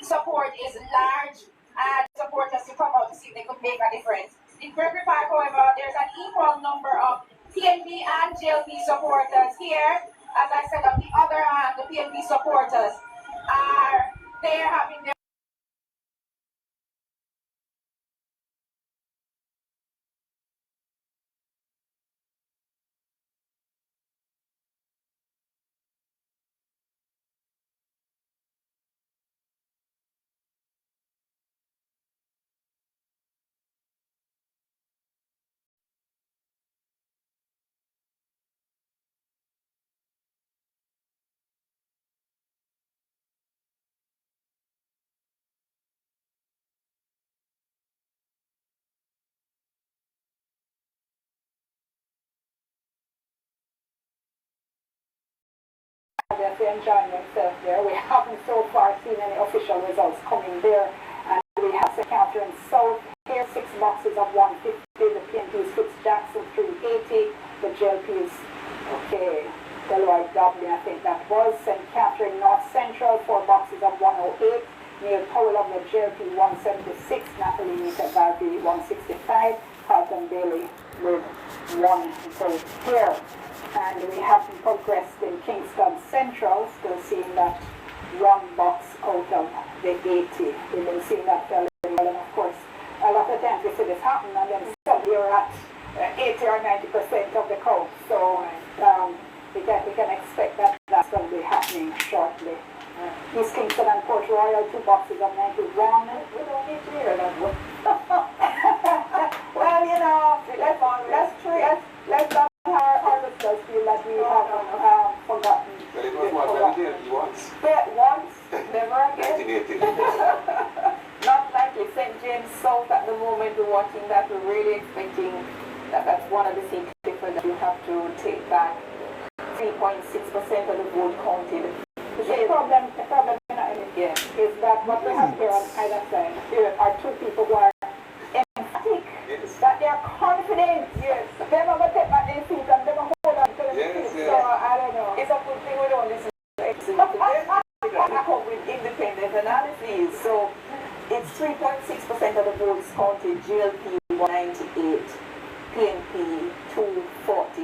support is large and supporters to come out to see if they could make a difference. In Gregory Park, however, there's an equal number of PNP and JLP supporters here. As I said, on the other hand, the PNP supporters are there having their they're enjoying themselves there. We haven't so far seen any official results coming there. And we have St. Catherine South here, 6 boxes of 150. The PNP's Fitzjackson 380. The JLP's, okay, Deloitte Dublin, I think that was. St. Catherine North Central, 4 boxes of 108. Neil Powell of the JLP 176. Natalie Nita Valby 165. Carlton Bailey with 1 vote here. And we haven't progressed in Kingston Central, still seeing that 1 box out of the 80. We've been seeing that fairly well, and of course, a lot of times we see this happen, and then suddenly you're at 80 or 90% of the count. So we can expect that that's going to be happening shortly. East Kingston and Port Royal, 2 boxes of 91. We don't need to hear that one. Well, you know, let's our listeners feel that we have forgotten. But it was what, once? Yeah, once, never again. 1980. Not likely. St. James South at the moment, we're watching that. We're really expecting that that's one of the things that you have to take back 3.6% of the vote counted. The problem is that what we have here on either side, here are 2 people who are emphatic, that they are confident, they're not going to take back their seat and they're going to hold on to the seat. So I don't know. It's a good thing we don't listen to excellent because we come with independent analysis. So it's 3.6% of the votes counted, GLP 198, PNP 243.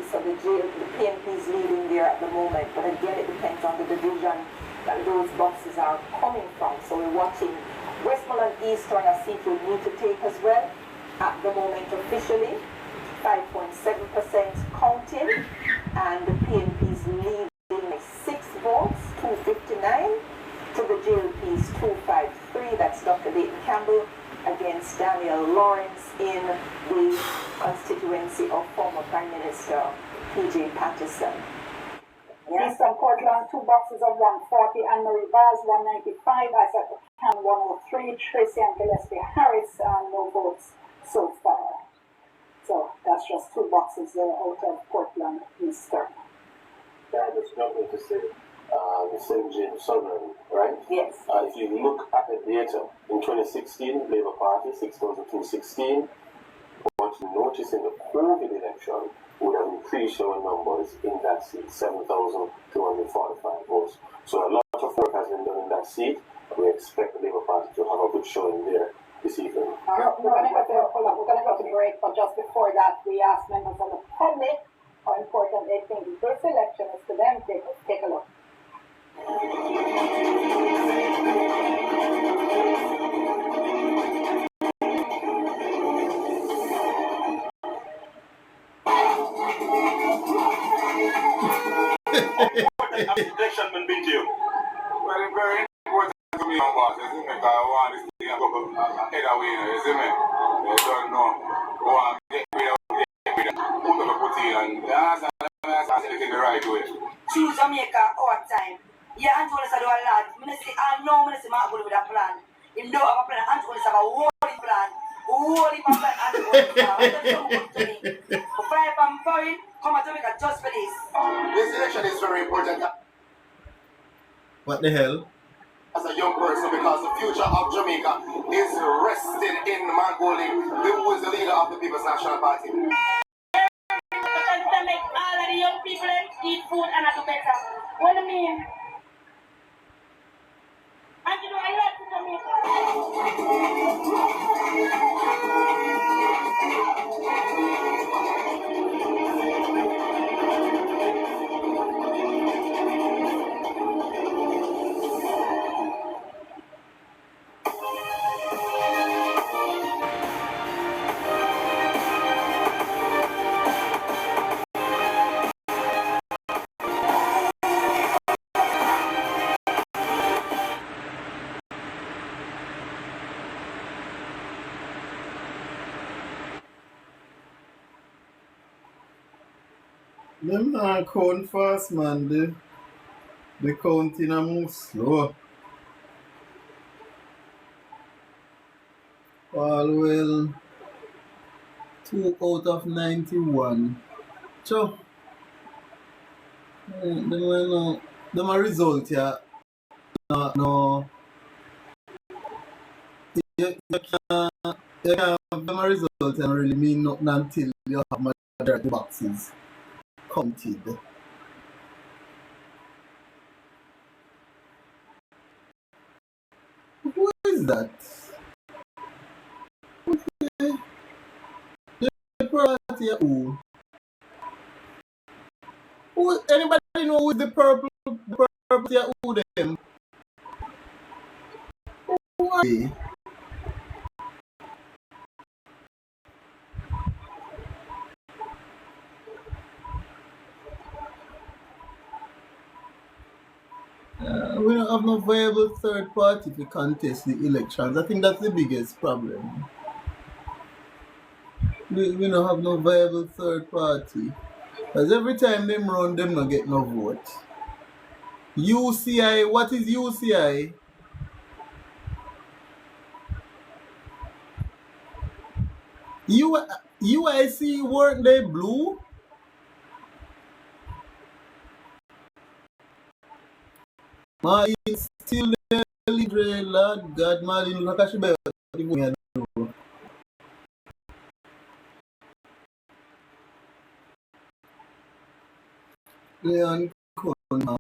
So the PNP is leading there at the moment, but again it depends on the division that those boxes are coming from. So we're watching Westmoreland Eastern, a seat we need to take as well. At the moment officially, 5.7% counted, and the PNP is leading by 6 votes, 259 to the JLP's 253. That's Dr. Dayton Campbell against Daniel Lawrence in the constituency of former Prime Minister P.J. Patterson. Eastern Portland, 2 boxes of 140, Anne-Marie Vaz 195, Isaac Can 103, Tracy and Gillespie Harris, and no votes so far. So that's just 2 boxes there out of Portland Eastern. I just wanted to say the St. James Southern, right? Yes. If you look at the data, in 2016, Labour Party 6,216, but you notice in the COVID election, would have increased our numbers in that seat, 7,245 votes. So a lot of work has been done in that seat. We expect the Labour Party to have a good showing there this evening. We're going to go to break, but just before that, we asked members of the public how important they think this election is to them. Take a look. Election been to you? Well, it's very important to me, boss, isn't it? Because I want this thing to go ahead away, isn't it? You don't know. Go on, get rid of who to put in, and that's the right way. Choose Jamaica our time. Yeah, Antoine said a lot. I know I'm going with a plan. If you don't have a plan, Antoine has a whole plan. Holy plan, Antoine. That's so good to me. If I'm foreign, come to Jamaica just for this. This election is very important. What the hell? As a young person, because the future of Jamaica is rested in Mangoli, who is the leader of the People's National Party. To make all of the young people eat food and do better. What do you mean? And Them not count fast, man. The counting a move slow. Well, 2 out of 91. So, them a result, yeah. No, you can't have them a result and really mean nothing until you have majority boxes counted. Who is that? The party who? Anybody know who is the purple party who them? Who are they? We don't have no viable third party to contest the elections. I think that's the biggest problem. We don't have no viable third party. Because every time them run, them not get no vote. UCI, what is UCI? UIC weren't they blue? It's still the leader, Lord God, Martin Lakashibe. Leon Kona.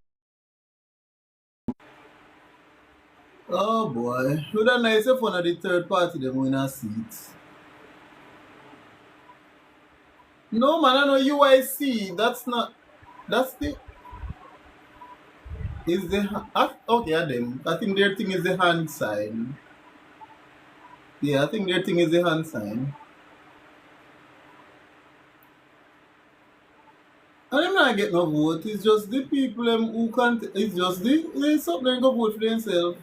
Oh boy. Would have nice if one of the third party them win a seat. No man, I know UIC. That's the is the okay them. I think their thing is the hand sign. Yeah, I think their thing is the hand sign. And them not get no vote. It's just the people who can't. It's just the something go vote for themselves.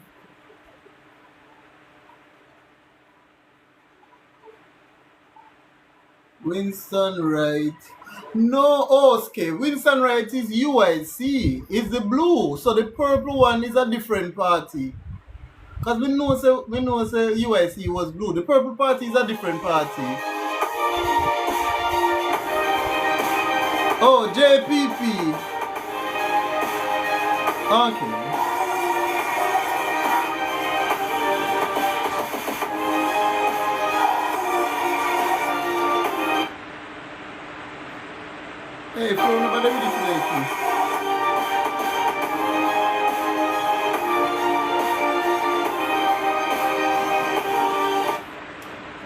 Winston Wright. No, okay. Winston Wright is UIC. It's the blue. So the purple one is a different party. Because we know say UIC was blue. The purple party is a different party. Oh, JPP. Okay. Hey, phone number the video today, please.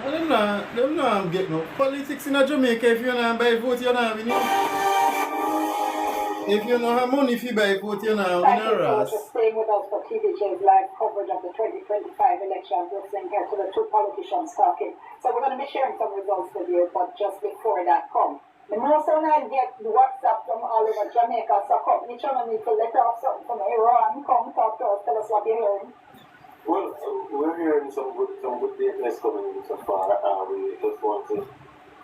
Well, them not get no politics in Jamaica. If you not buy vote, you not win. If you don't have money, if you buy vote, you not win a ras. Just staying with us for TVJ's live coverage of the 2025 elections. Listening here to the two politicians talking. So we're going to be sharing some results with you, but just before that come. The most when I get the WhatsApp from all over Jamaica, so come, each one need to let off something from Iran, come talk to us, tell us what you're hearing. Well, we're hearing some good business coming in so far. We just want to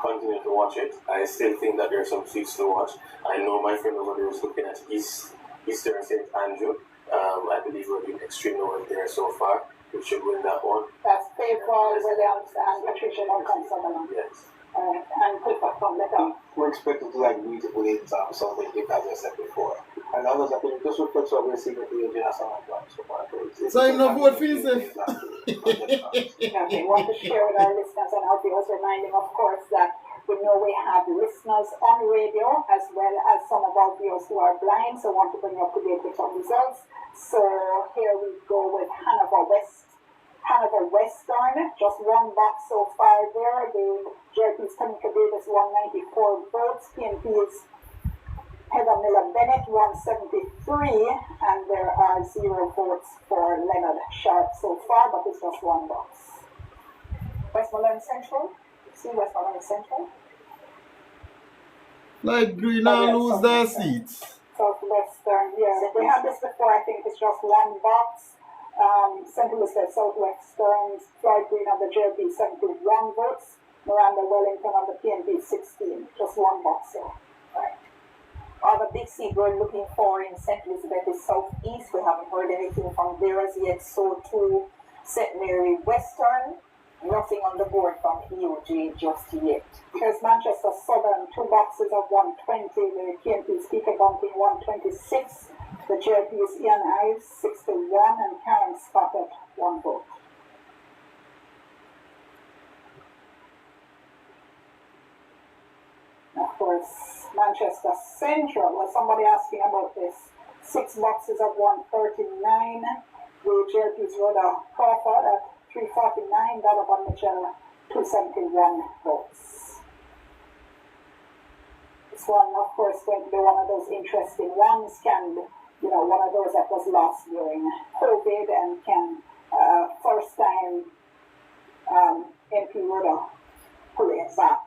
continue to watch it. I still think that there are some seats to watch. I know my friend over there is looking at Eastern St. Andrew. I believe we're doing extremely well there so far. We should win that one. That's Paul Williams and Patricia Duncan. Yes. And Clifford from the top. We're expected to like beautiful in something as I said before. And others, I think this reflects what we're seeing with the international plan so far. So you know vote for yourself. Okay, want to share with our listeners and our viewers, reminding of course that we know we have listeners on radio as well as some of our viewers who are blind, so want to bring you up to date with some results. So here we go with Hanover Western, just one box so far there. The JP's Tanika Davis 194 votes, PNP's Heather Miller Bennett 173, and there are 0 votes for Leonard Sharp so far, but it's just one box. Westmoreland Central, see Westmoreland Central. Like Green and lose their seats. Southwestern, yeah. We had this before, I think it's just one box. St. Louis Southwestern, Floyd Green of the JP 71 votes, Miranda Wellington of the PNP 16, just one box, so. Right. Other big seat we're looking for in St. Elizabeth is Southeast. We haven't heard anything from there as yet. So too, St. Mary Western. Nothing on the board from EOG just yet. Here's Manchester Southern, 2 boxes of 120. The PNP Speaker Bunting 126. The JLP's Ian Ives 61 and Karen Scott at 1 vote. Of course, Manchester Central. Was somebody asking about this? 6 boxes of 139. The JLP's Rhoda Crawford at 349, Donovan Mitchell, 271 votes. This one, of course, going to be one of those interesting ones. Can, one of those that was lost during COVID and can first time MP Rhoda pull it back.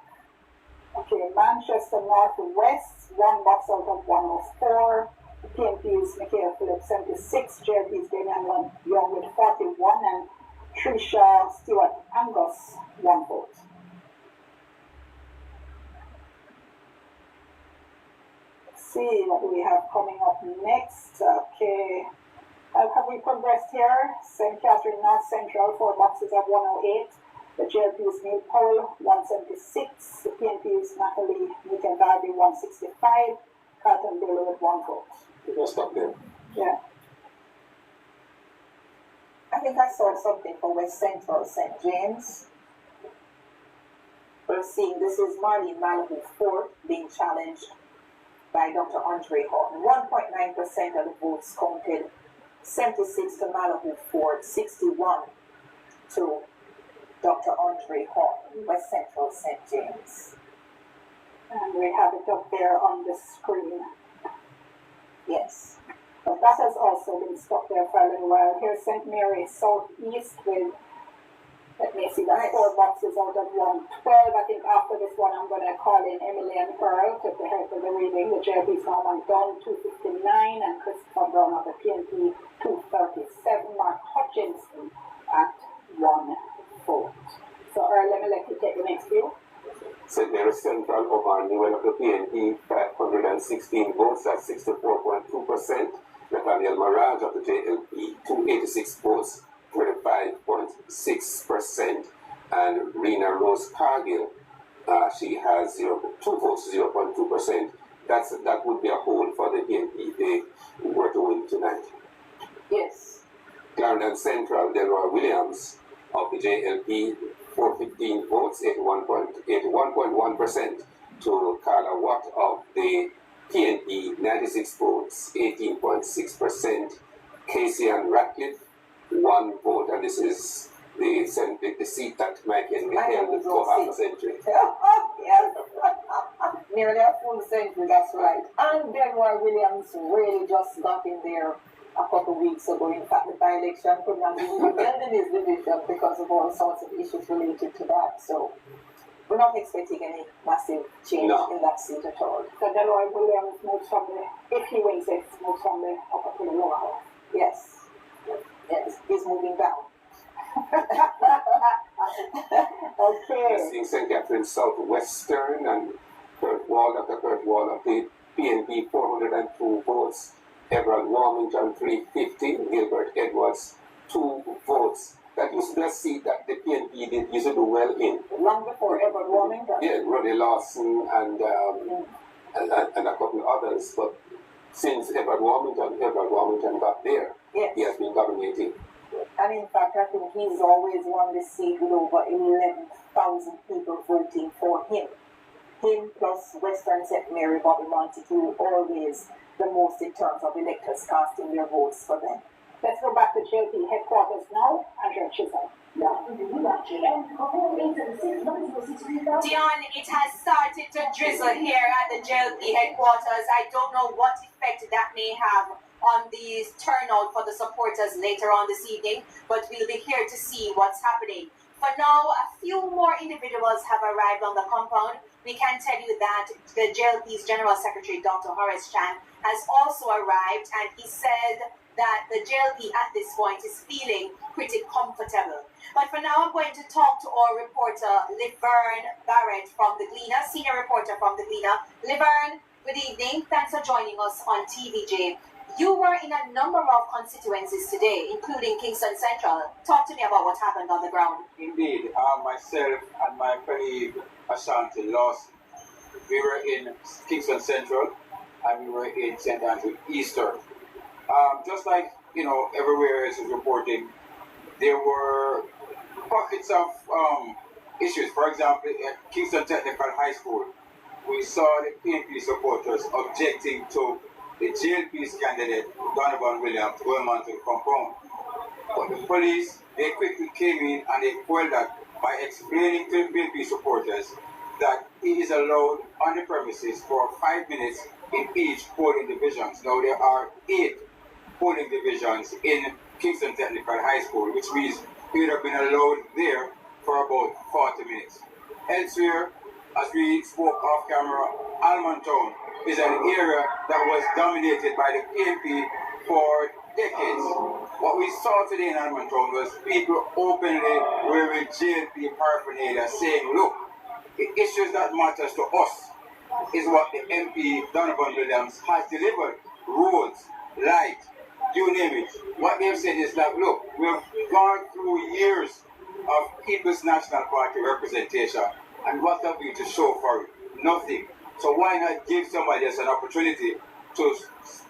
Okay, Manchester Northwest, 1 box out of 104. The PNP's Michaela Phillips, 76. JLP's Damian Young with 41 and Trisha Stewart Angus, 1 vote. Let's see what do we have coming up next. Okay, have we progressed here? St. Catherine North Central, 4 boxes of 108. The JLP's Neil Powell, 176. The PNP's Natalie Newton Darby, 165. Carlton Bailey with 1 vote. You can stop there. Yeah. I think I saw something for West Central St. James. We're seeing this is Marlene Malibu Ford being challenged by Dr. Andre Horton. 1.9% of the votes counted. 76 to Malibu Ford, 61 to Dr. Andre Horton, West Central St. James. And we have it up there on the screen. Yes. But that has also been stuck there for a little while. Here's St. Mary Southeast with, let me see, that's 4 boxes out of 112. I think after this one, I'm going to call in Emily and Pearl to the head of the reading. The JLP's Norman Dunn, 259, and Christopher Brown of the PNP, 237. Mark Hutchinson at 1 vote. So, Earl, let me let you take the next view. St. Mary's Central over Newell of the PNP, 516 votes, that's 64.2%. Nathaniel Maraj of the JLP, 286 votes, 25.6%. And Rena Rose Cargill, she has 2 votes, 0.2%. That would be a hold for the PNP if they were to win tonight. Yes. Clarendon Central, Delroy Williams of the JLP, 415 votes, 81.1%, to Carla Watt of the PNP, 96 votes, 18.6%. Casey and Ratcliffe, 1 vote, and this is the seat that Mike Henry held for half a century. Yes. Nearly a full century, that's right. And Delroy Williams really just got in there a couple of weeks ago. In fact, the by-election could not be held in his division because of all sorts of issues related to that. So we're not expecting any massive change in that seat at all. So Delroy Williams moves from the, if he wins it, moves from the upper to the lower house. Yes. Yes, he's moving down. Okay. Seeing St. Catherine Southwestern and Kurt Wall of the PNP, 402 votes. Everett Warmington, 350. Gilbert Edwards, 2 votes. That used to be a seat that the PNP used to do well in. Long before Everett Warmington. Yeah, Ronnie Lawson and a couple of others. But since Everett Warmington got there, yes, he has been dominating. And in fact, I think he's always won the seat with over 11,000 people voting for him. Him plus Western St. Mary, Bobby Montague, always the most in terms of electors casting their votes for them. Let's go back to JLP headquarters now. Andrew Chisholm. Dion, it has started to drizzle here at the JLP headquarters. I don't know what effect that may have on the turnout for the supporters later on this evening, but we'll be here to see what's happening. For now, a few more individuals have arrived on the compound. We can tell you that the JLP's General Secretary, Dr. Horace Chan, has also arrived, and he said that the JLP at this point is feeling pretty comfortable. But for now, I'm going to talk to our reporter, Laverne Barrett from the Gleaner, senior reporter from the Gleaner. Laverne, Good evening. Thanks for joining us on TVJ. You were in a number of constituencies today, including Kingston Central. Talk to me about what happened on the ground. Indeed, myself and my colleague Ashanti Loss, we were in Kingston Central and we were in St. Andrew Eastern. Just like, everywhere else is reporting, there were pockets of issues. For example, at Kingston Technical High School, we saw the PNP supporters objecting to the JLP's candidate, Donovan Williams, going on to the compound. But the police, they quickly came in and they quelled that by explaining to the PNP supporters that he is allowed on the premises for 5 minutes in each polling divisions. Now there are 8 polling divisions in Kingston Technical High School, which means he would have been allowed there for about 40 minutes. Elsewhere, as we spoke off camera, Almontown is an area that was dominated by the PNP for decades. What we saw today in Almontown was people openly wearing JLP paraphernalia saying, look, the issues that matters to us is what the MP Donovan Williams has delivered. Roads, light, you name it. What they've said is that, look, we've gone through years of People's National Party representation, and what have we to show for it? Nothing. So why not give somebody else an opportunity to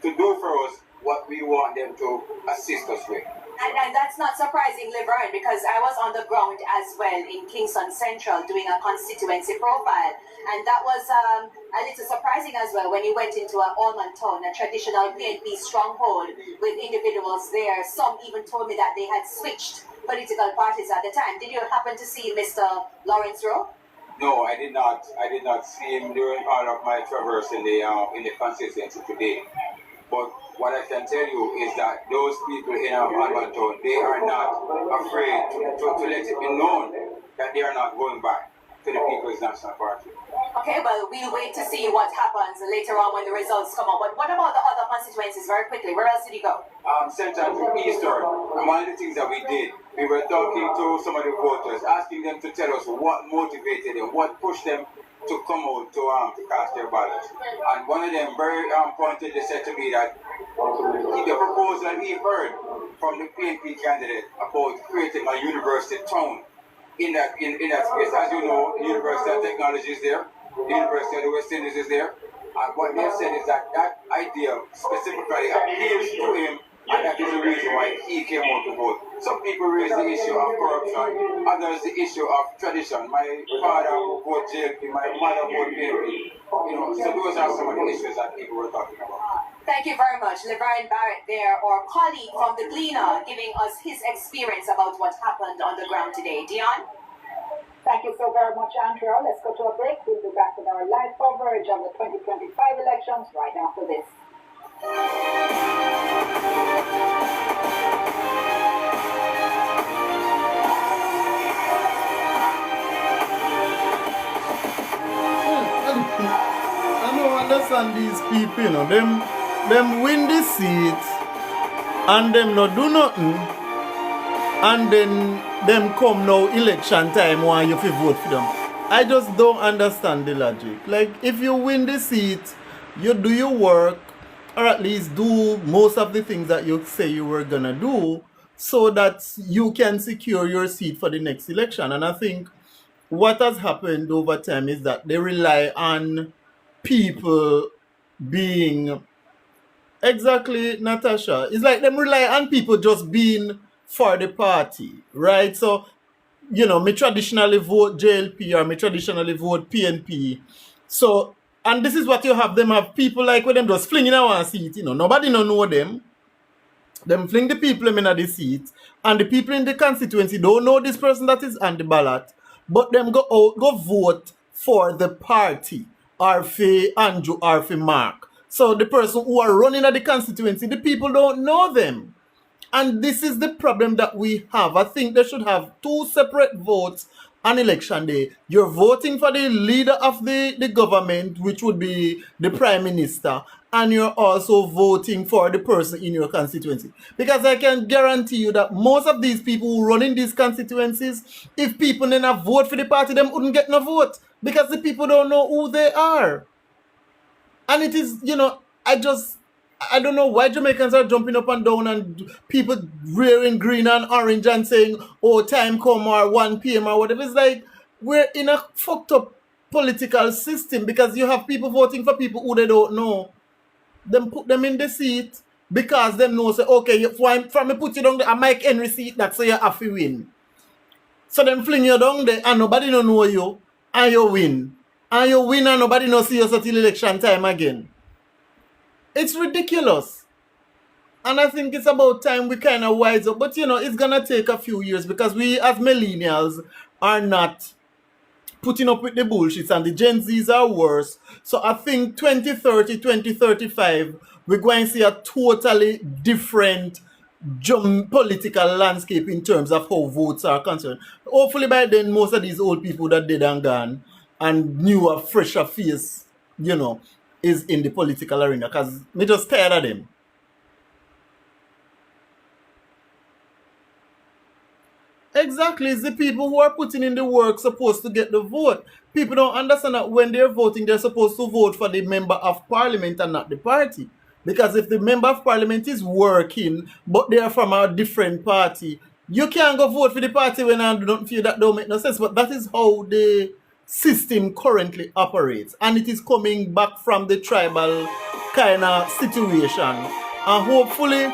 do for us what we want them to assist us with? And that's not surprising, Laverne, because I was on the ground as well in Kingston Central doing a constituency profile. And that was a little surprising as well when you went into Almond Town, a traditional PNP stronghold with individuals there. Some even told me that they had switched political parties at the time. Did you happen to see Mr. Lawrence Rowe? No, I did not. I did not see him during all of my traverse in the constituency today. But what I can tell you is that those people in Almontown, they are not afraid to let it be known that they are not going back to the People's National Party. Okay, well, we'll wait to see what happens later on when the results come out. But what about the other constituencies very quickly? Where else did you go? St. Andrew Eastern, and one of the things that we did, we were talking to some of the voters, asking them to tell us what motivated them, what pushed them to come out to cast their ballots. And one of them very pointedly said to me that the proposal he heard from the PNP candidate about creating a university town in that space. As you know, the University of Technology is there, the University of the West Indies is there, and what they've said is that that idea specifically appeals to him, and that is the reason why he came out to vote. Some people raise the issue of corruption, others the issue of tradition. My father voted JLP, my mother voted PNP. So those are some of the issues that people were talking about. Thank you very much. Laverne Barrett there, our colleague from the Gleaner, giving us his experience about what happened on the ground today. Dion? Thank you so very much, Andrea. Let's go to a break. We'll be back with our live coverage of the 2025 elections right after this. I don't understand these people, them win the seat and them not do nothing, and then them come now election time when you fi vote for them. I just don't understand the logic. Like, if you win the seat, you do your work, or at least do most of the things that you say you were gonna do, so that you can secure your seat for the next election. And I think what has happened over time is that they rely on people being exactly, Natasha. It's like them rely on people just being for the party, right? So, me traditionally vote JLP or me traditionally vote PNP. So, and this is what you have them have people like with them just flinging out one seat, nobody no know them. Them fling the people in the seat, and the people in the constituency don't know this person that is on the ballot, but them go out, go vote for the party, or for Andrew, or for Mark. So the person who are running at the constituency, the people don't know them. And this is the problem that we have. I think they should have 2 separate votes on election day. You're voting for the leader of the government, which would be the prime minister, and you're also voting for the person in your constituency. Because I can guarantee you that most of these people who run in these constituencies, if people didn't vote for the party, them wouldn't get no vote. Because the people don't know who they are. And it is, I don't know why Jamaicans are jumping up and down and people wearing green and orange and saying, oh, time come or 1 p.m. or whatever. It's like we're in a fucked up political system because you have people voting for people who they don't know. Them put them in the seat because them know, say, okay, from me put you down there, I Mike Henry seat that, so you have to win. So them fling you down there and nobody don't know you and you win. And you win and nobody don't see you until election time again. It's ridiculous. And I think it's about time we kind of wise up. But, it's going to take a few years because we as millennials are not putting up with the bullshit and the Gen Zs are worse. So I think 2030, 2035, we're going to see a totally different political landscape in terms of how votes are concerned. Hopefully by then, most of these old people that dead and gone and newer, fresher face, is in the political arena because me just tired of them. Exactly, it's the people who are putting in the work supposed to get the vote. People don't understand that when they're voting, they're supposed to vote for the member of parliament and not the party. Because if the member of parliament is working, but they're from a different party, you can't go vote for the party when I don't feel that don't make no sense. But that is how the system currently operates. And it is coming back from the tribal kind of situation. And hopefully,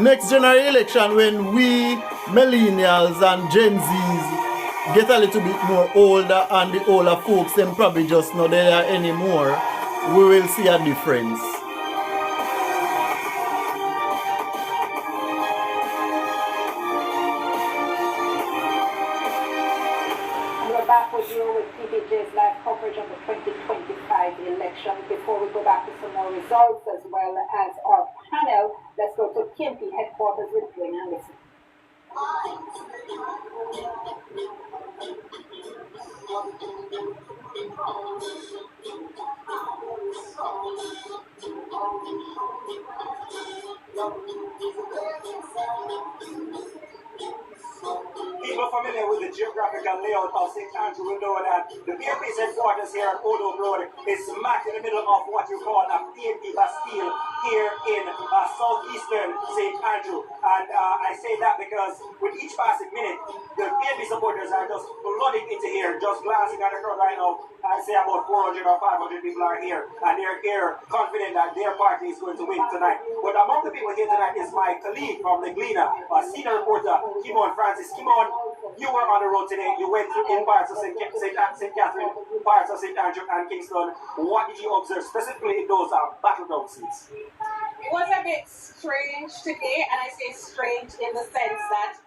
next general election when we millennials and Gen Zs get a little bit more older and the older folks them probably just not there anymore, we will see a difference. And we're back with you with PPJ's live coverage of the 2025 election. Before we go back to some more results as well as our panel, let's go to PNP headquarters with Dwayne Anderson. People familiar with the geographical layout of St. Andrew will know that the PNP's headquarters here at Old Home Road is smack in the middle of what you call a PNP Bastille here in southeastern St. Andrew. And I say that because with each passing minute, the PNP supporters are just flooding into here, just glancing at the crowd right now. I say about 400 or 500 people are here, and they're here confident that their party is going to win tonight. But among the people here tonight is my colleague from the Gleaner, senior reporter, Kimon Francis. Kimon, you were on the road today. You went through in parts of St. Catherine, parts of St. Andrew and Kingston. What did you observe specifically in those battleground seats? It was a bit strange today, and I say strange in the sense that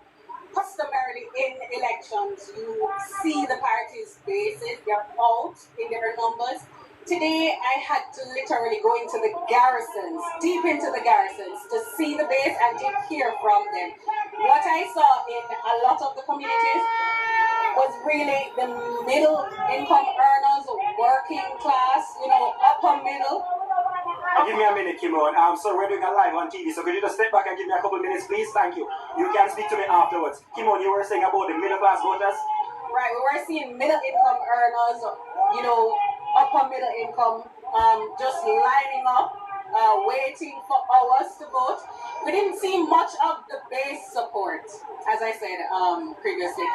customarily in elections, you see the parties' bases, they're out in their numbers. Today, I had to literally go into the garrisons, deep into the garrisons, to see the base and to hear from them. What I saw in a lot of the communities was really the middle income earners, working class, upper middle. Give me a minute, Kimon. So we're doing a live on TV, so could you just step back and give me a couple minutes, please? Thank you. You can speak to me afterwards. Kimon, you were saying about the middle class voters? Right, we were seeing middle income earners, upper middle income, just lining up, waiting for hours to vote. We didn't see much of the base support, as I said previously.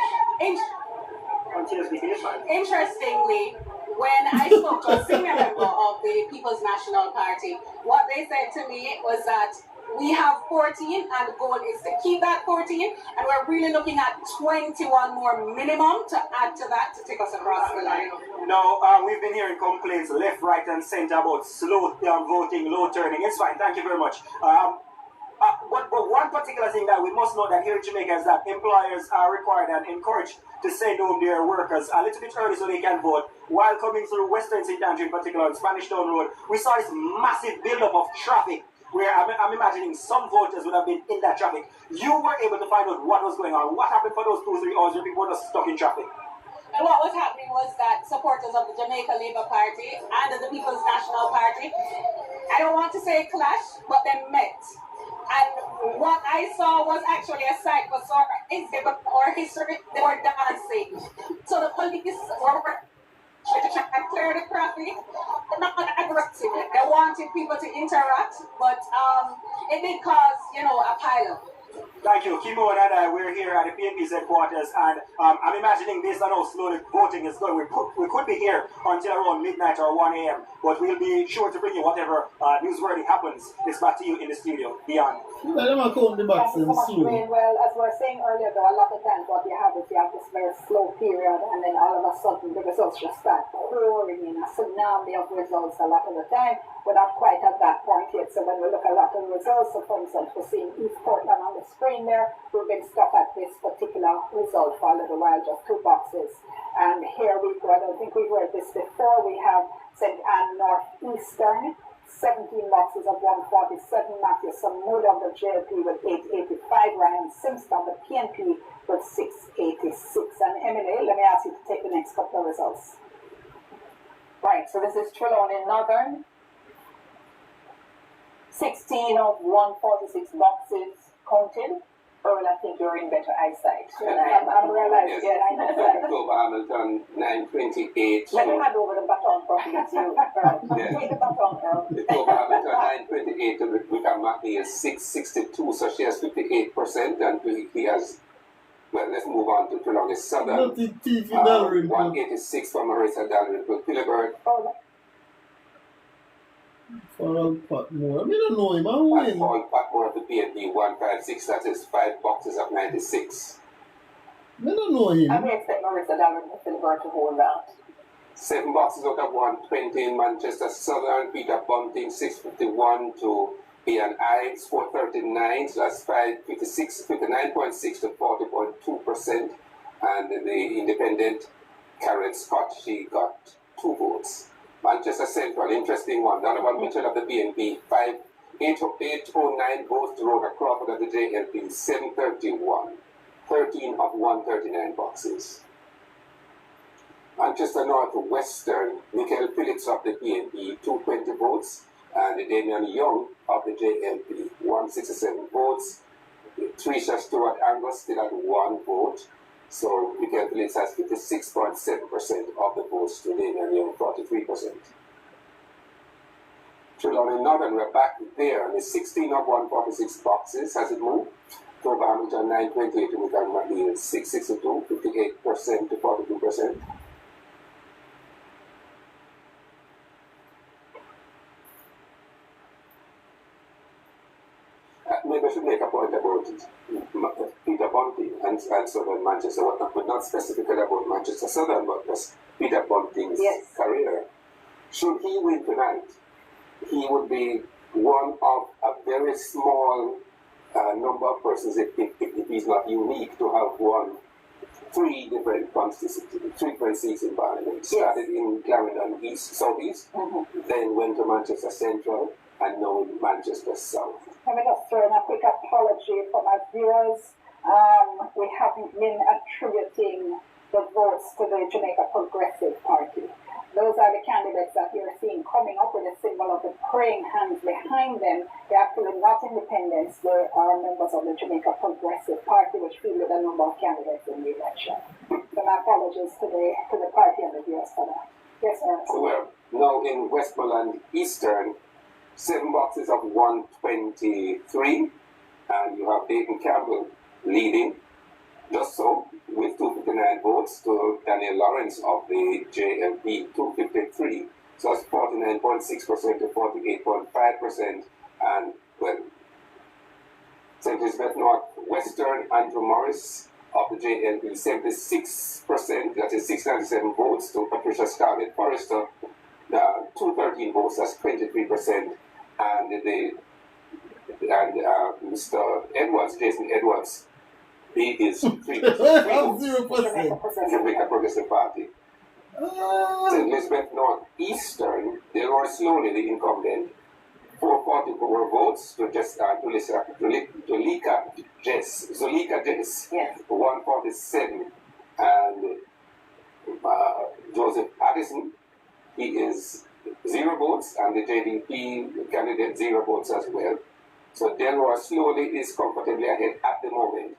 Interestingly, when I spoke to a senior member of the People's National Party, what they said to me was that we have 14 and the goal is to keep that 14, and we're really looking at 21 more minimum to add to that to take us across the line. Now, we've been hearing complaints left, right and center about slow voting, low turning. It's fine, thank you very much. But one particular thing that we must know that here in Jamaica is that employers are required and encouraged to send home their workers a little bit early so they can vote. While coming through Western St. Andrew, in particular on Spanish Town Road, we saw this massive build-up of traffic where I'm imagining some voters would have been in that traffic. You were able to find out what was going on. What happened for those 2-3 hours where people were just stuck in traffic? And what was happening was that supporters of the Jamaica Labour Party and the People's National Party, I don't want to say clash, but they met. And what I saw was actually a sight for sort of exhibit or history. They were dancing. So the police were trying to to try and clear the traffic. They're not aggressive. They wanted people to interact, but it did cause, a pileup. Thank you. Kimo and I, we're here at the PNP's headquarters, and I'm imagining based on how slowly voting is going, we could be here until around midnight or 1 a.m., but we'll be sure to bring you whatever newsworthy happens. It's back to you in the studio. Beyond. Let them count the box Thank you so much, soon. Wayne. Well, as we were saying earlier, though, a lot of times what you have is you have this very slow period, and then all of a sudden the results just start pouring in, a tsunami of results a lot of the time. We're not quite at that point yet, so when we look at a lot of the results, so for instance, we're seeing East Portland on the screen there. We've been stuck at this particular result for a little while, just 2 boxes. And here we go, I don't think we've heard this before, we have St. Anne Northeastern, 17 boxes of 147, Matthew Samud of the JLP with 885, Ryan Simpson of the PNP with 686. And Emily, let me ask you to take the next couple of results. Right, so this is Trelawney Northern. 16 of 146 boxes counted. Earl, I think you're in better eyesight. I'm realizing, Yes. I know that. October Hamilton 928. Let me hand over the baton properly to Earl. Yes. Take the baton, Earl. October Hamilton 928 to Rebecca Mackey is 662, so she has 58%, and he has. Well, let's move on to Trelawney Southern. 186 from Marissa Dalrymple. Philibert. Paul Patmore. I don't know him. I And win. Paul Patmore of the PNP 156, that is 5 boxes of 96. I don't know him. I may expect Marissa Dalrymple Philibert to hold that. 7 boxes out of 120 in Manchester Southern. Peter Bunting 651 to Ian Ives 439, so that's 59.6 to 40.2%. And the independent Karen Scott, she got 2 votes. Manchester Central, interesting one. Donovan Mitchell of the BNP, 809 votes to Rhoda Crawford of the JLP, 731. 13 of 139 boxes. Manchester North Western, Michael Phillips of the PNP, 220 votes. And Damian Young of the JLP, 167 votes. Tricia Stewart Angus still at 1 vote. So Michael Phillips has 56.7% of the votes to Damian Young, 43%. Trelawney Northern, we're back there. And the 16 of 146 boxes. Has it moved? October Hamilton 928 to Michael McNeil, 662, 58% to 42%. Maybe I should make a point about Peter Bunting and Southern Manchester, but not specifically about Manchester Southern, but just Peter Bunting's career. Should he win tonight, he would be one of a very small number of persons, if he's not unique, to have won 3 different constituencies, 3 different seats in Parliament. Started in Clarendon East, Southeast, then went to Manchester Central, and now in Manchester South. Let me just throw in a quick apology for my viewers. We haven't been attributing the votes to the Jamaica Progressive Party. Those are the candidates that you're seeing coming up with the symbol of the praying hands behind them. They're actually not independents. They are members of the Jamaica Progressive Party, which fielded a number of candidates in the election. So my apologies to the party and the viewers for that. Yes, sir. So we're now in Westmoreland Eastern, 7 boxes of 123, and you have Dayton Campbell leading, just so, with 259 votes to Daniel Lawrence of the JLP, 253. So that's 49.6% to 48.5%, and, well, St. Elizabeth North Western, Andrew Morris of the JLP, 76%, that is 697 votes to Patricia Scarlett Forrester, 213 votes, that's 23%. And Mr. Edwards, Jason Edwards, he is 3%. 0%. Jamaica Progressive Party. St. Elizabeth North Eastern, they were slowly the incumbent. 444 votes to Zulika Jess, 147. And Joseph Addison, he is 0 votes, and the JDP candidate 0 votes as well. So Delroy slowly is comfortably ahead at the moment.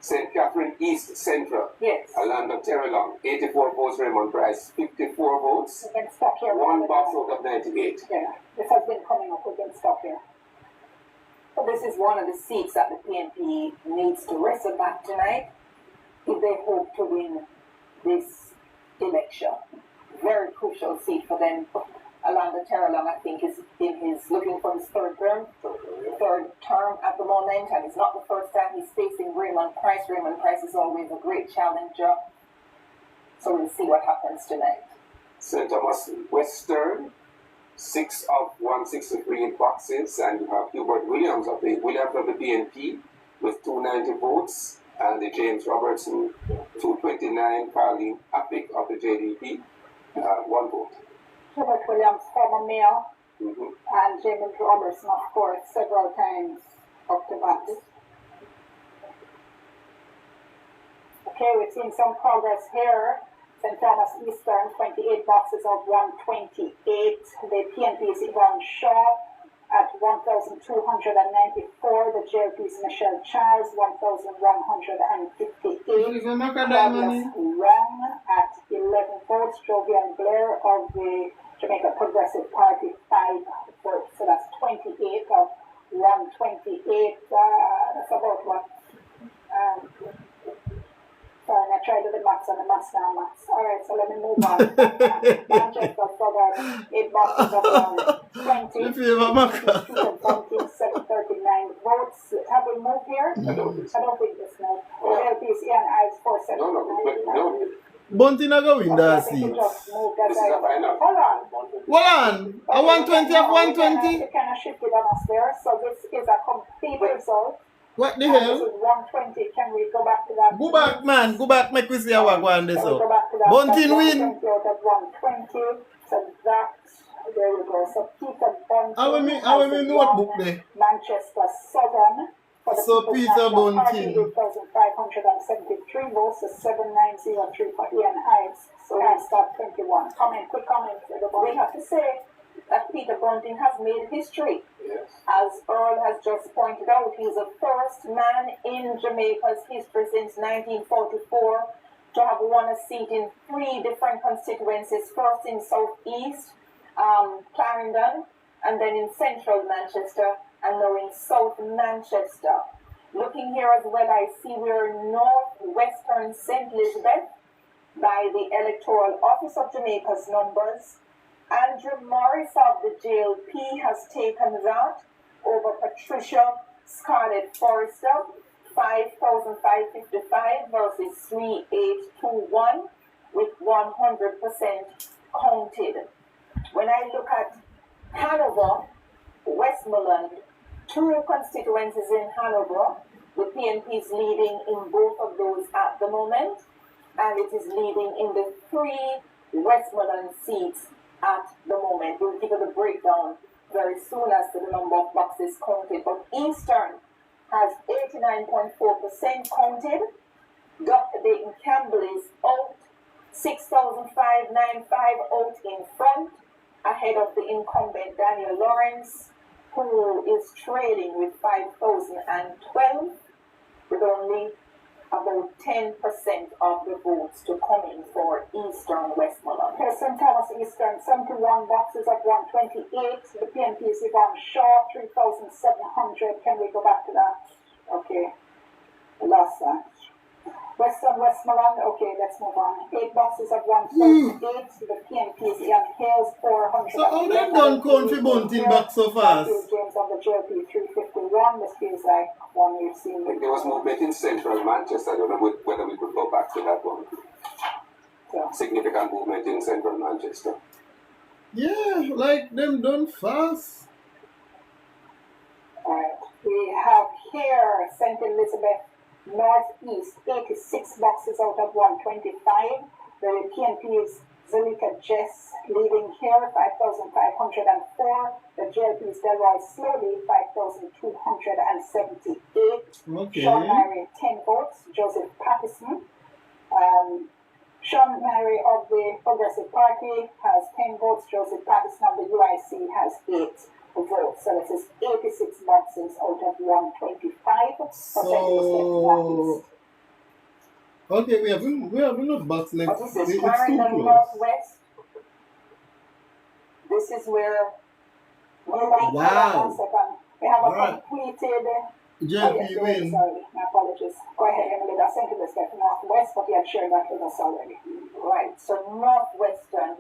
St. Catherine East Central. Yes. Alanda Terrelong, 84 votes. Raymond Price, 54 votes. We can stop here. One box out of 98. Yeah, this has been coming up. We can stop here. So this is one of the seats that the PNP needs to wrestle back tonight if they hope to win this election. Very crucial seat for them. Alanda Terrelong, I think, is looking for his third term at the moment, and it's not the first time he's facing Raymond Price. Raymond Price is always a great challenger. So we'll see what happens tonight. St. Thomas Western, 6 of 163 in boxes, and you have Hubert Williams of the BNP with 290 votes, and the James Robertson 229, Carleen Appick of the JDP 1 vote. Hubert Williams, former mayor, and James Robertson, of course, several times up to bat. Okay, we've seen some progress here. St. Thomas Eastern, 28 boxes of 128. The PNP is Yvonne Shaw at 1,294. The JLP is Michelle Charles, 1,158. Douglas Wrong at 11 votes. Jovian Blair of the Jamaica Progressive Party, 5 votes. So that's 28 of 128. That's about what? Sorry, I tried to do the maths on the maths now, maths. Alright, so let me move on. Manchester Southern, 8 boxes of 120. 739 votes. Have we moved here? I don't think this moved. JLP is Ian Ives, 479. No. Bunting go win that seat. This is a final. Hold on. Hold on. A 120 of 120? You kind of shifted on us there. So this is a complete result. What the And this hell? is 120. Can we go back to that? Go back, man. Go back, make we see how I go on this. Can we go back to that? Bunting win. 120 out of 120. So that, there we go. So Peter Bunting. How we notebook there? Manchester Southern. For the So People's Peter National Party, Bunting. 8,573 votes. So 7,903 for Ian Ives. So that's start 21. Quick comment. We have to say that Peter Bunting has made history. Yes. As Earl has just pointed out, he's the first man in Jamaica's history since 1944 to have won a seat in 3 different constituencies, first in Southeast, Clarendon, and then in Central Manchester, and now in South Manchester. Looking here as well, I see we're northwestern St. Elizabeth by the Electoral Office of Jamaica's numbers. Andrew Morris of the JLP has taken that over Patricia Scarlett Forrester, 5,555 versus 3,821 with 100% counted. When I look at Hanover, Westmoreland, 2 constituencies in Hanover, the PNP is leading in both of those at the moment, and it is leading in the 3 Westmoreland seats at the moment. We'll give you the breakdown very soon as to the number of boxes counted. But Eastern has 89.4% counted. Dr. Dayton Campbell is out, 6,595 out in front, ahead of the incumbent Daniel Lawrence, who is trailing with 5,012, with only about 10% of the votes to come in for Eastern Westmoreland. Okay, St. Thomas Eastern, 71 boxes of 128. The PNP is Yvonne Shaw, 3,700. Can we go back to that? Okay, lost that. Western Westmoreland, okay, let's move on. 8 boxes of 128. The PNP is Ian Hales, 400. So how them done country Bunting back so fast? James of the JLP, 351. This feels like one we've seen. There was movement in Central Manchester. I don't know whether we could go back to that one. Yeah. Significant movement in Central Manchester. Yeah, like them done fast. Alright, we have here St. Elizabeth Northeast, 86 boxes out of 125. The PNP is Zalika Jess leading here, 5,504. The JLP is Delroy Slowly, 5,278. Okay. Sean Mary, 10 votes. Joseph Pattison. Sean Mary of the Progressive Party has 10 votes. Joseph Pattison of the UIC has 8 votes. So this is 86 boxes out of 125. So Okay, we have enough box left. What is this? It's too Clarendon close. Northwest. This is where Wow. we have a Alright. completed. JLP win. Sorry, my apologies. Go ahead, Emily. That's into the step Northwest, but you have shared that with us already. Right. So Northwestern.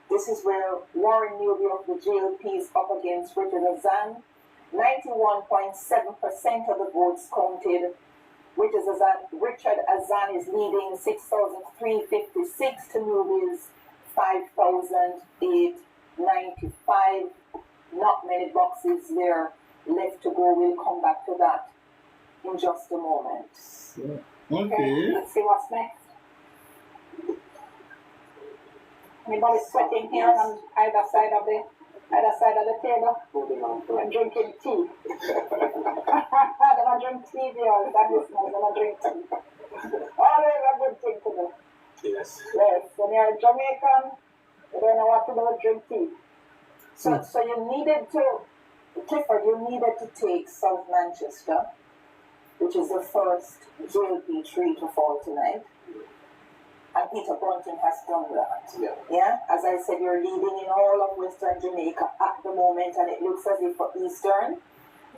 This is where Warren Newby of the JLP is up against Richard Azan. 91.7% of the votes counted. Richard Azan is leading 6,356 to Newby's 5,895. Not many boxes there left to go. We'll come back to that in just a moment. Okay. Let's see what's next. Anybody sweating here on either side of the table? I'm drinking tea. They don't drink tea, viewers. That listeners, they don't drink tea. Always a good thing to do. Yes. Yes, when you're a Jamaican, you don't know what to do with drink tea. So you needed to, Clifford, you needed to take South Manchester, which is the first JLP 3 to fall tonight. And Peter Bunting has done that. Yeah. As I said, you're leading in all of Western Jamaica at the moment, and it looks as if for Eastern,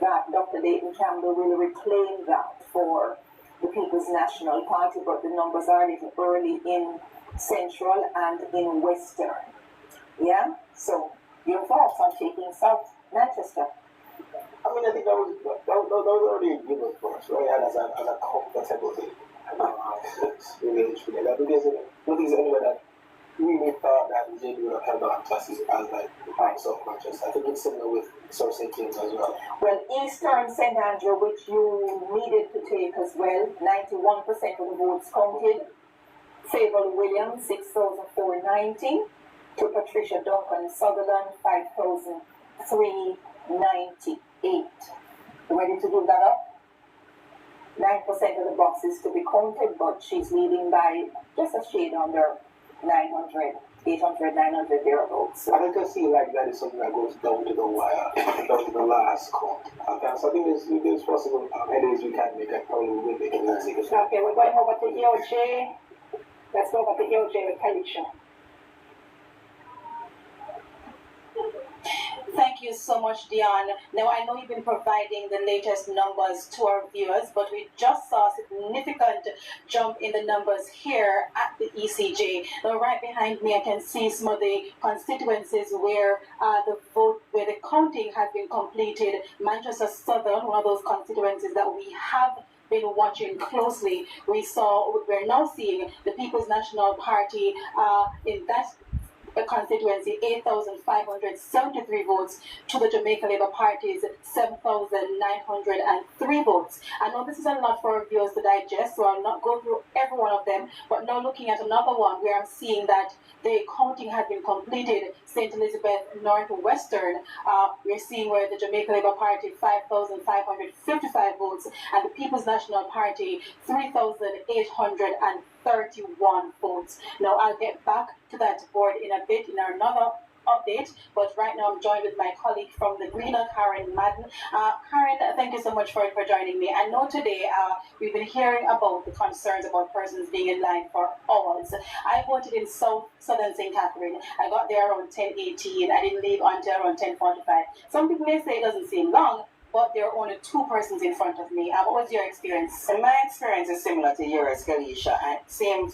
that Dr. Dayton Campbell will reclaim that for the People's National Party, but the numbers are a little early in Central and in Western. Yeah. So your thoughts on taking South Manchester? I mean, I think that was already a given for us, right? As a comfortable thing. Really, because nobody's anywhere that really thought that JD would have held on classes as like South Manchester. I think it's similar with Somerset Kings as well. Well, Eastern St. Andrew, which you needed to take as well, 91% of the votes counted. Favour Williams, 6,490. To Patricia Duncan Sutherland, 5,398. Ready to give that up? 9% of the boxes to be counted, but she's leading by just a shade under 900, 800, 900 thereabouts. I can see like that is something that goes down to the wire, down to the last count. So I think it's possible headings we can make. I probably will make it. Okay, we're going over to EOJ. Let's go over to EOJ with Kalisha. Thank you so much, Dion. Now, I know you've been providing the latest numbers to our viewers, but we just saw a significant jump in the numbers here at the ECJ. Now, right behind me, I can see some of the constituencies where the counting has been completed. Manchester Southern, one of those constituencies that we have been watching closely. We're now seeing the People's National Party in that constituency, 8,573 votes to the Jamaica Labour Party's 7,903 votes. I know this is a lot for our viewers to digest, so I'll not go through every one of them, but now looking at another one where I'm seeing that the counting has been completed, St. Elizabeth Northwestern, we're seeing where the Jamaica Labour Party 5,555 votes and the People's National Party 3,831 votes. Now I'll get back to that board in a bit in another update, but right now I'm joined with my colleague from the Greener, Karen Madden. Karen, thank you so much for joining me. I know today we've been hearing about the concerns about persons being in line for hours. I voted in Southern St. Catherine. I got there around 10:18. I didn't leave until around 10:45. Some people may say it doesn't seem long, but there are only two persons in front of me. What was your experience? My experience is similar to yours, Kalisha. Same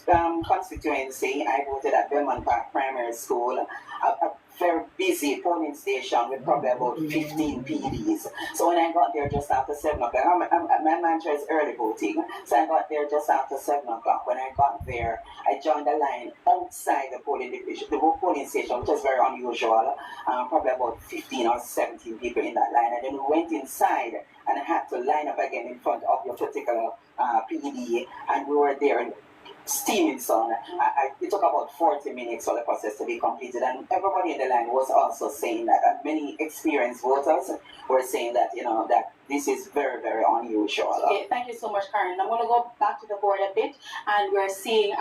constituency. I voted at Belmont Park Primary School, a very busy polling station with probably about 15 PDs. So when I got there just after 7 o'clock, my mantra is early voting, so I got there just after 7 o'clock. When I got there, I joined the line outside the polling station, which is very unusual. Probably about 15 or 17 people in that line. And then we went inside and I had to line up again in front of your particular PD, and we were there in steaming sun. It took about 40 minutes for the process to be completed, and everybody in the line was also saying that, and many experienced voters were saying that, that this is very, very unusual. Okay, thank you so much, Karen. I'm going to go back to the board a bit, and we're seeing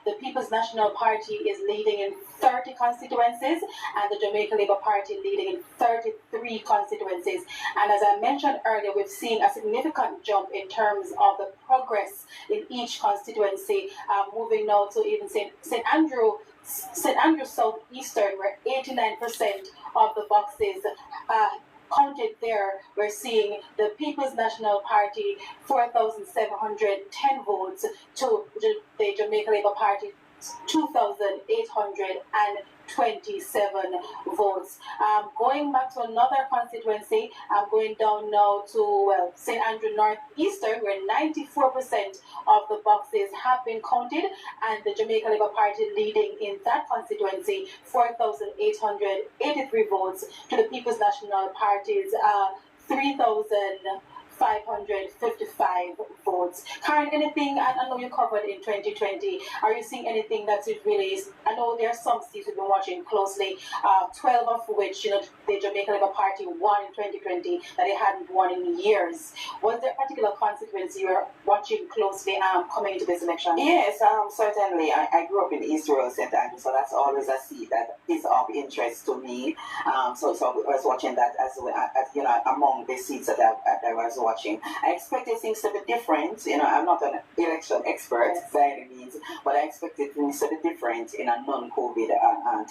the People's National Party is leading in 30 constituencies, and the Jamaica Labour Party leading in 33 constituencies. And as I mentioned earlier, we've seen a significant jump in terms of the progress in each constituency, moving now to even St. Andrew Southeastern, where 89% of the boxes counted there. We're seeing the People's National Party 4,710 votes to the Jamaica Labour Party 2,827 votes. Going back to another constituency, I'm going down now to St. Andrew Northeastern, where 94% of the boxes have been counted, and the Jamaica Labour Party leading in that constituency 4,883 votes to the People's National Party's 3,555 votes. Karen, anything, I know you covered in 2020, are you seeing anything that is really, I know there are some seats we've been watching closely, 12 of which, the Jamaica Labour Party won in 2020 that they hadn't won in years. Was there a particular constituency you were watching closely coming into this election? Yes, certainly. I grew up in East Rural St. Andrew, so that's always a seat that is of interest to me. So I was watching that as among the seats that I was watching. I expected things to be different. I'm not an election expert by any means, but I expected things to be different in a non-COVID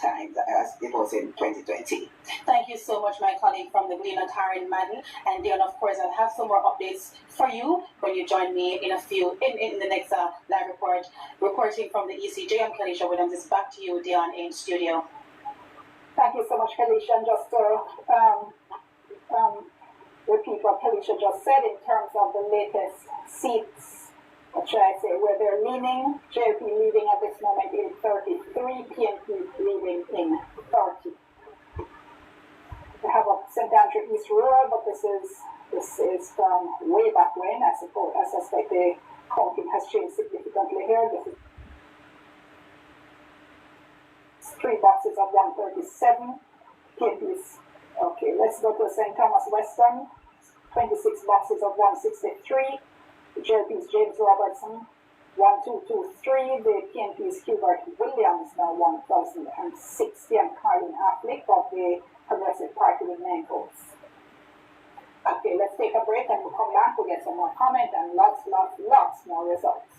time as it was in 2020. Thank you so much, my colleague from the Gleaner, Karen Madden. And then, of course, I'll have some more updates for you when you join me in the next live report. Reporting from the ECJ, I'm Kalisha Williams. It's back to you, Dion, in studio. Thank you so much, Kalisha. And just to repeat what Kalisha just said in terms of the latest seats, what should I say, where they're leaning, JLP leading at this moment in 33, PNP leading in 30. We have a St. Andrew East Rural, but this is from way back when. I suspect the counting has changed significantly here. This is 3 boxes of 137. PNP's, okay, let's go to St. Thomas Western, 26 boxes of 163. The JLP's James Robertson, 1223. The PNP's Hubert Williams, now 1060, and Carlin Affleck of the Progressive Party with 9 votes. Okay, let's take a break and we'll come back. We'll get some more comment and lots more results.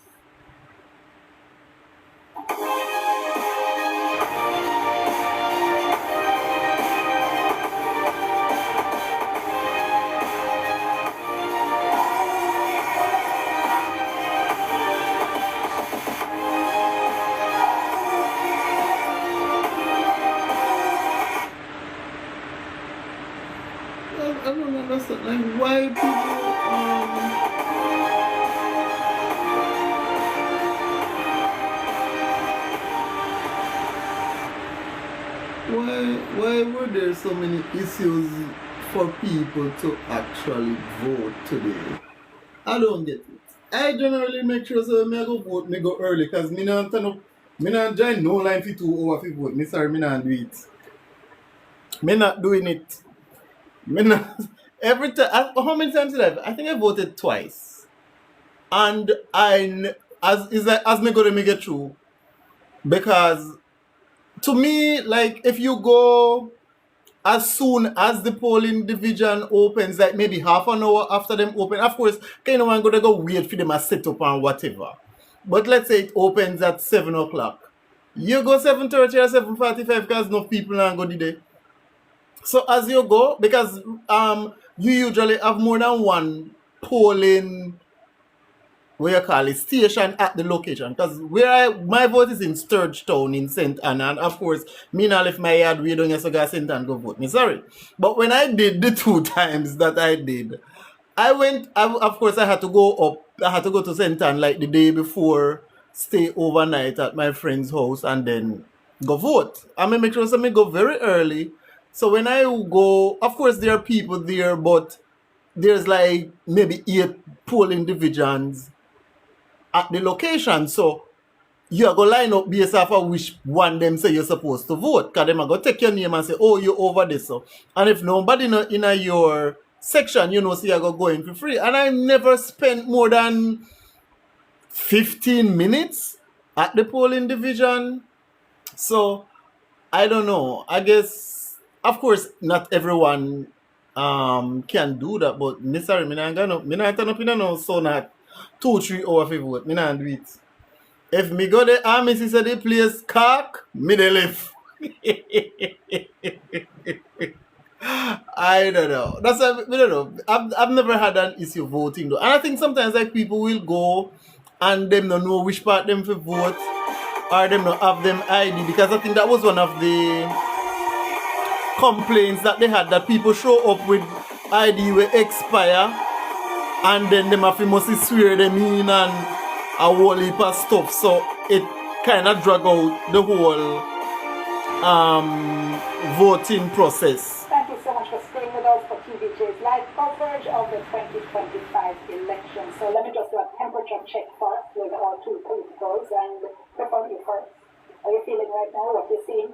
I don't understand, like, why people, why were there so many issues for people to actually vote today? I don't get it. I generally make sure so I go vote, I go early, because I don't join no line for 2 hours to vote. Sorry, I don't do it. I'm not doing it. Every time, how many times did I think I voted twice, and as me go to make it through, because to me, like, if you go as soon as the polling division opens, like maybe half an hour after them open, of course, kind of gonna go wait for them to set up and whatever. But let's say it opens at 7 o'clock, you go 7:30 or 7:45 because no people are going to day. So as you go, because you usually have more than one polling, station at the location. Because my vote is in Sturge Town in St. Anna, and of course, me not left my yard way down here so go St. Anna go vote. Me sorry. But when I did the 2 times that I did, of course I had to go up, I had to go to St. Anna like the day before, stay overnight at my friend's house, and then go vote. I make sure I go very early. So when I go, of course there are people there, but there's like maybe 8 polling divisions at the location. So you are going to line up based off of which one them say you're supposed to vote. Because them are going to take your name and say, oh, you're over this. So. And if nobody in your section, you know, see I go in for free. And I never spent more than 15 minutes at the polling division. So I don't know. I guess, of course, not everyone can do that, but necessarily, me not turn up in no so not 2-3 hours for vote. Me not do it. If me go there and me see say the place cock, me dey left. I don't know. That's I don't know. I've never had an issue voting though. And I think sometimes like people will go and them don't know which part them for vote or them not have them ID, because I think that was one of the complaints that they had, that people show up with ID will expire and then them have to must swear them in and a whole heap of stuff. So it kind of drag out the whole voting process. Thank you so much for staying with us for TVJ's live coverage of the 2025 election. So let me just do a temperature check first with our two principals, and before you first, are you feeling right now what you're seeing?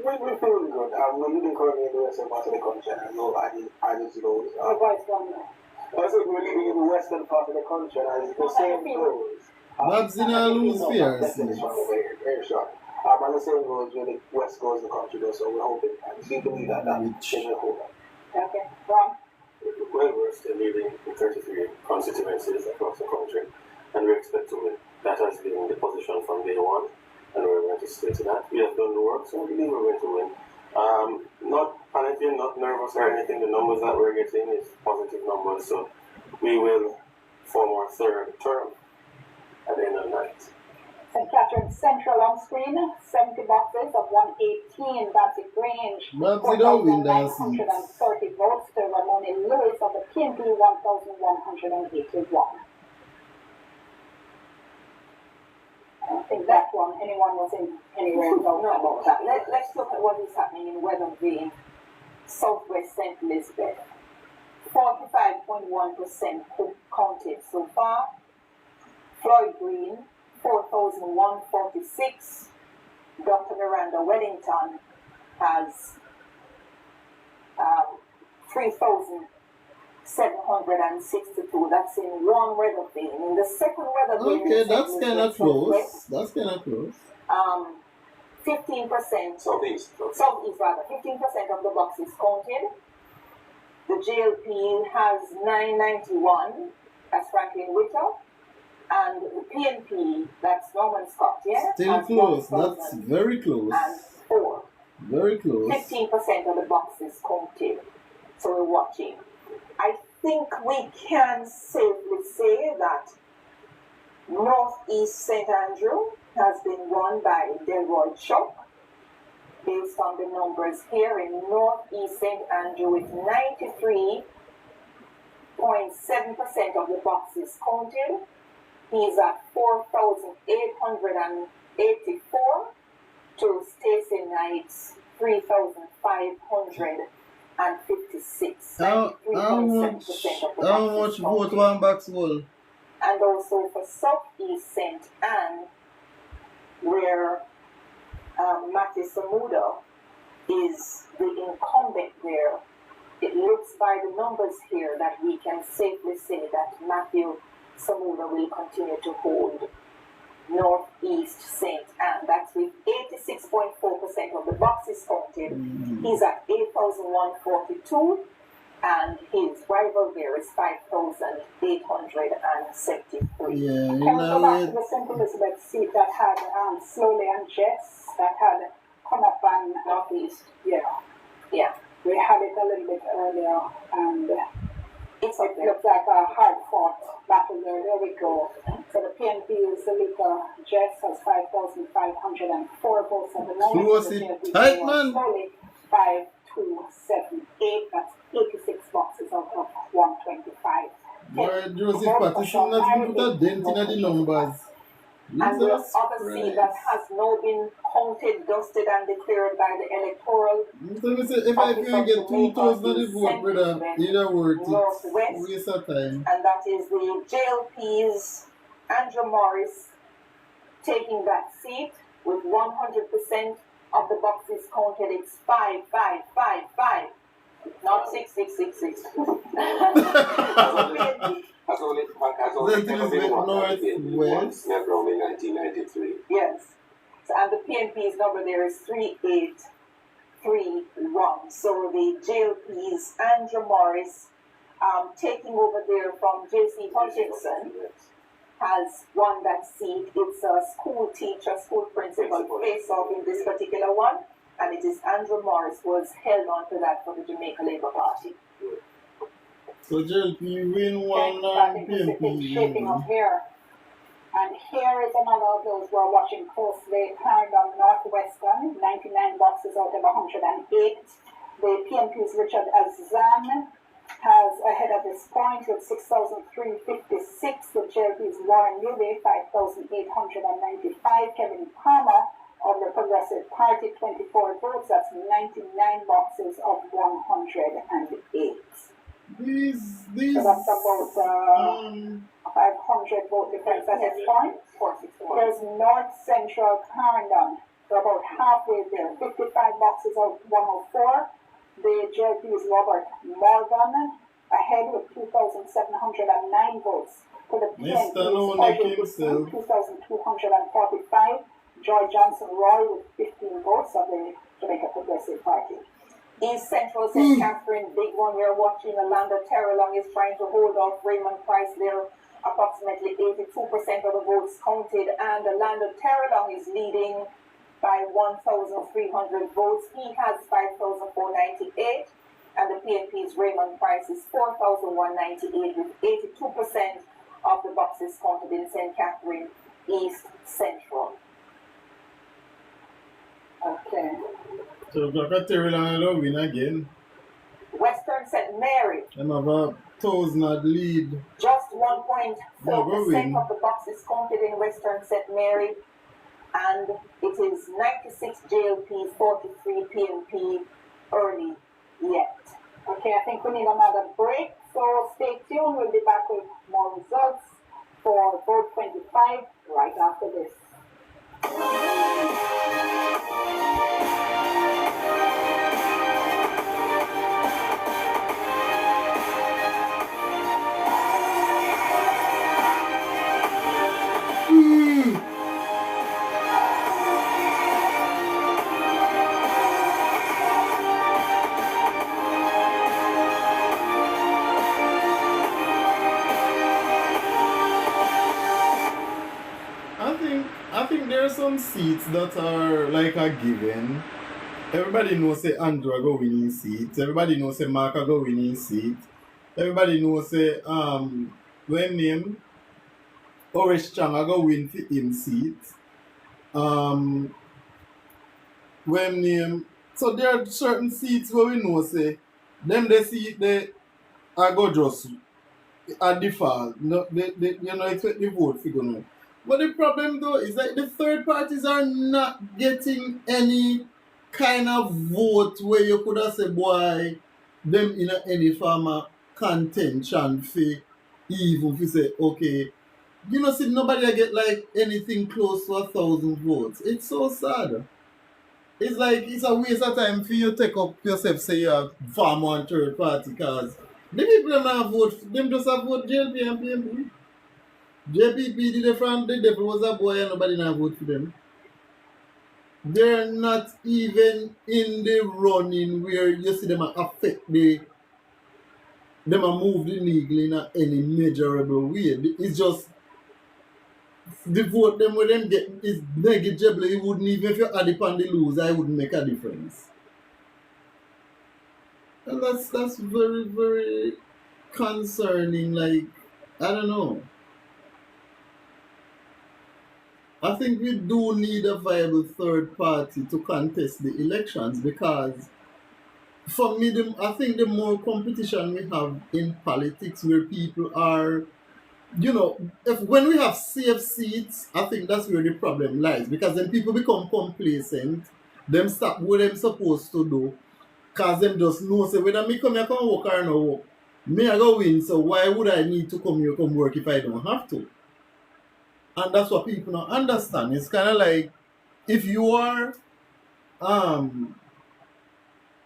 We're feeling good. We've been currently in the western part of the country, and I know I just goes. Your voice gone there. I said we're living in the western part of the country, and the same goes. That's in a lose fear. Very short. And the same goes when the west goes the country though, so we're hoping, and we believe that change will hold. Okay, Ron? Well, we're still living in 33 constituencies across the country, and we expect to win. That has been the position from day one, and we're going to stay to that. We have done the work, so we believe we're going to win. Not panicking, not nervous or anything. The numbers that we're getting is positive numbers, so we will form our third term at the end of the night. St. Catherine Central on screen, 70 boxes of 118, Babsy Grange, 4,930 votes to Ramoni Lewis of the PNP, 1,181. I don't think that one, anyone was in anywhere about that. Let's look at what is happening in Weatherby, Southwest St. Elizabeth. 45.1% counted so far. Floyd Green, 4,146. Dr. Miranda Wellington has 3,762. That's in one weather vane. In the second weather vane, okay, that's kind of close. That's kind of close. 15%. Southeast. Southeast rather. 15% of the boxes counted. The JLP has 991. That's Franklin Whittle. And the PNP, that's Norman Scott, yeah? Still close. That's very close. And 4. Very close. 15% of the boxes counted. So we're watching. I think we can safely say that Northeast St. Andrew has been won by Delroy Chuck. Based on the numbers here in Northeast St. Andrew with 93.7% of the boxes counted. He's at 4,884 to Stacey Knight's 3,556. How much vote one box will? And also for Southeast St. Anne, where Matthew Samuda is the incumbent there, it looks by the numbers here that we can safely say that Matthew Samuda will continue to hold Northeast St. Anne. That's with 86.4% of the boxes counted. He's at 8,142, and his rival there is 5,873. Yeah, Can we go back to the St. Elizabeth seat that had Slowly and Jess, that had come up and Northeast? yeah. Yeah. We had it a little bit earlier, and It's up it there. looked like a hard-fought battle there. There we go. So the PNP is Zelika Jess has 5,504 votes at the moment. Close The it JLP tight, was man. Slowly 5,278. That's 86 boxes out of 125. Boy, Joseph Patterson has been put a dent in the numbers. And the other seat that has now been counted, dusted, and declared by the electoral So we say, if I can get 2,000 of the vote, brother, either worth it. Waste of time. and that is the JLP's Andrew Morris taking that seat with 100% of the boxes counted. It's 5, 5, 5, 5. Not 6666. Has only That ever is been the one at the PNP once, northwest. never only in 1993. Yes. So, and the PNP's number there is 3831. So the JLP's Andrew Morris taking over there from JC Hutchinson has won that seat. It's a school teacher, school principal face off in this particular one. And it is Andrew Morris who has held on to that for the Jamaica Labour Party. So JLP win one Democratic and Pacific shaping up PNP. here. And here is another of those we're watching closely. Clarendon Northwestern, 99 boxes out of 108. The PNP's Richard Azam has ahead at this point with 6,356. The JLP's Warren Newby, 5,895. Kevin Palmer of the Progressive Party, 24 votes. That's 99 boxes of 108. These So that's about 500 vote difference at this point. There's North Central Clarendon. They're about halfway there. 55 boxes of 104. The JLP's Robert Morgan ahead with 2,709 votes. For the Mr. PNP's Nonick Eddie himself. 2,245. Joy Johnson Roy with 15 votes of the Jamaica Progressive Party. East Central St. Catherine, big one we're watching. Orlando Terrelong is trying to hold off Raymond Price there. Approximately 82% of the votes counted, and Orlando Terrelong is leading by 1,300 votes. He has 5,498, and the PNP's Raymond Price is 4,198 with 82% of the boxes counted in St. Catherine East Central. Okay. So Terrelong win again. Western St. Mary, Them have a 1,000 lead. just 1.4% of the boxes counted in Western St. Mary, and it is 96 JLP, 43 PNP early yet. Okay, I think we need another break. So stay tuned. We'll be back with more results for vote 25 right after this. I think there are some seats that are like a given. Everybody knows say Andrew go winning seats. Everybody knows say Mark go winning seats. Everybody knows say when name Oresh Chang go win for him seats. When name so there are certain seats where we know say them they see they are go just a default. No, they you know expect the vote figure now. But the problem though is that the third parties are not getting any kind of vote where you could have said, boy, them in any form of contention for even if you say, okay, you know, see nobody get like anything close to 1,000 votes. It's so sad. It's like it's a waste of time for you to take up yourself, say you have farm one third party because the people don't have vote, them just have vote JLP and PNP. JPP did it from the devil was a boy and nobody now vote for them. They're not even in the running where you see them affect them are moved illegally in any measurable way. It's just the vote them where them get is negligible. It wouldn't even if you add it on the lose, I wouldn't make a difference. And that's very, very concerning. Like, I don't know. I think we do need a viable third party to contest the elections because for me, I think the more competition we have in politics where people are, you know, when we have safe seats, I think that's where the problem lies because then people become complacent, them stop what them supposed to do because them just know, say, whether me come here can work or no work, me I go win, so why would I need to come here come work if I don't have to? And that's what people don't understand. It's kind of like if you are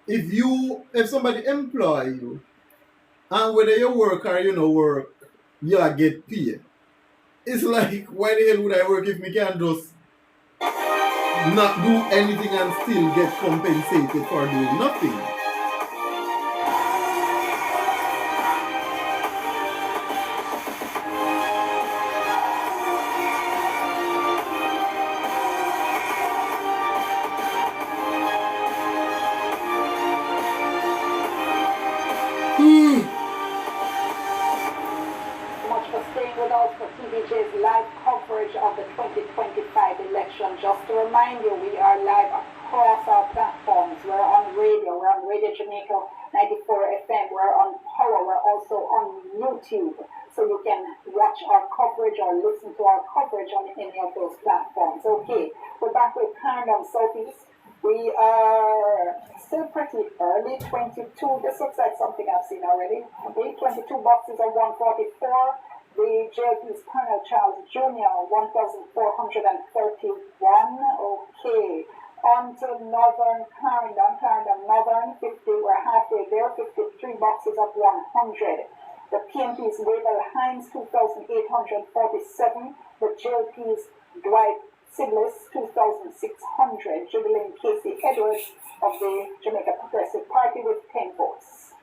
if somebody employ you, and whether you work or you no work, you are get paid. It's like, why the hell would I work if me can just not do anything and still get compensated for doing nothing? Much for staying with us for TVJ's live coverage of the 2025 election. Just to remind you, we are live across our platforms. We're on radio. We're on Radio Jamaica 94 FM. We're on Power. We're also on YouTube. So you can watch our coverage or listen to our coverage on any of those platforms. Okay, we're back with Carndom Southeast. We are still pretty early, 22. This looks like something I've seen already. Okay, 22 boxes of 144. The JP's Colonel Charles Jr., 1,431. Okay. On to Northern Carndom Northern, 50. We're halfway there, 53 boxes of 100. The PMP's Wavell Hines, 2,847. The JLP's Dwight Siglis, 2,600. Jubilee Casey Edwards of the Jamaica Progressive Party with 10 votes.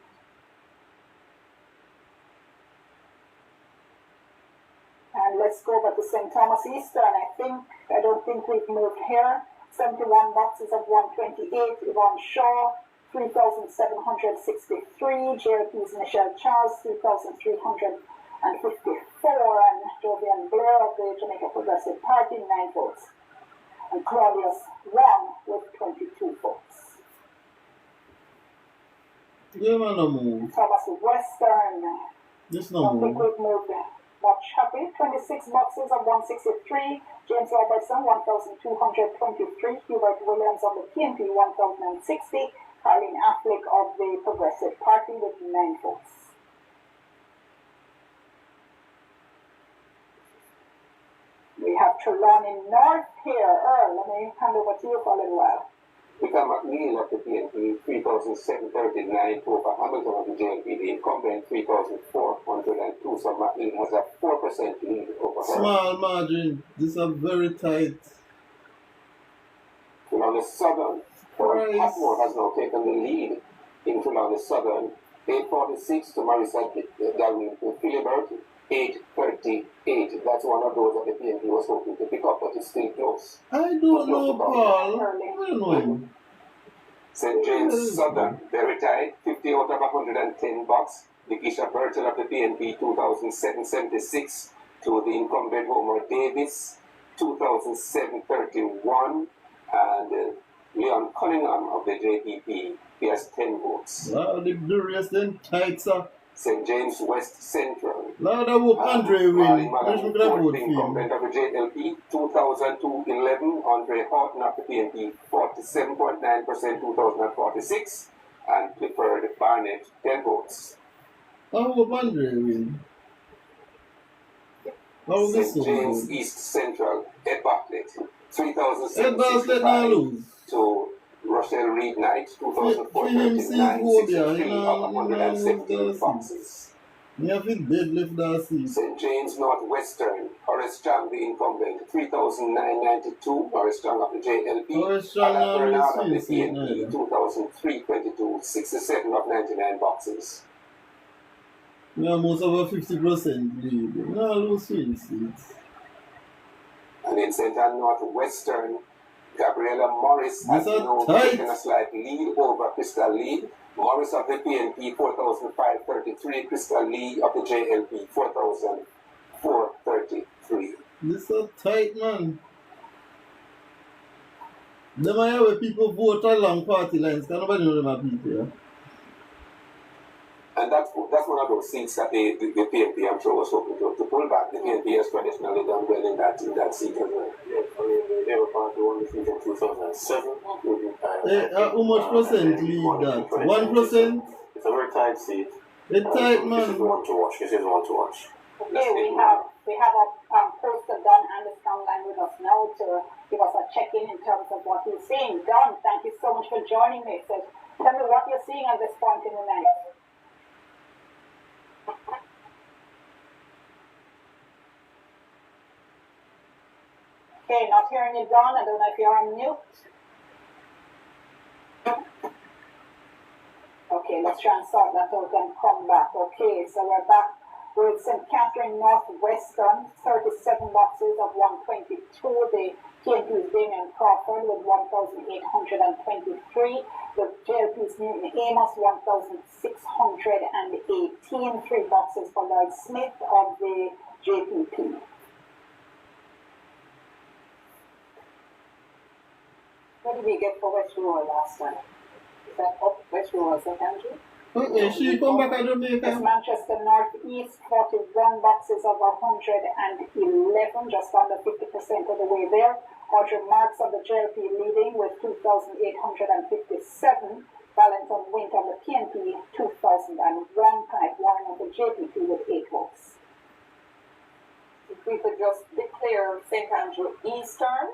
And let's go over to St. Thomas Eastern. I don't think we've moved here. 71 boxes of 128. Yvonne Shaw, 3,763. JLP's Michelle Charles, 3,354. And Jovian Blair of the Jamaica Progressive Party, 9 votes. And Claudius Wong with 22 votes. Yeah, man, no move. Thomas Western. This no Don't think move. we've moved much happy. 26 boxes of 163. James Robertson, 1,223. Hubert Williams of the PNP, 1,060. Carlene Affleck of the Progressive Party with 9 votes. We have Trelawney North here. Earl, let me hand over to you for a little while. Become McNeil of the PNP, 3,739 over Hamilton of the JLP, the incumbent 3,402. So McNeil has a 4% lead over her. Small margin. This are very tight. Trelawney Southern, Patmore has now taken the lead in Trelawney Southern, 846 to Marissa Darwin to Philibert, 838. That's one of those that the PNP was hoping to pick up, but it's still close. I don't know, Paul. I don't know him. St. James Southern, very tight, 50 out of 110 bucks. Nikisha Burchell of the PNP, 2,776 to the incumbent Homer Davis, 2,731. And Leon Cunningham of the JPP, he has 10 votes. Wow, the rest then tight, sir. St. James West Central. Lord, I hope Andre win. There's the incumbent of the JLP, 2,211. Andre Horton of the PNP, 47.9%, 2,046. And Clifford Barnett, 10 votes. I hope Andre win. How this St. James so East Central, Ed Bartlett, Ed Bartlett now 3,765 lose. to Rochelle Reed Knight, For him, see 2,439, Phobia, 63 of 117 boxes. Me have it deadlift that seat. St. James Northwestern, Horace Chang, the incumbent, 3,992. Horace Chang of the JLP. Horace Chang Alan Bernard of the always seen PNP, it. 2,322, 67 of 99 boxes. Me almost have a 50% lead. No, lose swing seats. And in St. Ann Northwestern, Gabriella Morris has now taken a slight lead over Crystal Lee. Morris of the PNP, 4,533. Crystal Lee of the JLP, 4,433. This so tight, man. Them are where people vote along party lines. Can nobody know them are people, yeah? And that's one of those seats that the PNP, I'm sure, was hoping to pull back. The PNP has traditionally done well in that seat as well. Yeah, I mean, they never found the one seat in 2007. How much percent lead that? 1%? It's a very tight seat. It's tight, man. This is one to watch. This is one to watch. Okay, we have a poster Don Anderson online with us now to give us a check-in terms of what he's saying. Don, thank you so much for joining me. So Tell me what you're seeing at this point in the night. Okay, not hearing you, Dawn. I don't know if you're on mute. Okay, let's try and sort that out and come back. Okay, so we're back with St. Catherine Northwestern, 37 boxes of 122. The PNP's Damien Crawford with 1,823. The JLP's Newton Amos, 1,618. 3 boxes for Lloyd Smith of the JPP. What did we get for West Rural last time? Is that up West Rural, St. Andrew? She come back to Jamaica. It's Manchester Northeast, 41 boxes of 111, just under 50% of the way there. Audrey Marks of the JLP leading with 2,857. Valentin Wint of the PNP, 2,001. Kenneth Warren of the JPP with 8 votes. If we could just declare St. Andrew Eastern.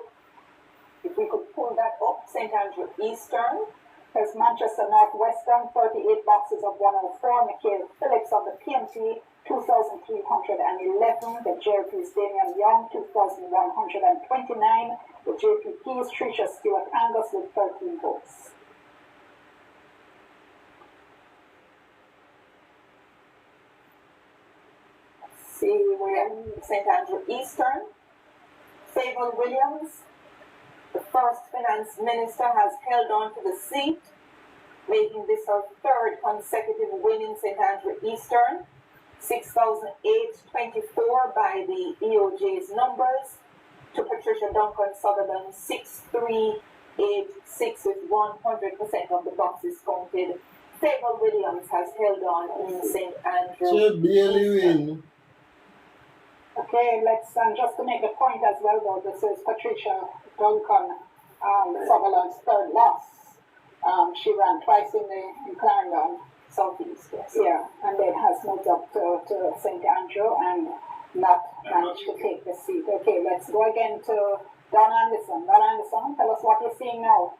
If we could pull that up, St. Andrew Eastern. There's Manchester Northwestern, 38 boxes of 104. Michael Phillips of the PMT, 2,311. The JLP's Damian Young, 2,129. The JPP's Tricia Stewart Angus with 13 votes. Let's see, we're in St. Andrew Eastern. Fable Williams. The first finance minister has held on to the seat, making this her 3rd consecutive win in St. Andrew Eastern. 6,824 by the EOJ's numbers. To Patricia Duncan Sutherland, 6,386 with 100% of the boxes counted. Fable Williams has held on in St. Andrew. She barely win. Okay, let's just to make the point as well, though, this is Patricia Duncan Sutherland's 3rd loss. She ran twice in Clarendon Southeast, yes. Yeah, and then has moved up to St. Andrew and not managed to take the seat. Okay, let's go again to Don Anderson. Don Anderson, tell us what you're seeing now.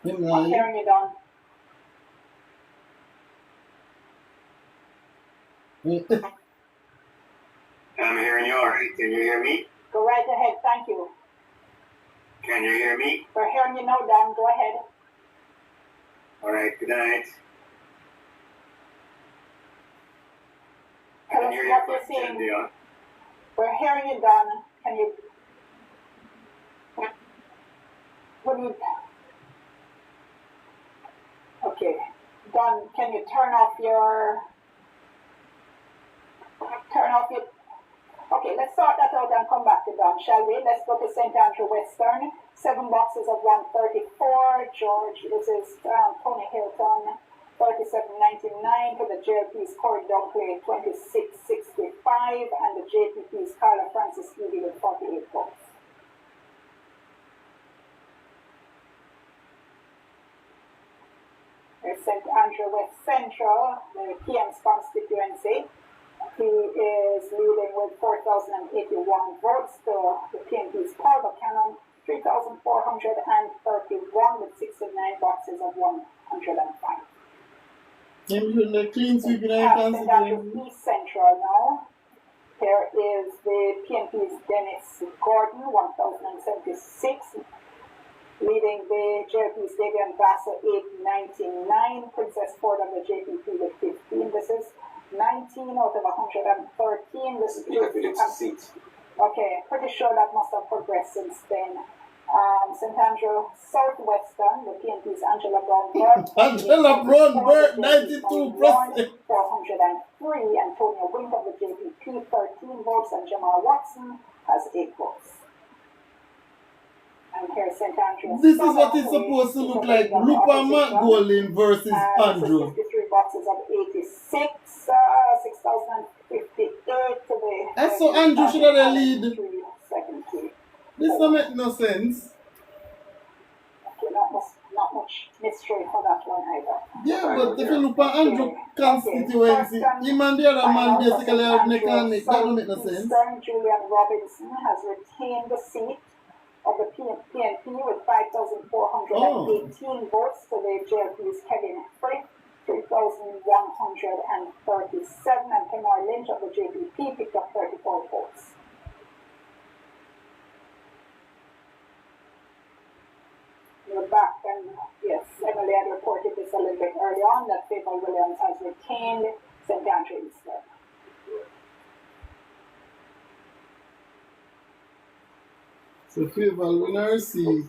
I'm hearing you, Don. I'm hearing you all right. Can you hear me? Go right ahead, thank you. Can you hear me? We're hearing you now, Don. Go ahead. All right, good night. Tell us what you're seeing. We're hearing you, Don. Can you... What do you... Okay. Don, can you turn off your... Okay, let's sort that out and come back to Don, shall we? Let's go to St. Andrew Western. 7 boxes of 134. George, this is Tony Hilton, 37.99. To the JLP's Corey Dunkley, 26.65. And the JPP's Carla Francis Edie with 48 votes. There's St. Andrew West Central, the PM's constituency. He is leading with 4,081 votes. To the PNP's Paul Buchanan, 3,431 with 69 boxes of 105. The clean sweep in our St. constituency. Andrew East Central now. There is the PNP's Dennis Gordon, 1,076. Leading the JPP's Davian Vassar, 899. Princess Ford of the JPP with 15. This is 19 out of 113. This is okay, pretty sure that must have progressed since then. St. Andrew Southwestern, the PNP's Angela Brown. Angela Brown, 92%. 403. Antonio Wint of the JPP, 13 votes. And Jamal Watson has 8 votes. And here's St. Andrew. This is what it's supposed to look like. Lupa McGolin versus Andrew. 53 boxes of 86, 6,058 to the... And so Andrew should have the lead. 370. This don't make no sense. Okay, not much mystery for that one either. Yeah, but if you look at Andrew constituency, him and the other man basically are neck and neck. That don't make no sense. Eastern Julian Robinson has retained the seat of the PNP with 5,418 votes to the JLP's Kevin Frith, 3,137, and Tamar Lynch of the JPP picked up 34 votes. We're back, and yes, Emily had reported this a little bit early on that Favour Williams has retained St. Andrew Eastern. So Favour win her seat.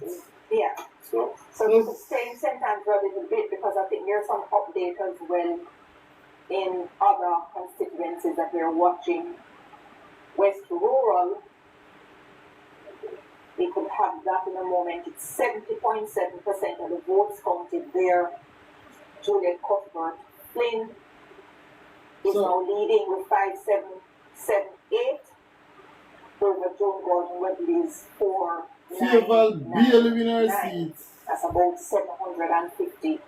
Yeah. So this is staying St. Andrew a little bit because I think there's some update as well in other constituencies that we're watching. West Rural, we could have that in a moment. It's 70.7% of the votes counted there. Juliet Cuthbert Flynn is now leading with 5,778 over Joan Gordon Webley's 4,999. Favour barely win her seat. That's about 750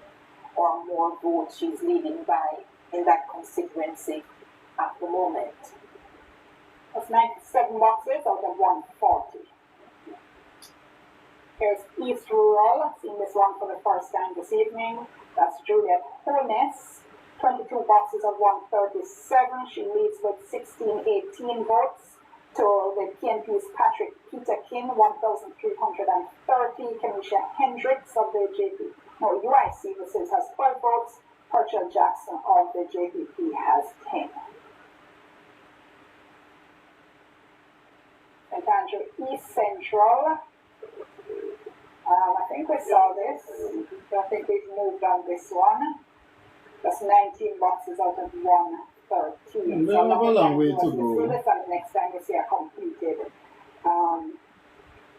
or more votes she's leading by in that constituency at the moment. That's 97 boxes out of 140. Here's East Rural. I've seen this one for the first time this evening. That's Juliet Holness. 22 boxes of 137. She leads with 1618 votes to the PNP's Patrick Peterkin, 1,330. Kenisha Hendricks of the UIC has 12 votes. Herschel Jackson of the JPP has 10. St. Andrew East Central. I think we saw this. I think we've moved on this one. That's 19 boxes out of 113. We have a long way to go. The next time we see a completed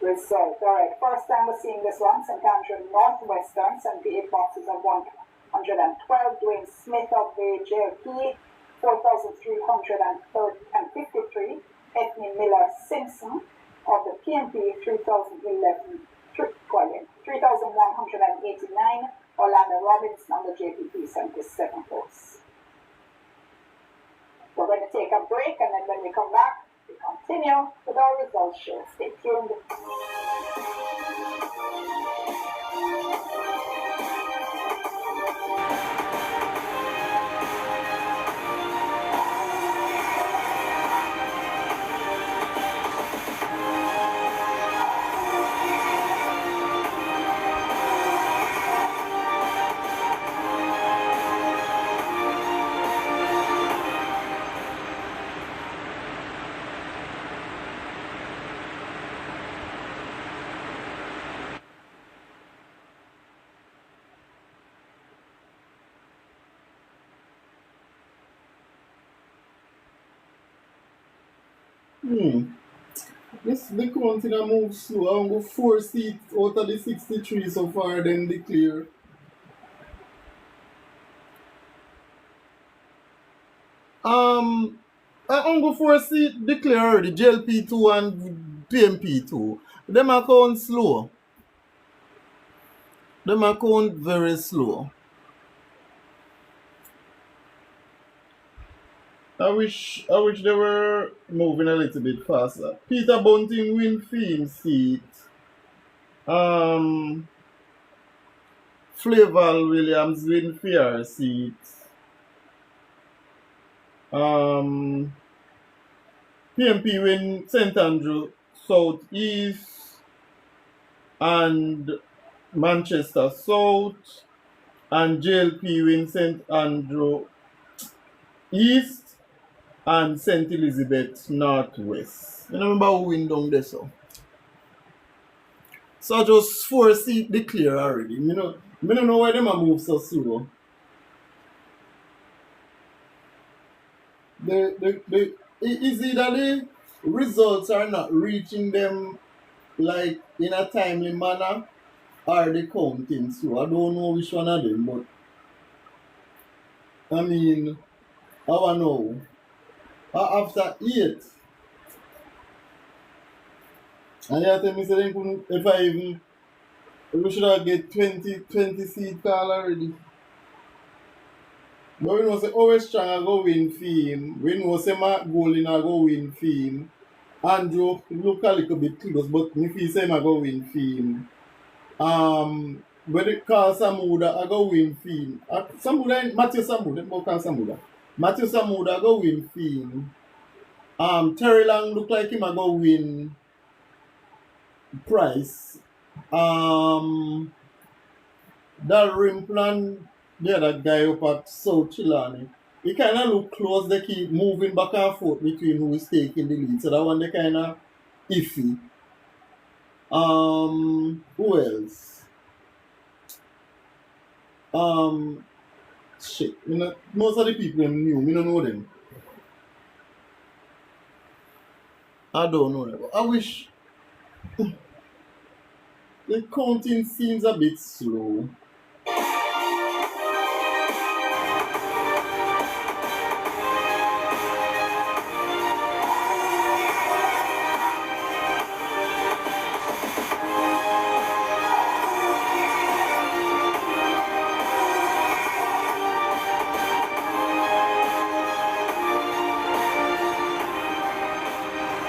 result. Alright, first time we're seeing this one. St. Andrew Northwestern, 78 boxes of 112. Dwayne Smith of the JLP, 4,353. Ethne Miller Simpson of the PNP, 3,189. Orlando Robinson on the JPP, 77 votes. We're going to take a break, and then when we come back, we continue with our results show. Stay tuned. The counting a move slow. I'm go 4 seats out of the 63 so far, then declare. I'm go 4 seats declare already. JLP2 and PMP2. Them account slow. Them account very slow. I wish they were moving a little bit faster. Peter Bunting win Fame seat. Flavel Williams win Fair seat. PMP win St. Andrew South East and Manchester South, and JLP win St. Andrew East and St. Elizabeth Northwest. You remember who win down there, so just 4 seats declare already. I don't know why them a move so slow. Is it that the results are not reaching them like in a timely manner, or the counting slow? I don't know which one of them, but I mean, I don't know. After 8, and you tell me say they couldn't, we should have get 20 seat call already. But we know say always strong I go win fame. We know say Mark Golding I go win fame. Andrew look a little bit close, but me feel say him I go win fame. When it calls Samuda, I go win fame. Samuda, Matthew Samuda, let me call Samuda. Matthew Samuda I go win fame. Terry Lang look like him I go win price. That rim plan, the other guy up at South Chilani, he kind of look close. They keep moving back and forth between who is taking the lead. So that one they kind of iffy. Who else? Shit. Most of the people them new. Me don't know them. I don't know them. I wish the counting seems a bit slow.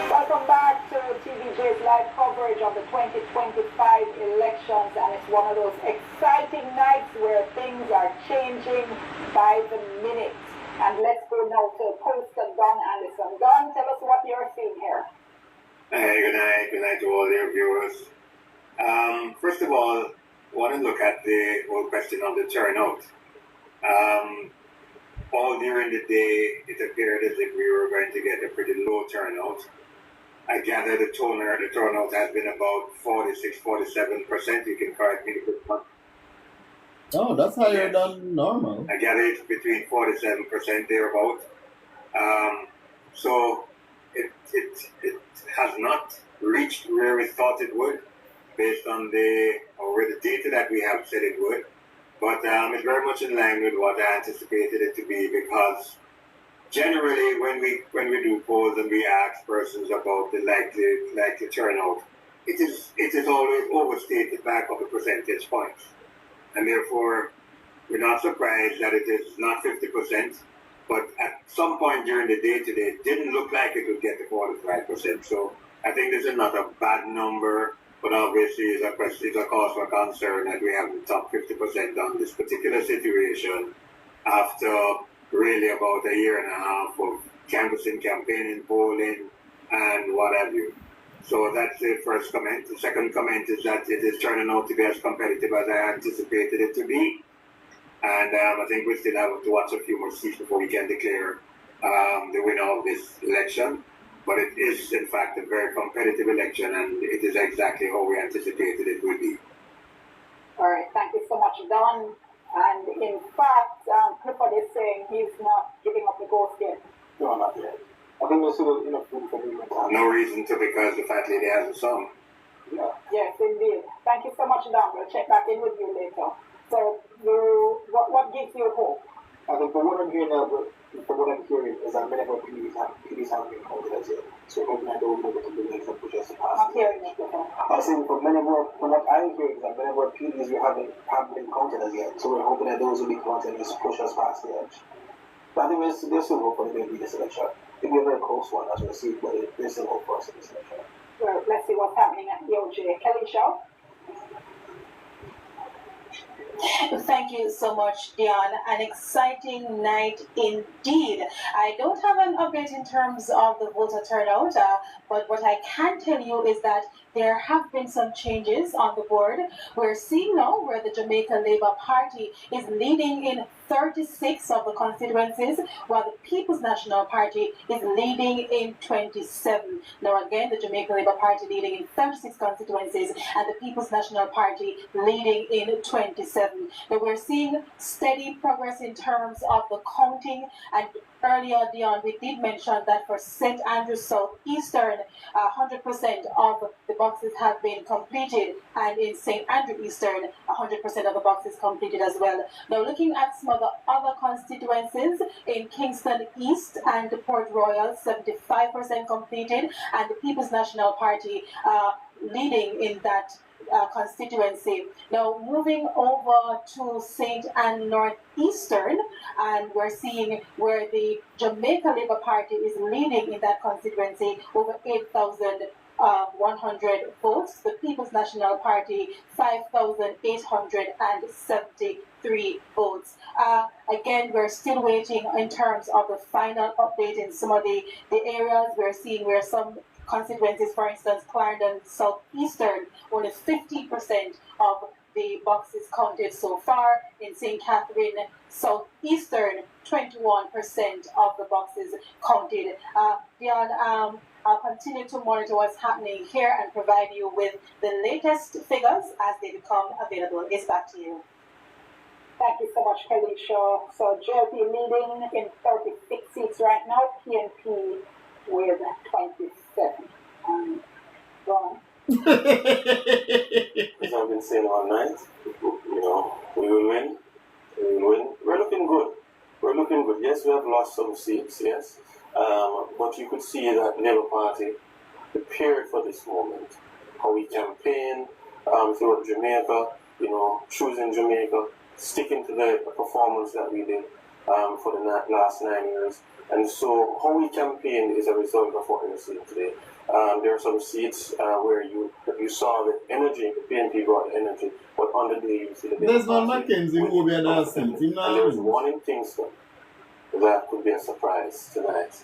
Welcome back to TVJ's live coverage of the 2025 elections, and it's one of those exciting nights where things are changing by the minute. And let's go now to poster Don Anderson. Don, tell us what you're seeing here. Hey, good night to all your viewers. First of all, I want to look at the whole question of the turnout. All during the day, it appeared as if we were going to get a pretty low turnout. I gather the turnout has been about 46-47%. You can correct me if it's not. Oh, that's higher than normal. I gather it's between 47% thereabout. So it has not reached where we thought it would, based on the data that we have said it would. But it's very much in line with what I anticipated it to be, because generally when we do polls and we ask persons about the likely turnout, it is always overstated by a couple percentage points. And therefore, we're not surprised that it is not 50%, but at some point during the day today, it didn't look like it would get to 45%. So I think this is not a bad number, but obviously it's a cause for concern that we have the top 50% on this particular situation after really about a year and a half of canvassing, campaigning, polling, and what have you. So that's the first comment. The second comment is that it is turning out to be as competitive as I anticipated it to be. And I think we still have to watch a few more seats before we can declare the winner of this election. But it is, in fact, a very competitive election, and it is exactly how we anticipated it would be. All right, thank you so much, Don. And in fact, Clifford is saying he's not giving up the ghost yet. No, not yet. I think there's still enough room for movement. No reason to, because the fat lady has a song. Yeah. Yes, indeed. Thank you so much, Don. We'll check back in with you later. So, what gives you hope? I think from what I'm hearing now, from what I'm hearing is that many of our PDs haven't been counted as yet. So hoping that they'll be able to do things and push us past. I'm hearing it. I think from what I'm hearing is that many of our PDs we haven't been counted as yet. So we're hoping that those will be counted and just push us past the edge. But I think there's still hope for the baby this election. It'll be a very close one as we'll see, but there's still hope for us in this election. Well, let's see what's happening at EOJ. Kelly Shaw. Thank you so much, Dion. An exciting night indeed. I don't have an update in terms of the voter turnout, but what I can tell you is that there have been some changes on the board. We're seeing now where the Jamaica Labour Party is leading in 36 of the constituencies, while the People's National Party is leading in 27. Now again, the Jamaica Labour Party leading in 36 constituencies and the People's National Party leading in 27. Now we're seeing steady progress in terms of the counting, and earlier, Dion, we did mention that for St. Andrews South Eastern, 100% of the boxes have been completed, and in St. Andrew Eastern, 100% of the boxes completed as well. Now looking at some of the other constituencies, in Kingston East and Port Royal, 75% completed, and the People's National Party leading in that constituency. Now, moving over to St. Ann Northeastern, and we're seeing where the Jamaica Labour Party is leading in that constituency, over 8,100 votes. The People's National Party, 5,873 votes. Again, we're still waiting in terms of the final update in some of the areas. We're seeing where some constituencies, for instance, Clarendon Southeastern, only 50% of the boxes counted so far. In St. Catherine Southeastern, 21% of the boxes counted. Beyond, I'll continue to monitor what's happening here and provide you with the latest figures as they become available. It's back to you. Thank you so much, Kalisha. So JLP leading in 36 seats right now, PNP with 27. Ron. As I've been saying all night, you know, we will win. We will win. We're looking good. We're looking good. Yes, we have lost some seats, yes. But you could see that Labour Party prepared for this moment. How we campaign throughout Jamaica, you know, choosing Jamaica, sticking to the performance that we did for the last 9 years. And so how we campaigned is a result of what we're seeing today. There are some seats where you saw the energy, the PNP brought the energy, but on the day you see the Desmond Mackenzie will be another seat. And there's one in Kingston that could be a surprise tonight.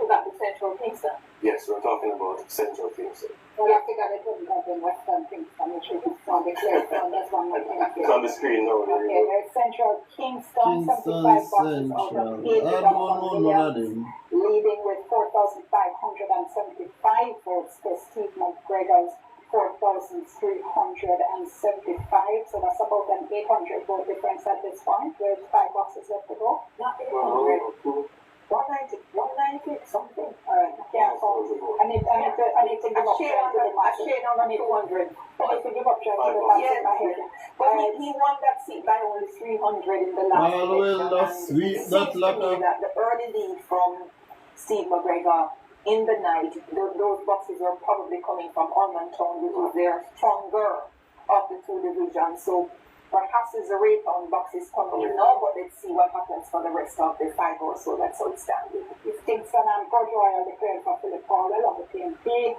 About the Central Kingston. Yes, we're talking about Central Kingston. Well, I figured it wouldn't have been Western Kingston, which is on the clear from this one. It's on the screen now. Okay, there's Central Kingston, 75 boxes out of 8 million, leading with 4,575 votes to Steve McGregor's 4,375. So that's about an 800 vote difference at this point, with 5 boxes left to go. Not 800. 190 something. Alright, yeah, so I need to give up trying to the match. I need 200. I need to give up trying to the match in my head. But he won that seat by only 300 in the last election. That the early lead from Steve McGregor in the night, those boxes were probably coming from Almond Town, which is their stronger of the two divisions. So perhaps there's a rate on boxes coming in now, but let's see what happens for the rest of the 5 or so that's outstanding. If Kingston and Godroy are declared for Philip Powell of the PNP,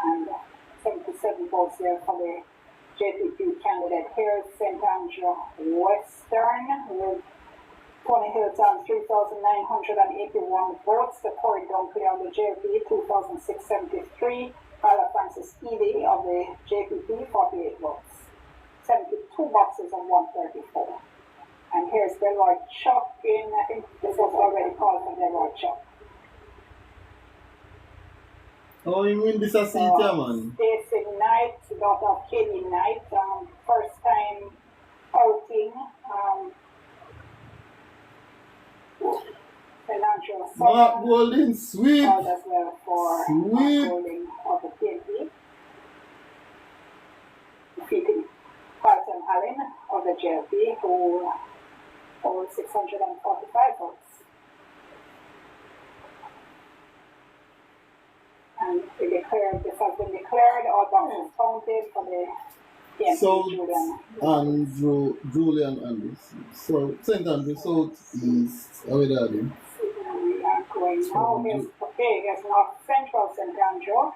and 77 votes there for the JPP candidate. Here's St. Andrew Western with Tony Hilton, 3,981 votes. The Corey Dunkley of the JP, 2,673. Carla Francis Ely of the JPP, 48 votes. 72 boxes and 134. And here's Delroy Chuck in, I think this was already called for Delroy Chuck. Oh, you mean this a seat, man? Stacey Knight, daughter of Katie Knight, first time outing. Mark Golding, sweet. As well for sweet. Golding of the PNP. Defeating Carlton Allen of the JLP, who owns 645 votes. And this has been declared, all boxes counted for the PNP. South Andrew, Julian Anderson. So, St. Andrew, South East. How are we doing? We are going now. Here's North Central St. Andrew.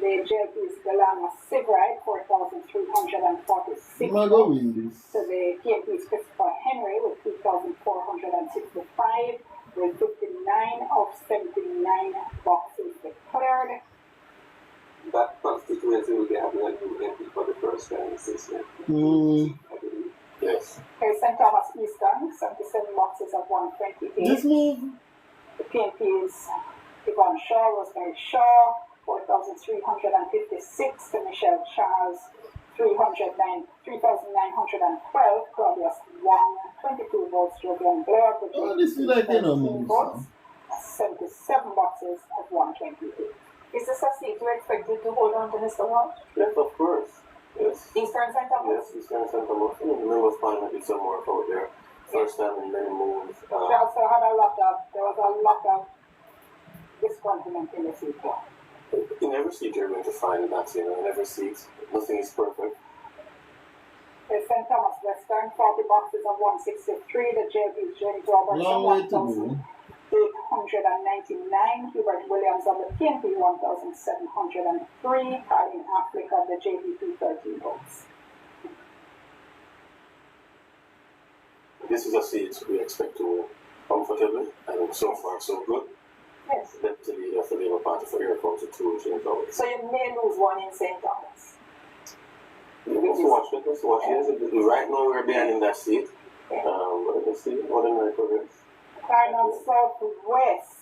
The JLP's Galana Sivride, 4,346. I'm going to win this. So the PNP's Christopher Henry with 2,465, with 59 of 79 boxes declared. That constituency will be having a new MP for the first time in 6 years. Yes. Here's St. Thomas Eastern, 77 boxes of 128. This move. The PNP's Yvonne Shaw, Rosemary Shaw, 4,356 to Michelle Charles, 3,912. Claudius Wong, 22 votes. Jovian Blair, this is like, 17 votes. 77 boxes of 128. Is this a seat you expected to hold on to, Mr. Walsh? Yes, of course. Yes. Eastern St. Thomas? Yes, Eastern St. Thomas. The members finally did some work out there. First time in many moves. She also had there was a lot of discontent in the seat. In every seat you're going to find that, in every seat, nothing is perfect. The St. Thomas Western, 40 boxes of 163. The JP's James Robertson, Long way to go. 899. Hubert Williams of the PNP, 1,703. Colin Affleck of the JPP, 13 votes. This is a seat we expect to win comfortably, and so far so good. Yes. Deputy leader for the Labour Party for Air Council 2, James Robertson. So you may lose one in St. Thomas. Let's watch it. Right now we're behind in that seat. Let's see what the night progress. Final Southwest.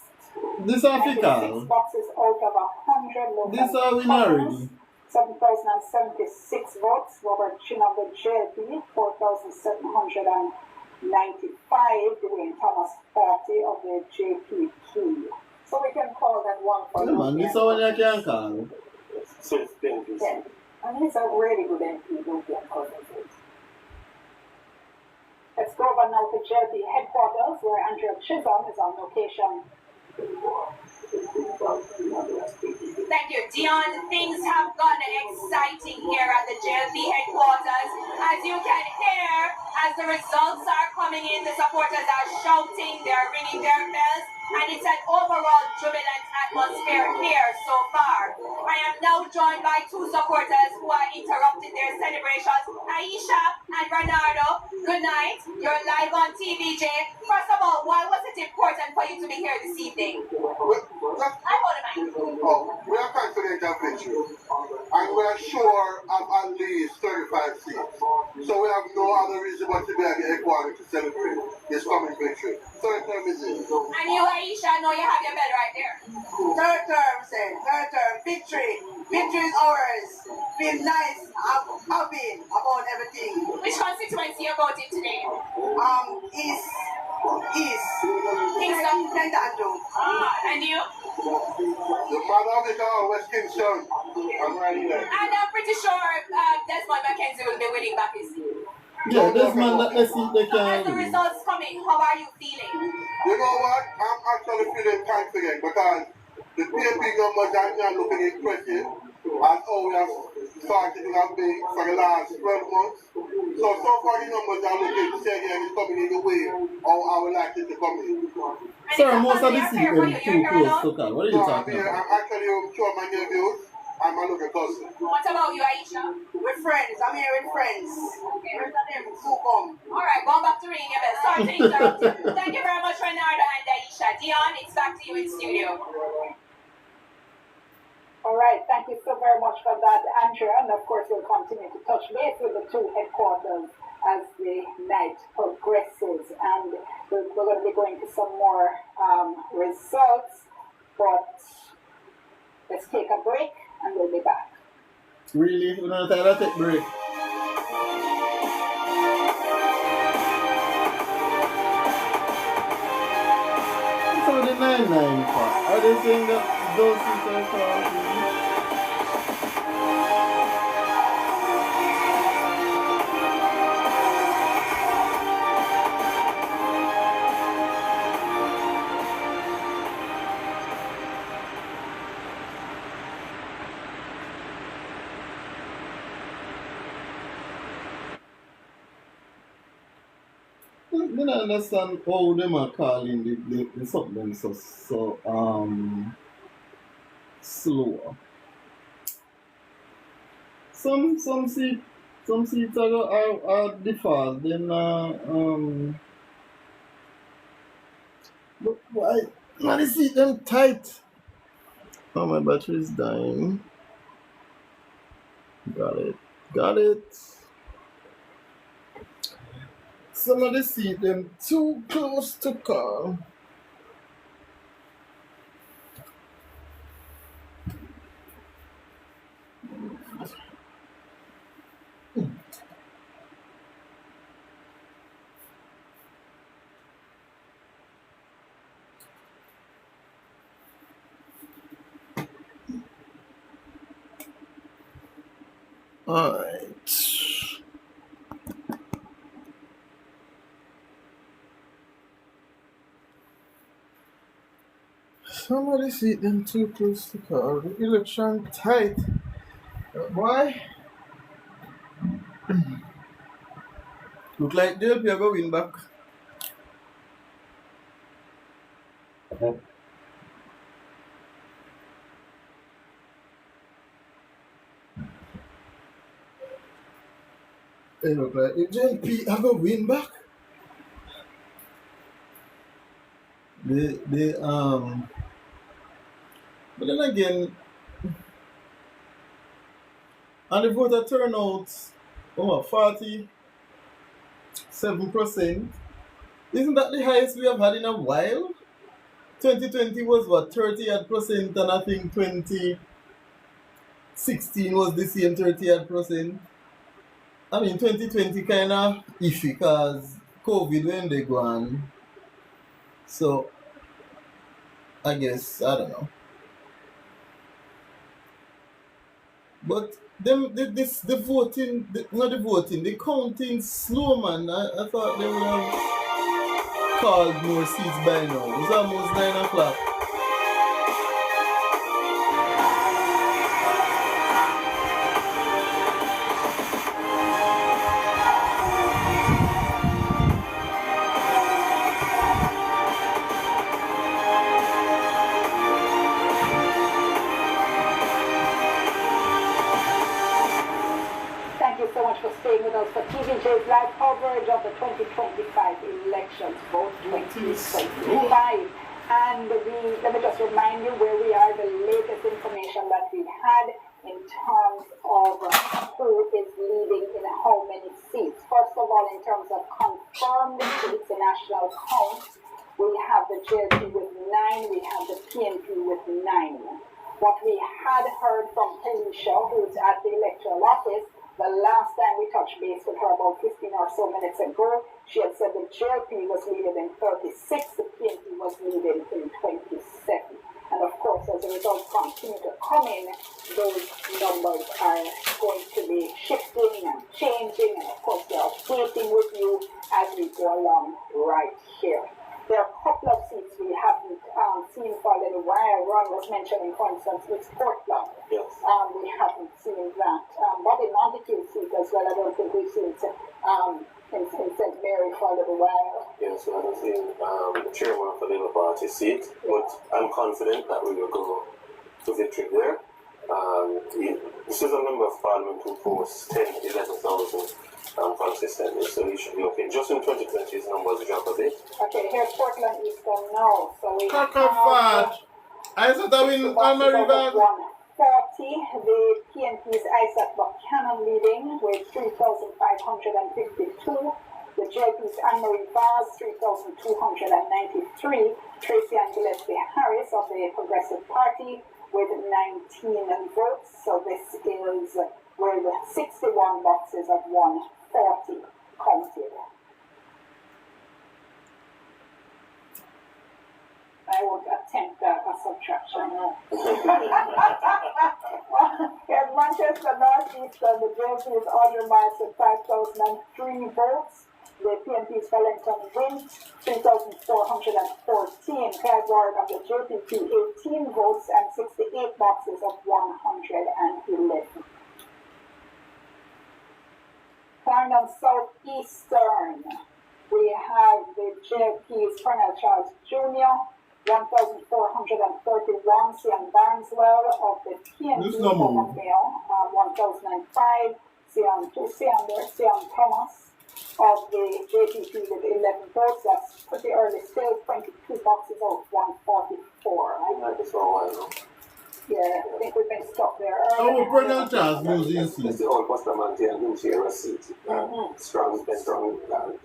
This Africa. 6 boxes out of 100. This are win already. 7,076 votes. Robert Chin of the JLP, 4,795. Dwayne Thomas, 40 of the JPP. So we can call that one for Man, this is what you can call. Yeah. And he's a really good MP, Lupian Cousins. Let's go over now to JLP headquarters, where Andrea Chisholm is on location. Thank you, Dion. Things have gotten exciting here at the JLP headquarters. As you can hear, as the results are coming in, the supporters are shouting, they're ringing their bells, and it's an overall jubilant atmosphere here so far. I am now joined by 2 supporters who are interrupting their celebrations. Aisha and Bernardo, good night. You're live on TVJ. First of all, why was it important for you to be here this evening? We are confident of victory, and we are sure of at least 35 seats. So we have no other reason but to be at the headquarters to celebrate this coming victory. Third term is it. And you, Aisha, I know you have your bed right there. Third term, victory. Victory is ours. Feel nice, happy about everything. Which constituency are you voting today? East. Kingston. St. Andrew. And you? The mother of it all, West Kingston. I'm right here. And I'm pretty sure Desmond McKenzie will be winning back his seat. Yeah, Desmond, let's see if they So as the can. results coming, how are you feeling? You know what? I'm actually feeling confident because the PAP numbers are not looking impressive as how we have started to have been for the last 12 months. So far the numbers are looking steady and it's coming in the way how I would like it to come in. Sir, most of the seats are too close to call. What are you talking about? I'm actually showing my nephews and my little cousin. What about you, Aisha? With friends. I'm here with friends. Okay. Friends of them who come. Alright, going back to ringing your bell. Sorry to interrupt you. Thank you very much, Renardo and Aisha. Dion, it's back to you in studio. All right, thank you so very much for that, Andrea. And of course, we'll continue to touch base with the 2 headquarters as the night progresses. And we're going to be going to some more results, but let's take a break and we'll be back. Really? We're not going to take a break. So the 9-9 part, are they saying that those seats are called? I don't understand how them are calling the something so slow. Some seats are default. Then but why? Now the seat them tight. Oh, my battery is dying. Got it. Some of the seat them too close to call. Alright. Somebody see them too close to call. The election tight. Why? Look like JLP are going back. It look like the JLP are going to win back. But then again, and the voter turnout, 47%. Isn't that the highest we have had in a while? 2020 was what, 30% and I think 2016 was the same 30%. I mean 2020 kinda iffy because COVID when they go on. So I guess I don't know. But the voting, not the voting, the counting slow, man. I thought they would have called more seats by now. It's almost 9 o'clock. Thank you so much for staying with us for TVJ's live coverage of the 2025 elections, vote 2025. And let me just remind you where we are, the latest information that we had in terms of who is leading in how many seats. First of all, in terms of confirmed seats, the national count, we have the JLP with 9, we have the PNP with 9. What we had heard from Felicia, who's at the electoral office, the last time we touched base with her about 15 or so minutes ago, she had said the JLP was leading in 36, the PNP was leading in 27. And of course, as the results continue to come in, those numbers are going to be shifting and changing, and of course, they are updating with you as we go along right here. There are a couple of seats we haven't seen for a little while. Ron was mentioning, for instance, it's Portland. Yes. We haven't seen that. But in Montague seat as well, I don't think we've seen it in St. Mary for a little while. Yes, I haven't seen the chairman of the Labour Party seat, but I'm confident that we will go to victory there. This is a member of Parliament who posts 11,000 consistently, so he should be okay. Just in 2020, his numbers drop a bit. Okay, here's Portland Eastern now. So we have I thought I will on the river. 140. The PNP's Isaac Buchanan leading with 3,552. The JP's Anne-Marie Vaz, 3,293. Tracy and Gillespie Harris of the Progressive Party with 19 votes. So this is where the 61 boxes of 140 counted. I won't attempt a subtraction now. Here's Manchester Northeastern, the JLP's Audrey Miles with 5,003 votes. The PNP's Wellington Wind, 3,414. Clive Ward of the JPP, 18 votes and 68 boxes of 111. Clarendon Southeastern, we have the JP's Colonel Charles Jr., 1,431. Sian Barneswell of the PNP, 1,005. Sian Thomas of the JPP with 11 votes. That's pretty early still, 22 boxes out of 144. Yeah, I think we've been stuck there early. Oh, Colonel Charles Museum seat. It's the old Bustamante and Luciera seat. Strong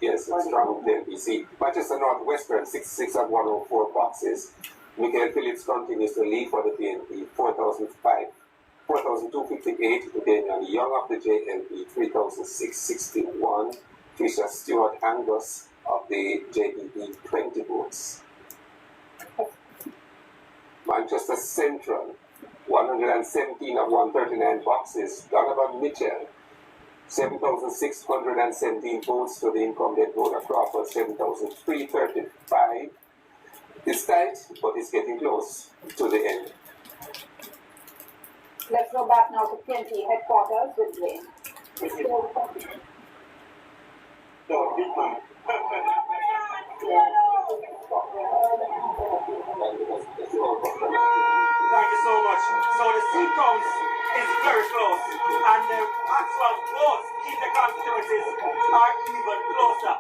JLPC. Manchester Northwestern, 66 of 104 boxes. Michael Phillips continues to lead for the PNP, 4,258. Daniel Young of the JLP, 3,661. Trisha Stewart Angus of the JPP, 20 votes. Manchester Central, 117 of 139 boxes. Donovan Mitchell, 7,617 votes to the incumbent voter Crawford, 7,335. It's tight, but it's getting close to the end. Let's go back now to PNP headquarters with Dwayne. Thank you so much. So the seat counts is very close, and the actual votes in the constituencies are even closer.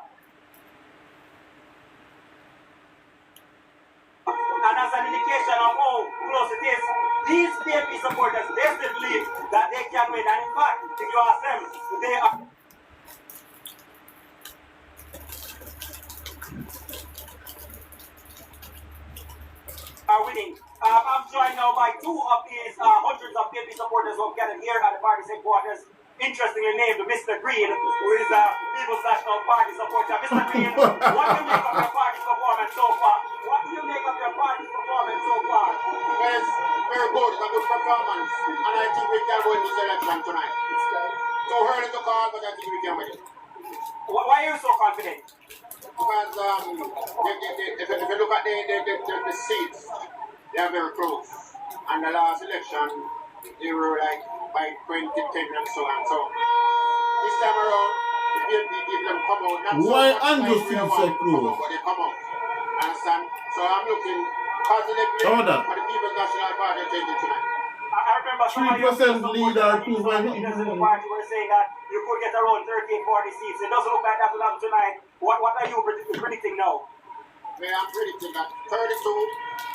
And as an indication of how close it is, these PNP supporters, they still believe that they can win. And in fact, if you ask them, they are winning. I'm joined now by two of these hundreds of PNP supporters who have gathered here at the party's headquarters. Interestingly named Mr. Green, who is a People's National Party supporter. Mr. Green, what do you make of your party's performance so far? What do you make of your party's performance so far? Yes, very good. It's a good performance. And I think we can win this election tonight. Too early to call, but I think we can win it. Why are you so confident? Because if you look at the seats, they are very close. And the last election, they were like by 2010 and so on. So this time around, the PNP give them come out. Not Why so much Andrew like we seats want are to come out, close? but they come out. Understand? So I'm looking positively How that? for the People's National Party changing tonight. I remember some of your 3% lead or 2%. leaders in the party were saying that you could get around 38, 40 seats. It doesn't look like that will happen tonight. What are you predicting now? Well, I'm predicting that 32,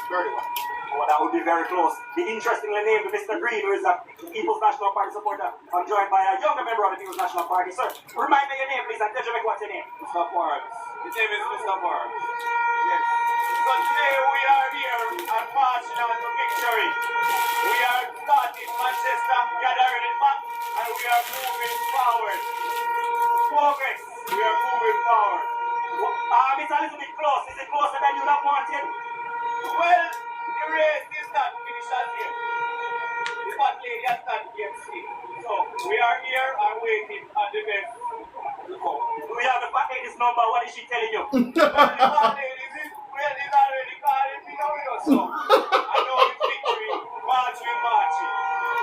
31. Well, that would be very close. The interestingly named Mr. Green, who is a People's National Party supporter, I'm joined by a younger member of the People's National Party. Sir, remind me your name, please, and tell Jamaica what's your name. Mr. Forbes. His name is Mr. Forbes. Yes. So today we are here and marching on to victory. We are starting Manchester, gathering it back, and we are moving forward. Progress. We are moving forward. It's a little bit close. Is it closer than you'd have wanted? Well, the race is not finished as yet. The fat lady has not yet seen. So we are here and waiting on the best to come. Do we have the fat lady's number? What is she telling you? Well, the fat lady is already calling me now, you know, so I know it's victory. March we marching.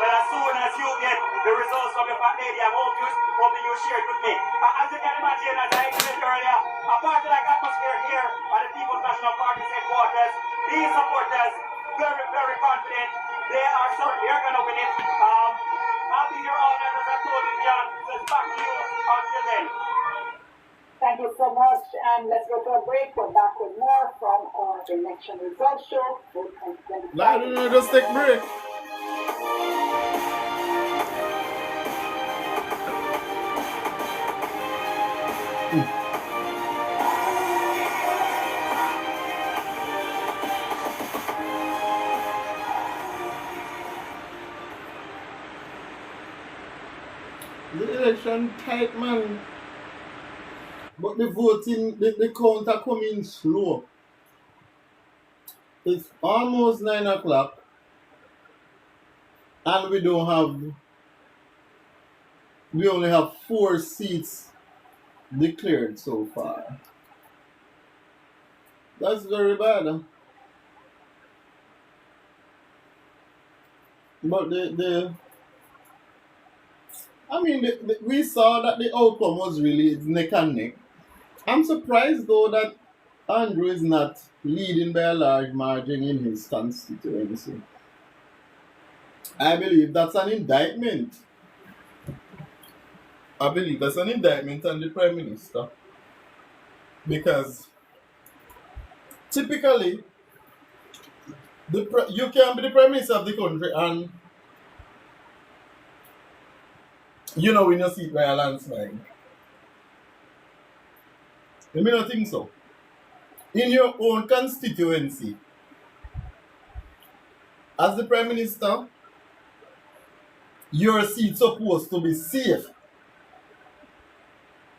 Well, as soon as you get the results from the fat lady, I'm hoping you share it with me. As you can imagine, as I explained earlier, a party like atmosphere here at the People's National Party's headquarters, these supporters, very, very confident. They are certain they're going to win it. I'll be here all night, as I told you, Jan. So it's back to you until then. Thank you so much, and let's go to a break. We're back with more from our election results show. Just take a break. The election tight, man. But the voting, the count are coming slow. It's almost 9 o'clock. And we only have 4 seats declared so far. That's very bad. But we saw that the outcome was really neck and neck. I'm surprised though that Andrew is not leading by a large margin in his constituency. I believe that's an indictment. I believe that's an indictment on the Prime Minister. Because typically, you can be the Prime Minister of the country and you know win your seat by a landslide. Let me not think so. In your own constituency, as the Prime Minister, your seat's supposed to be safe.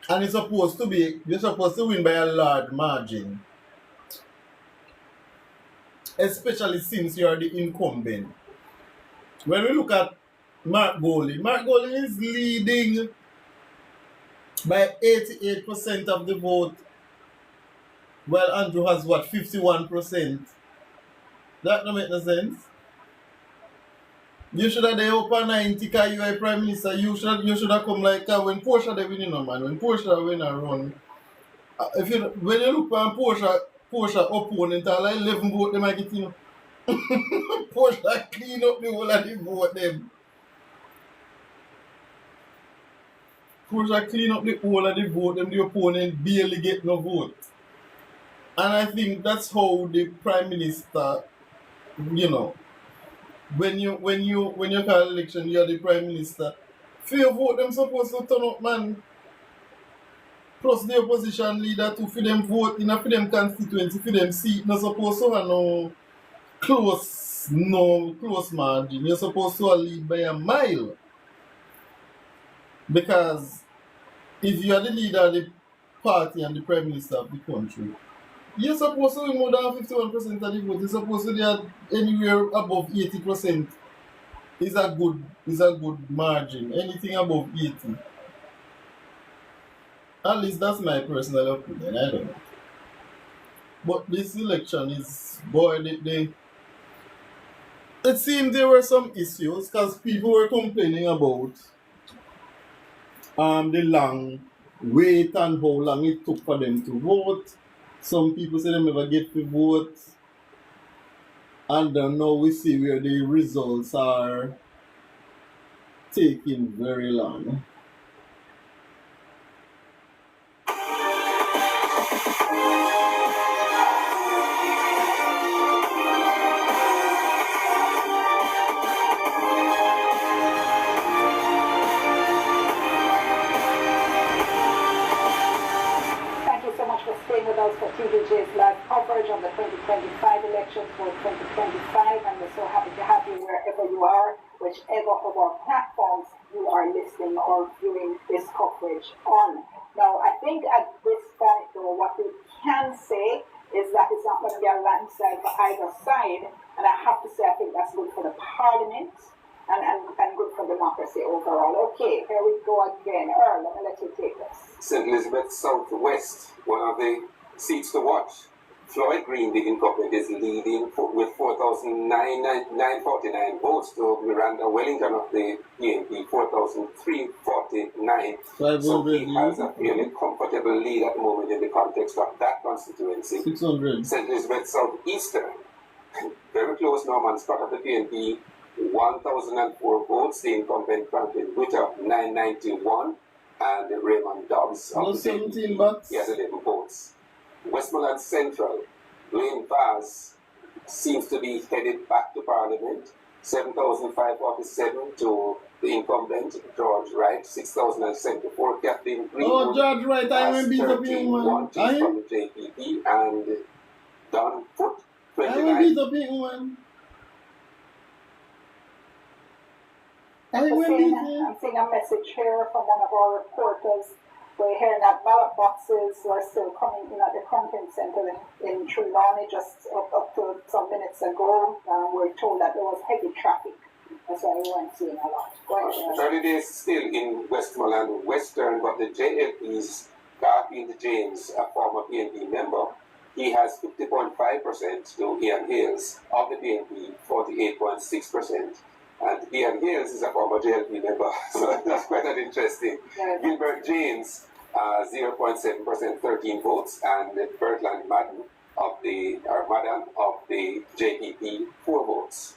And you're supposed to win by a large margin. Especially since you're the incumbent. When we look at Mark Goley is leading by 88% of the vote. Well, Andrew has what, 51%? That don't make no sense. You should have the upper 90 because you are Prime Minister. You should have come like when Porsche they winning no man. When Porsche win a run. If you when you look on Porsche opponent like 11 vote they might get you. Porsche clean up the whole of the vote them. Porsche clean up the whole of the vote them, the opponent barely get no vote. And I think that's how the Prime Minister, you know, when you call election, you're the Prime Minister. For your vote, them supposed to turn up, man. Plus the opposition leader too, for them vote in for them constituency, for them seat, not supposed to have no close margin. You're supposed to lead by a mile. Because if you are the leader of the party and the Prime Minister of the country, you're supposed to win more than 51% of the vote. You're supposed to be anywhere above 80% is a good margin. Anything above 80. At least that's my personal opinion. I don't know. But this election is, boy, it seemed there were some issues because people were complaining about the long wait and how long it took for them to vote. Some people say they never get to vote. And now we see where the results are taking very long. Thank you so much for staying with us for TVJ's live coverage on the 2025 elections for 2025, and we're so happy to have you wherever you are, whichever of our platforms you are listening or viewing this coverage on. Now, I think at this point, though, what we can say is that it's not going to be a landslide for either side, and I have to say I think that's good for the Parliament and good for democracy overall. Okay, here we go again. Earl, let me let you take this. St. Elizabeth Southwest, one of the seats to watch. Floyd Green, the incumbent, is leading with 4,949 votes to Miranda Wellington of the PNP, 4,349. So he has a fairly comfortable lead at the moment in the context of that constituency. 600. St. Elizabeth Southeastern, very close. Norman Scott of the PNP, 1,004 votes. The incumbent Franklin Witter, 991. And Raymond Dobbs of the 17 bucks. He has 11 votes. Westmoreland Central, Lane Vaz seems to be headed back to Parliament, 7,547 to the incumbent, George Wright, 6,074. Kathleen Greenwood. Oh, George Wright, I will beat up him, man. From the JPP, and Don Foot, 29. I will beat up him, man. I'm seeing a message here from one of our reporters. We're hearing that ballot boxes are still coming in at the content center in Trelawney just up to some minutes ago. We're told that there was heavy traffic. That's why we weren't seeing a lot. Go ahead. 30 days still in Westmoreland Western, but the JLP's Garfield James, a former PNP member, he has 50.5% to Ian Hales of the PNP, 48.6%. And Ian Hales is a former JLP member, so that's quite an interesting. Gilbert James, 0.7%, 13 votes, and Bertland Madden of the JPP, 4 votes.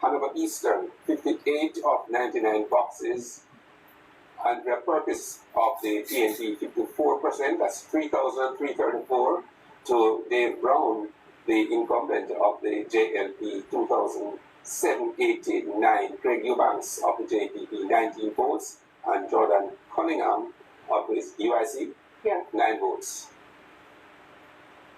Hanover Eastern, 58 of 99 boxes. Andrea Purkis of the PNP, 54%, that's 3,334, to Dave Brown, the incumbent of the JLP, 2,789. Craig Eubanks of the JPP, 19 votes. And Jordan Cunningham of the UIC, 9 votes.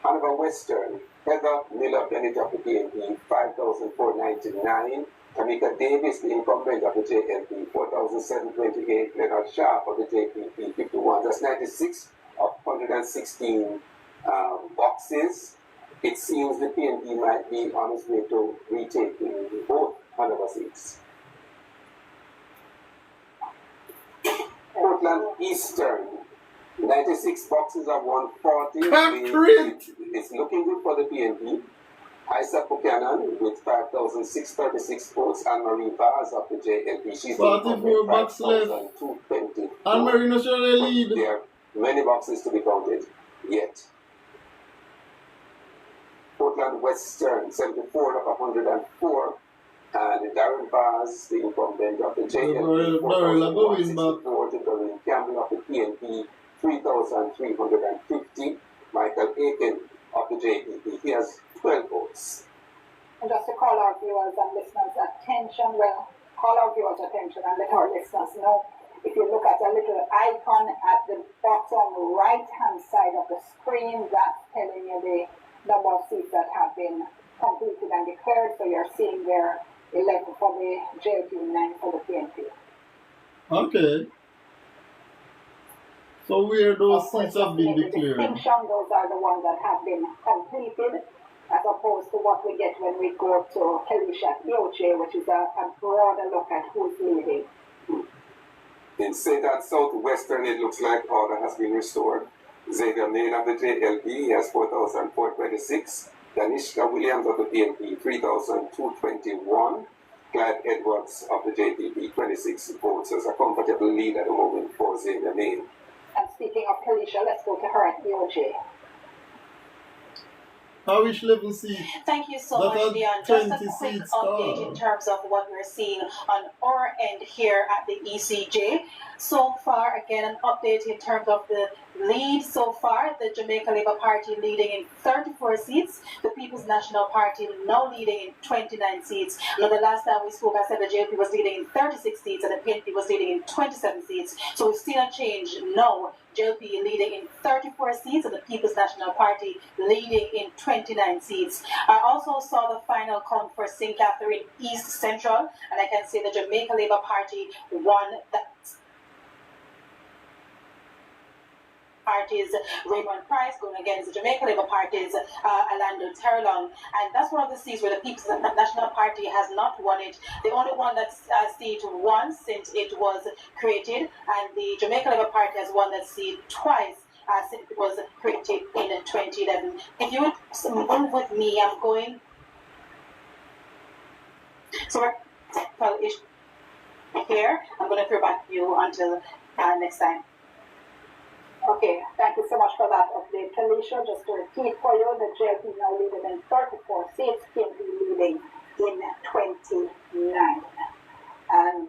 Hanover Western, Heather Miller Bennett of the PNP, 5,499. Tamika Davis, the incumbent of the JLP, 4,728. Leonard Sharp of the JPP, 51. That's 96 of 116 boxes. It seems the PNP might be on its way to retaking both Hanover seats. Portland Eastern, 96 boxes of 140. It's looking good for the PNP. Isaac Buchanan with 5,636 votes, and Marie Vaz of the JLP. She's 44 bucks left. 5,220. And Marie no sure they lead. There are many boxes to be counted yet. Portland Western, 74 of 104. And Darren Vaz, the incumbent of the JLP, 4,164. Doreen Campbell of the PNP, 3,350. Michael Aiken of the JPP, he has 12 votes. And just to call our viewers and listeners' attention, call our viewers' attention and let our listeners know, if you look at a little icon at the bottom right-hand side of the screen, that's telling you the number of seats that have been completed and declared. So you're seeing there 11 for the JLP, 9 for the PNP. Okay. So where those seats have been declared? Those are the ones that have been completed, as opposed to what we get when we go to Kelisha Ioche, which is a broader look at who's leading. In St. Anne Southwestern, it looks like order has been restored. Xavier Main of the JLP has 4,426. Danishka Williams of the PNP, 3,221. Clyde Edwards of the JPP, 26 votes as a comfortable lead at the moment for Xavier Main. And speaking of Kelisha, let's go to her at EOJ. How which level seat? Thank you so much, Leon. Just a quick update in terms of what we're seeing on our end here at the ECJ. So far, again, an update in terms of the lead so far. The Jamaica Labour Party leading in 34 seats. The People's National Party now leading in 29 seats. Now, the last time we spoke, I said the JLP was leading in 36 seats and the PNP was leading in 27 seats. So we've seen a change now. JLP leading in 34 seats and the People's National Party leading in 29 seats. I also saw the final count for St. Catherine East Central, and I can say the Jamaica Labour Party won that. Party's Raymond Price going against the Jamaica Labour Party's Orlando Terrelong, and that's one of the seats where the People's National Party has not won it. The only one that seat once since it was created, and the Jamaica Labour Party has won that seat twice since it was created in 2011. If you would move with me, I'm going. So we're here. I'm going to throw back to you until next time. Okay, thank you so much for that update, Kelisha. Just to repeat for you, the JLP now leading in 34 seats, PNP leading in 29. And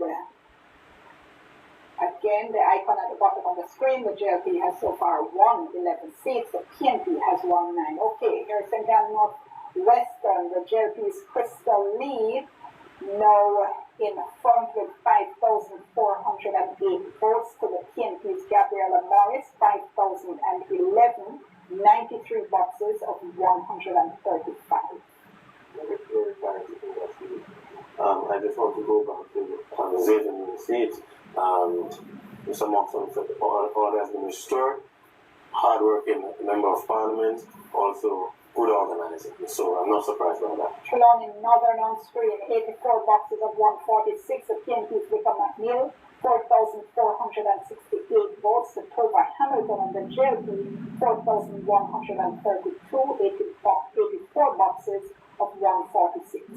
again, the icon at the bottom of the screen, the JLP has so far won 11 seats, the PNP has won 9. Okay, here's St. Anne Northwestern, the JLP's Crystal Lee, now in front with 5,408 votes to the PNP's Gabriela Morris, 5,011, 93 boxes of 135. I just want to go back to the conversation in the States. Mr. Moxon said all has been restored. Hard-working member of parliament, also good organizing. So I'm not surprised by that. Trelawney Northern on screen, 84 boxes of 146. The PNP's Vicar McNeil, 4,468 votes. The Tova Hamilton on the JLP, 4,132, 84 boxes of 146.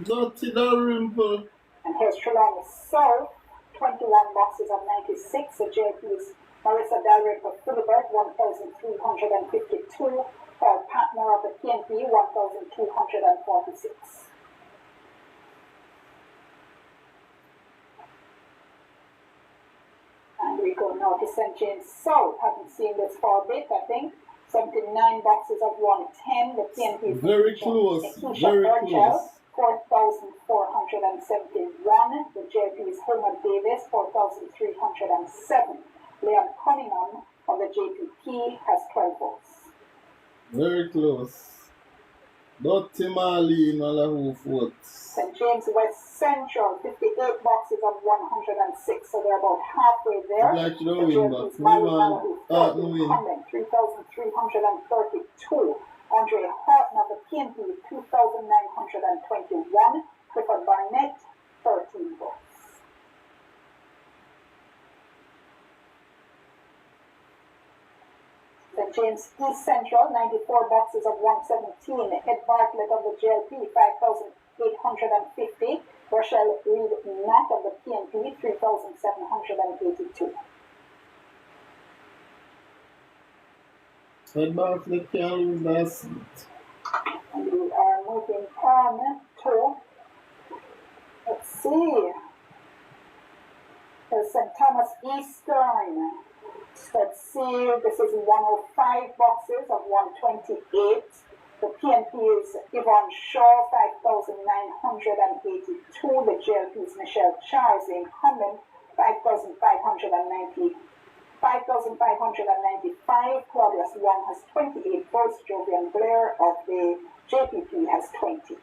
Dirty Dalrymple. And here's Trelawney South, 21 boxes of 96. The JLP's Marissa Dalrymple Philibert, 1,352. Paul Patner of the PNP, 1,246. And we go now to St. James South. Haven't seen this for a bit, I think. 79 boxes of 110. The PNP is very close. Very close. 4,471. The JP's Homer Davis, 4,307. Leon Cunningham of the JPP has 12 votes. Very close. Dottie Marlene Alahu votes. St. James West Central, 58 boxes of 106, so they're about halfway there. Like the JP's Marlene Alahu, 3,332. Andre Horton of the PNP, 2,921. Clifford Barnett, 13 votes. St. James East Central, 94 boxes of 117. Ed Bartlett of the JLP, 5,850. Rochelle Reed Nat of the PNP, 3,782. Head back to the can lose that seat. And we are moving on to, let's see, the St. Thomas Eastern. Let's see, this is 105 boxes of 128. The PNP is Yvonne Shaw, 5,982. The JLP is Michelle Charles in Hammond, 5,590. 5,595. Claudius Wong has 28 votes. Jovian Blair of the JPP has 20.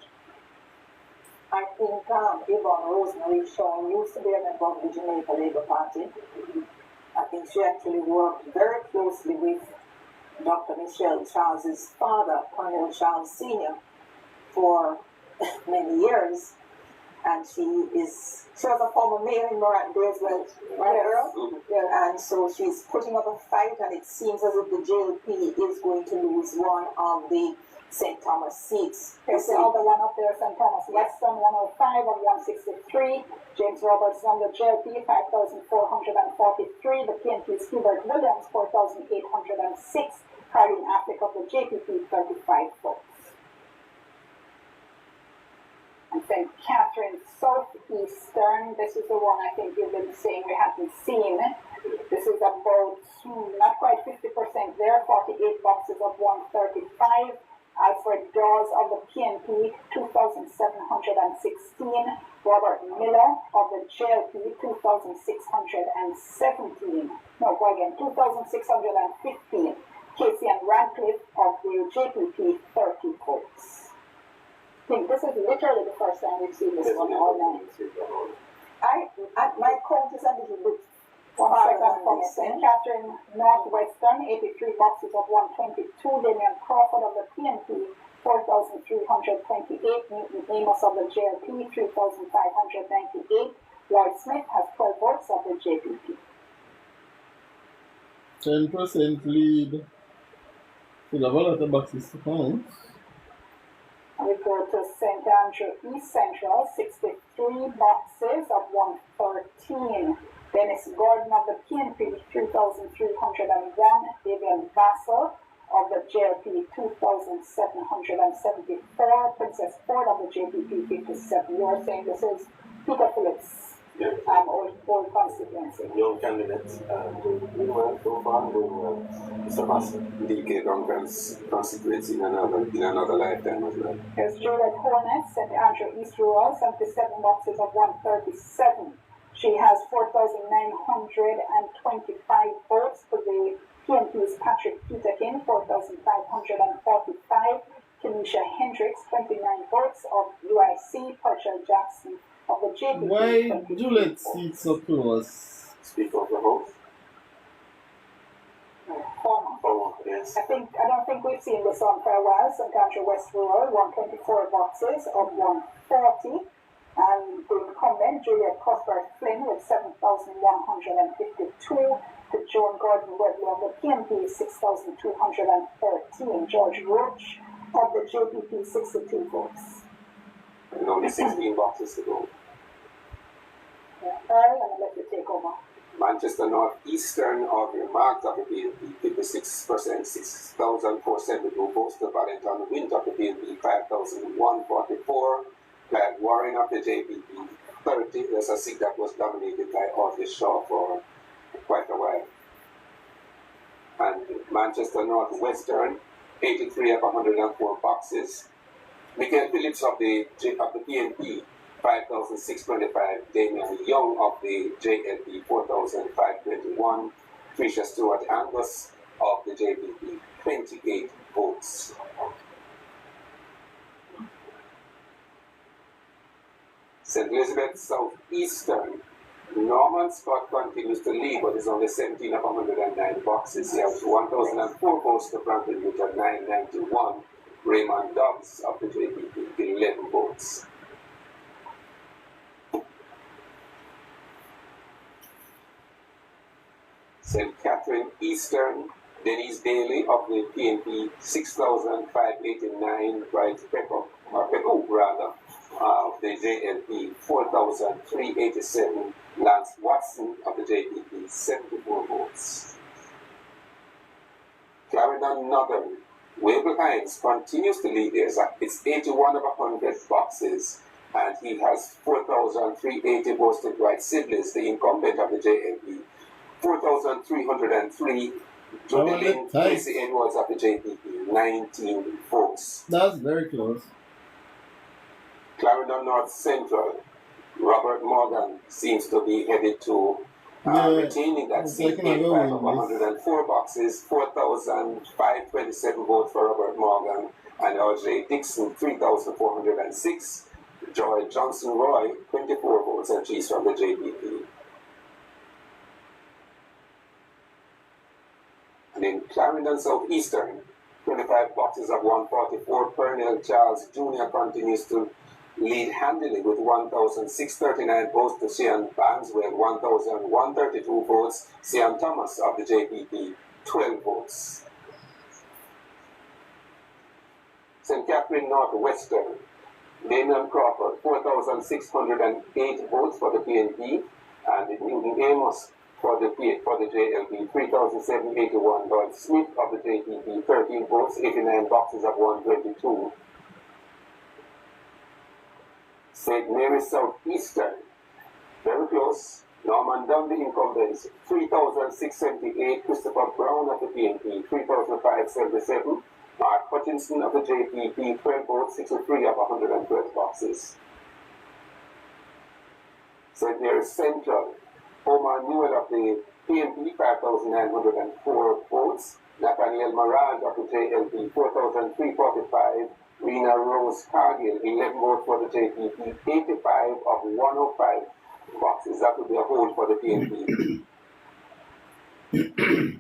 I think Yvonne Rosemary Shaw used to be a member of the Jamaica Labour Party. I think she actually worked very closely with Dr. Michelle Charles's father, Colonel Charles Sr., for many years. And she was a former mayor in Morant Bay as well, right, Earl? Yeah. And so she's putting up a fight, and it seems as if the JLP is going to lose one of the St. Thomas seats. Here's the other one up there, St. Thomas Weston, 105 of 163. James Roberts on the JLP, 5,443. The PNP's Hubert Williams, 4,806. Carlene Affleck of the JPP, 35 votes. And St. Catherine Southeastern, this is the one I think you've been saying we haven't seen. This is about, not quite 50% there, 48 boxes of 135. Alfred Dawes of the PNP, 2,716. Robert Miller of the JLP, 2,617. No, go again, 2,615. Casey and Radcliffe of the JPP, 30 votes. I think this is literally the first time we've seen this one all night. My count is a little bit. One second from St. Catherine Northwestern, 83 boxes of 122. Damian Crawford of the PNP, 4,328. Newton Amos of the JLP, 3,598. Lloyd Smith has 12 votes of the JPP. 10% lead. Still have a lot of boxes to count. We go to St. Andrew East Central, 63 boxes of 113. Dennis Gordon of the PNP, 3,301. Davian Vassell of the JLP, 2,774. Princess Ford of the JPP, 57. You are saying this is Peter Phillips' old constituency. Young candidates, doing well so far, doing well. Mr. Master, DK Duncan's constituency in another lifetime as well. There's Juliet Hornet, St. Andrew East Rural, 77 boxes of 137. She has 4,925 votes. For the PNP's Patrick Peterkin, 4,545. Kenisha Hendricks, 29 votes of UIC. Purcell Jackson of the JPP. Why Juliet's seat so close? Speak of the host. Yes. I don't think we've seen this on for a while. St. Andrew West Rural, 124 boxes of 140. And the incumbent, Juliet Cuthbert Flynn, with 7,152. To Joan Gordon Wedley of the PNP, 6,213. George Roach of the JPP, 62 votes. And only 16 boxes to go. Yeah, Earl, and I'll let you take over. Manchester North Eastern of the marked of the PNP, 56%, 6,472 votes. The Valentine Wind of the PNP, 5,144. Glad Warren of the JPP, 30. There's a seat that was dominated by Audley Shaw for quite a while. And Manchester North Western, 83 of 104 boxes. Michael Phillips of the PNP, 5,625. Damian Young of the JLP, 4,521. Tricia Stewart Angus of the JPP, 28 votes. St. Elizabeth Southeastern, Norman Scott continues to lead, but is only 17 of 109 boxes. He has 1,004 votes to Franklin Utah, 991. Raymond Dobbs of the JPP, 11 votes. St. Catherine Eastern, Denise Daly of the PNP 6,589, Bright Peku rather, of the JLP 4,387, Lance Watson of the JPP 74 votes. Clarendon Northern, Wavell Hines continues to lead there. It's 81 of 100 boxes, and he has 4,380 votes to Dwight Sidless, the incumbent of the JLP, 4,303. Judy Lynn Casey Edwards of the JPP, 19 votes. That's very close. Clarendon North Central, Robert Morgan seems to be headed to retaining that seat, 85 of 104 boxes, 4,527 votes for Robert Morgan, and R.J. Dixon, 3,406. Joy Johnson Roy, 24 votes, and she's from the JPP. And in Clarendon Southeastern, 25 boxes of 144, Pernell Charles Jr. continues to lead handily with 1,639 votes to Sian Barneswell, 1,132 votes. Sian Thomas of the JPP, 12 votes. St. Catherine Northwestern, Damian Crawford, 4,608 votes for the PNP, and Newton Amos for the JLP, 3,781. Lloyd Smith of the JPP, 13 votes, 89 boxes of 122. St. Mary's Southeastern, very close. Norman Dunn, the incumbents, 3,678. Christopher Brown of the PNP, 3,577. Mark Hutchinson of the JPP, 12 votes, 63 of 112 boxes. St. Mary's Central, Omar Newell of the PNP, 5,904 votes. Nathaniel Maraj of the JLP, 4,345. Rena Rose Cargill, 11 votes for the JPP, 85 of 105 boxes. That would be a hold for the PNP.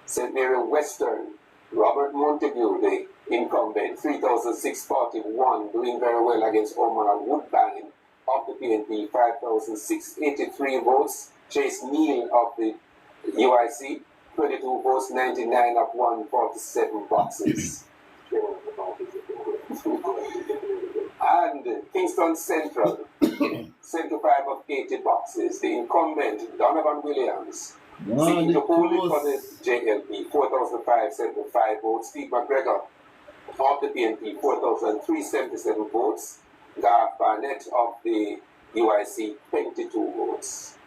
St. Mary Western, Robert Montague, the incumbent, 3,641, doing very well against Omar Woodbine of the PNP, 5,683 votes. Chase Neal of the UIC, 22 votes, 99 of 147 boxes. And Kingston Central, 75 of 80 boxes. The incumbent, Donovan Williams, seeking to hold it for the JLP, 4,575 votes. Steve McGregor of the PNP, 4,377 votes. Garth Barnett of the UIC, 22 votes.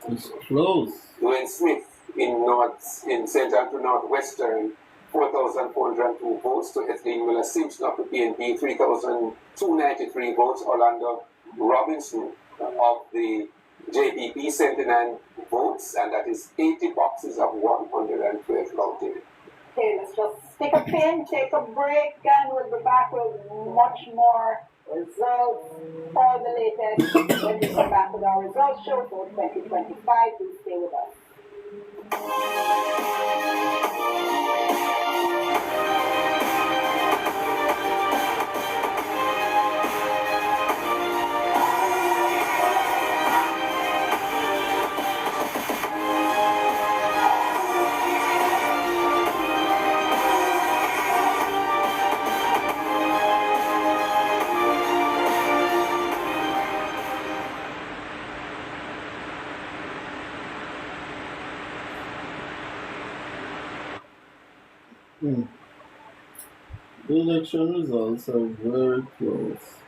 It's close. Dwayne Smith in St. Andrew Northwestern, 4,402 votes to Ethelene Miller Simpson of the PNP, 3,293 votes. Orlando Robinson of the JPP, 79 votes, and that is 80 boxes of 112 counted. Okay, let's just take a pin, take a break, and we'll be back with much more results, all the latest when we come back with our results show for 2025. Please stay with us. The election results are very close.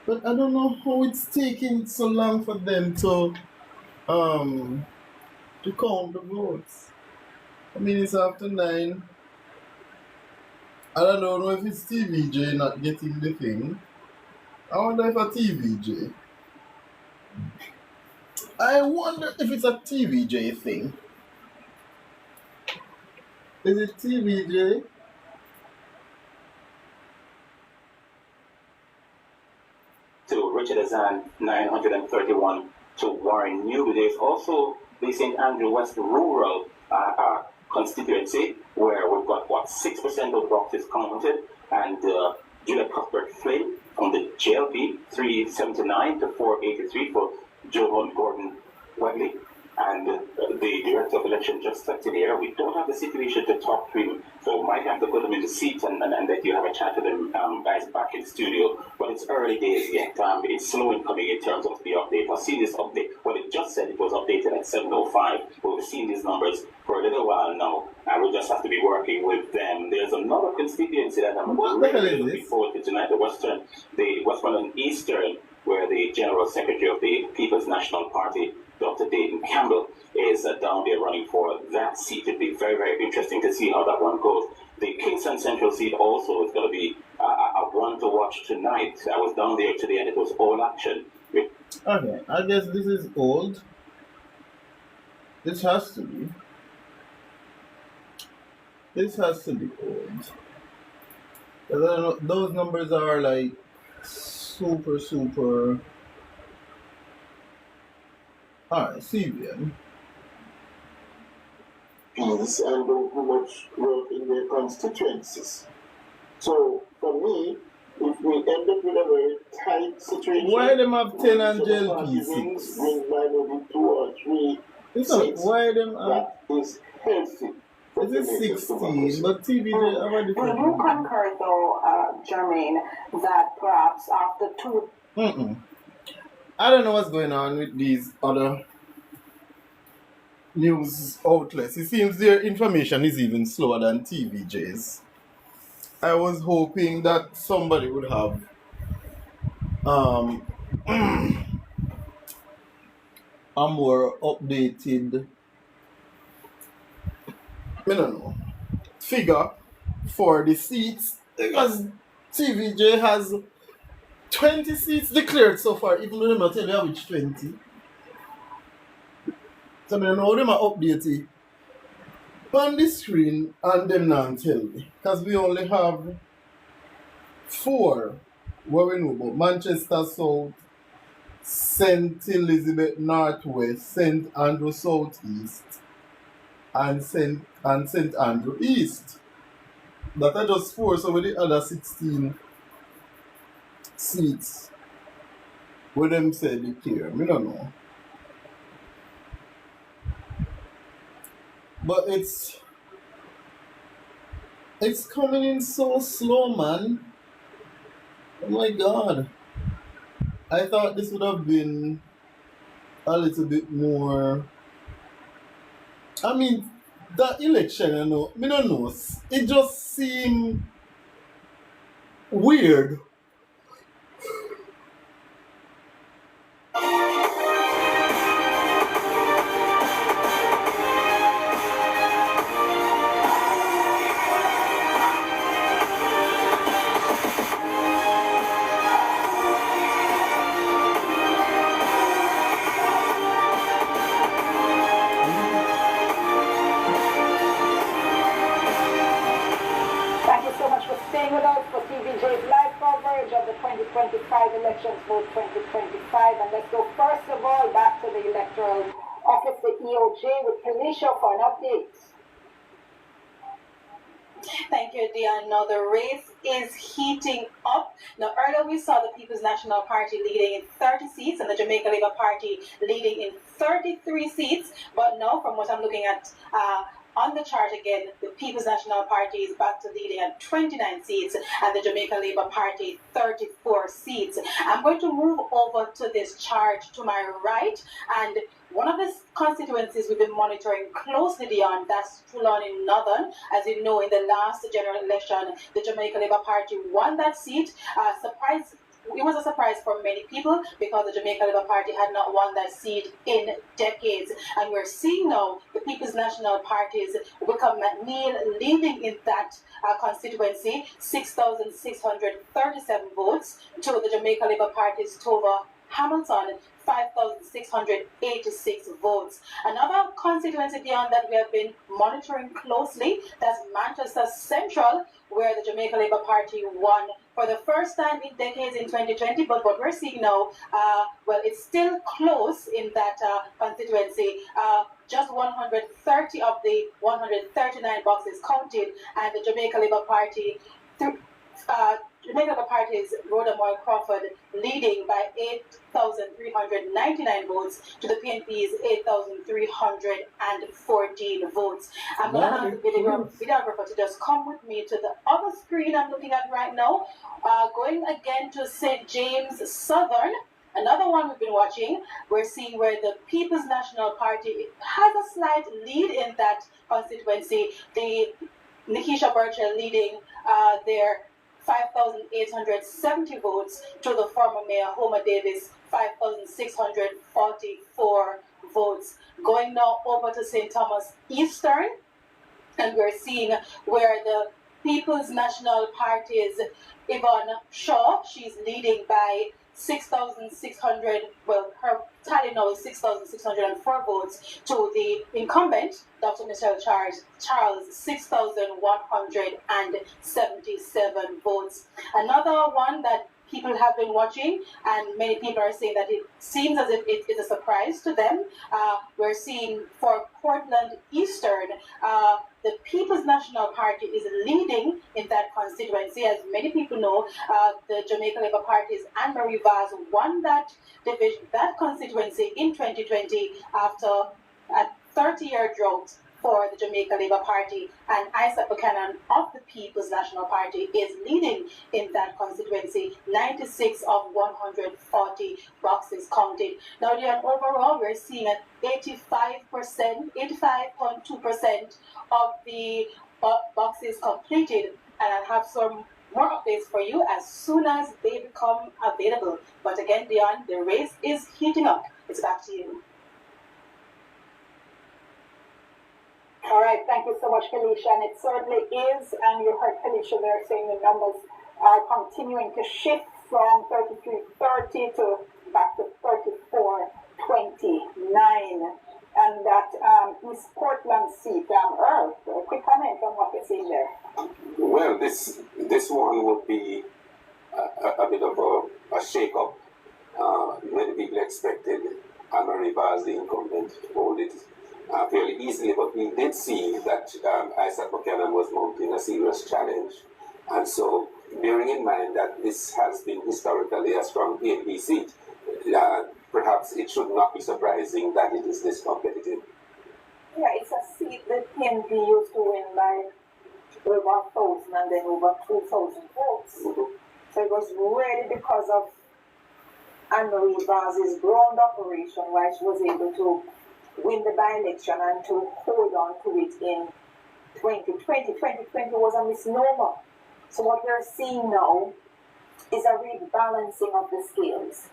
But I don't know how it's taking so long for them to count the votes. I mean, it's after 9. I don't know if it's TVJ not getting the thing. I wonder if a TVJ. I wonder if it's a TVJ thing. Is it TVJ? To Richard Azan, 931 to Warren New. There's also the St. Andrew West Rural constituency where we've got 6% of the boxes counted, and Juliet Cuthbert Flynn from the JLP, 379 to 483 for Jovan Gordon Wetley, and the the Director of Election just stepped in here. We don't have the situation to talk to him, so we might have to put him in the seat and let you have a chat with him guys back in the studio. But it's early days yet. It's slow in coming in terms of the update. I've seen this update. Well, it just said it was updated at 7:05. But we've seen these numbers for a little while now, and we just have to be working with them. There's another constituency that I'm really looking forward to tonight, the Westmoreland Eastern, where the General Secretary of the People's National Party, Dr. Dayton Campbell, is down there running for that seat. It'd be very, very interesting to see how that one goes. The Kingston Central seat also is going to be a one to watch tonight. I was down there today and it was all action. Okay, I guess this is old. This has to be. This has to be old. Those numbers are like super. Alright, CBN. Peace and do much work in their constituencies. So, for me, if we end up with a very tight situation, why them have 10 and JLP 6? Win by maybe 2 or 3 seats. Why them have... That is healthy. It is 16, but TVJ have a different... Do you concur, though, Jermaine, that perhaps after 2... I don't know what's going on with these other news outlets. It seems their information is even slower than TVJ's. I was hoping that somebody would have a more updated, I don't know, figure for the seats, because TVJ has 20 seats declared so far, even though they not tell you which 20. So I don't know how them are updated on the screen and them not tell me. Because we only have 4 where we know about: Manchester South, St. Elizabeth Northwest, St. Andrew Southeast, and St. Andrew East. That are just 4, so with the other 16 seats where them say declare. We don't know. But it's coming in so slow, man. Oh my God. I thought this would have been a little bit more. I mean, that election, I don't know. It just seemed weird. With us for TVJ's live coverage of the 2025 elections, vote 2025. And let's go first of all back to the Electoral Office, the EOJ, with Felicia for an update. Thank you, Dion. Now the race is heating up. Now earlier we saw the People's National Party leading in 30 seats and the Jamaica Labour Party leading in 33 seats. But now, from what I'm looking at on the chart again, the People's National Party is back to leading at 29 seats and the Jamaica Labour Party 34 seats. I'm going to move over to this chart to my right, and one of the constituencies we've been monitoring closely, Dion, that's Toulon in Northern. As you know, in the last general election, the Jamaica Labour Party won that seat. It was a surprise for many people because the Jamaica Labour Party had not won that seat in decades. And we're seeing now the People's National Party's Wickham McNeil leading in that constituency, 6,637 votes, to the Jamaica Labour Party's Tova Hamilton, 5,686 votes. Another constituency beyond that we have been monitoring closely, that's Manchester Central, where the Jamaica Labour Party won for the first time in decades in 2020. But what we're seeing now, well, it's still close in that constituency. Just 130 of the 139 boxes counted, and the Jamaica Labour Party Jamaica Labour Party's Rhoda Moore Crawford leading by 8,399 votes to the PNP's 8,314 votes. I'm going to ask the videographer to just come with me to the other screen I'm looking at right now. Going again to St. James Southern, another one we've been watching. We're seeing where the People's National Party has a slight lead in that constituency. The Nikisha Burchell leading their 5,870 votes to the former mayor Homer Davis 5,644 votes. Going now over to St. Thomas Eastern, and we're seeing where the People's National Party's Yvonne Shaw, she's leading by 6,600, well, her tally now is 6,604 votes to the incumbent, Dr. Michelle Charles, 6,177 votes. Another one that people have been watching, and many people are saying that it seems as if it is a surprise to them. We're seeing for Portland Eastern, the People's National Party is leading in that constituency. As many people know, the Jamaica Labour Party's Anne-Marie Vaz won that division, that constituency in 2020 after a 30-year drought for the Jamaica Labour Party, and Isaac Buchanan of the People's National Party is leading in that constituency, 96 of 140 boxes counted. Now, Leon, overall, we're seeing at 85.2% of the boxes completed, and I'll have some more updates for you as soon as they become available. But again, Leon, the race is heating up. It's back to you. All right, thank you so much, Felicia. And it certainly is, and you heard Felicia there saying the numbers are continuing to shift from 3330 to back to 3429. And that East Portland seat, Earl, a quick comment on what you're seeing there. Well, this one would be a bit of a shake-up. Many people expected Anne-Marie Vaz, the incumbent, to hold it fairly easily, but we did see that Isaac Buchanan was mounting a serious challenge. And so, bearing in mind that this has been historically a strong PNP seat, perhaps it should not be surprising that it is this competitive. Yeah, it's a seat that PNP used to win by over 1,000 and then over 2,000 votes. So it was really because of Anne-Marie Vaz's ground operation why she was able to win the by-election and to hold on to it in 2020. 2020 was a misnomer. So what we're seeing now is a rebalancing of the scales.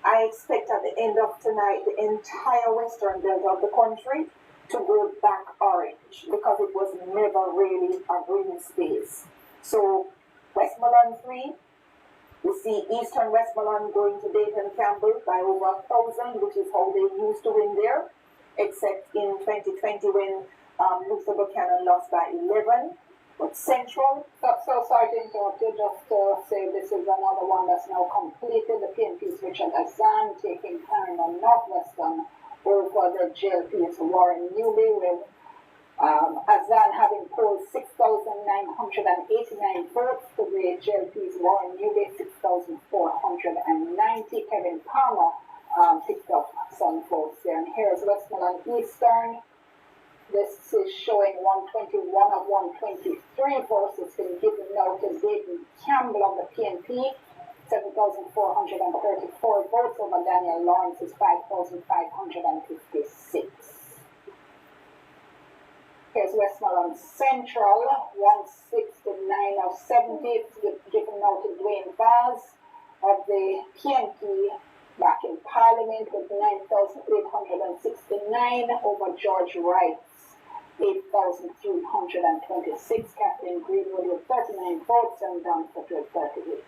I expect at the end of tonight the entire western belt of the country to go back orange because it was never really a green space. So Westmoreland 3, we see Eastern Westmoreland going to Dayton Campbell by over 1,000, which is how they used to win there, except in 2020 when Luther Buchanan lost by 11. But Central, so sorry to interrupt you, just to say this is another one that's now completed. The PNP's Richard Azan taking turn on Northwestern over the JLP's Warren Newby, with Azan having polled 6,989 votes to the JLP's Warren Newby 6,490. Kevin Palmer picked up some votes there. And here's Westmoreland Eastern. This is showing 121 of 123 votes. It's been given now to Dayton Campbell of the PNP, 7,434 votes over Daniel Lawrence's 5,556. Here's Westmoreland Central, 169 of 70. It's given now to Dwayne Vaz of the PNP back in Parliament with 9,869 over George Wright. 8,326, Kathleen Greenwood with 39 votes, and Don Footer with 38.